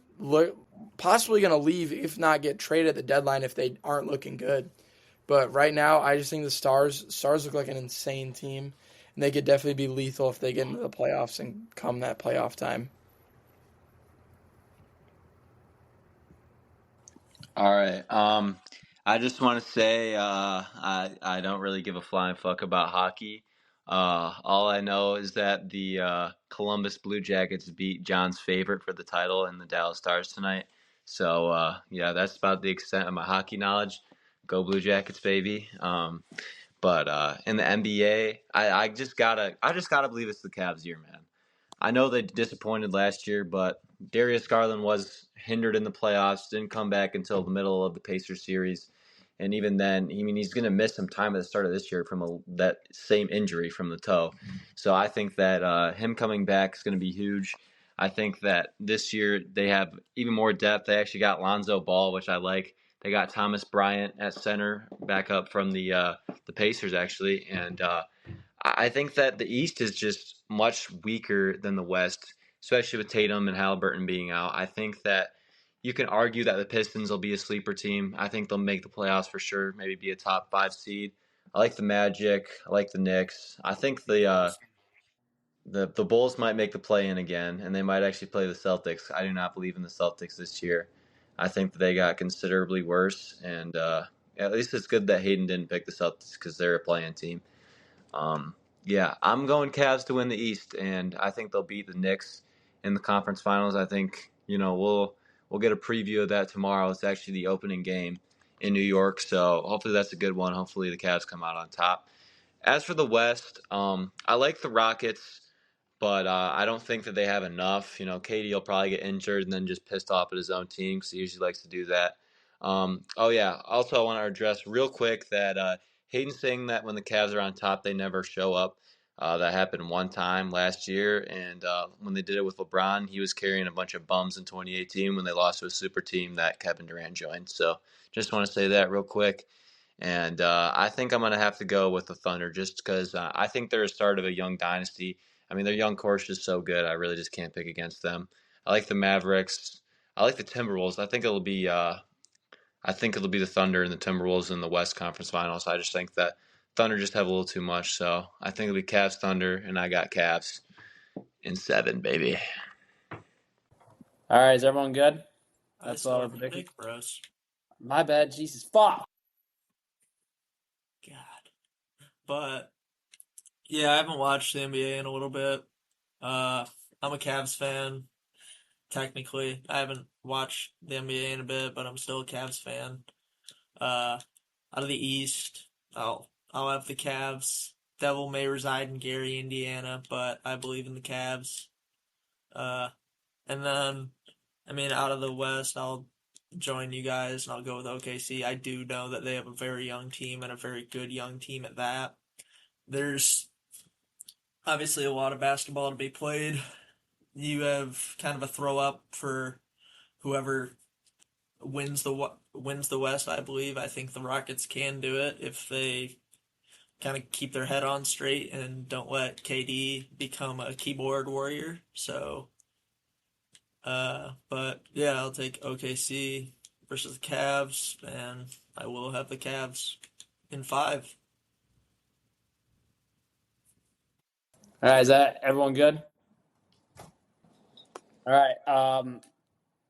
possibly going to leave, if not get traded at the deadline if they aren't looking good. But right now, I just think the Stars look like an insane team, and they could definitely be lethal if they get into the playoffs and come that playoff time. All right. I just want to say I don't really give a flying fuck about hockey. All I know is that the Columbus Blue Jackets beat John's favorite for the title and the Dallas Stars tonight. So yeah, that's about the extent of my hockey knowledge. Go Blue Jackets, baby. But in the NBA, I just gotta believe it's the Cavs year, man. I know they disappointed last year, but Darius Garland was hindered in the playoffs, didn't come back until the middle of the Pacers series. And even then, I mean, he's going to miss some time at the start of this year from that same injury from the toe. So I think that him coming back is going to be huge. I think that this year they have even more depth. They actually got Lonzo Ball, which I like. They got Thomas Bryant at center, back up from the Pacers, actually. And I think that the East is just much weaker than the West, especially with Tatum and Halliburton being out. I think that you can argue that the Pistons will be a sleeper team. I think they'll make the playoffs for sure, maybe be a top 5 seed. I like the Magic. I like the Knicks. I think the Bulls might make the play-in again, and they might actually play the Celtics. I do not believe in the Celtics this year. I think that they got considerably worse, and at least it's good that Hayden didn't pick the Celtics because they're a play-in team. Yeah, I'm going Cavs to win the East, and I think they'll beat the Knicks in the conference finals. I think we'll get a preview of that tomorrow. It's actually the opening game in New York, so hopefully that's a good one. Hopefully the Cavs come out on top. As for the West, I like the Rockets, but I don't think that they have enough. KD will probably get injured and then just pissed off at his own team because he usually likes to do that. Oh yeah. Also, I want to address real quick that Hayden's saying that when the Cavs are on top, they never show up. That happened one time last year, and when they did it with LeBron, he was carrying a bunch of bums in 2018 when they lost to a super team that Kevin Durant joined. So just want to say that real quick. And I think I'm going to have to go with the Thunder just because I think they're a start of a young dynasty. I mean, their young core is just so good. I really just can't pick against them. I like the Mavericks. I like the Timberwolves. I think it'll be the Thunder and the Timberwolves in the West Conference Finals. I just think that Thunder just have a little too much. So I think it'll be Cavs Thunder, and I got Cavs in 7, baby. All right, is everyone good? That's all I'm predicting, bros. My bad. Jesus, fuck. God. But yeah, I haven't watched the NBA in a little bit. I'm a Cavs fan. Technically, I haven't watched the NBA in a bit, but I'm still a Cavs fan. Out of the East, I'll have the Cavs. Devil may reside in Gary, Indiana, but I believe in the Cavs. And then I mean, out of the West, I'll join you guys and I'll go with OKC. I do know that they have a very young team and a very good young team at that. There's obviously a lot of basketball to be played. You have kind of a throw up for whoever wins the West, I believe. I think the Rockets can do it if they kind of keep their head on straight and don't let KD become a keyboard warrior. So, but yeah, I'll take OKC versus the Cavs, and I will have the Cavs in 5. All right, is that everyone good? All right.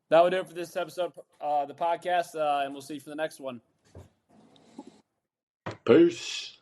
That will do it for this episode of the podcast, and we'll see you for the next one. Peace.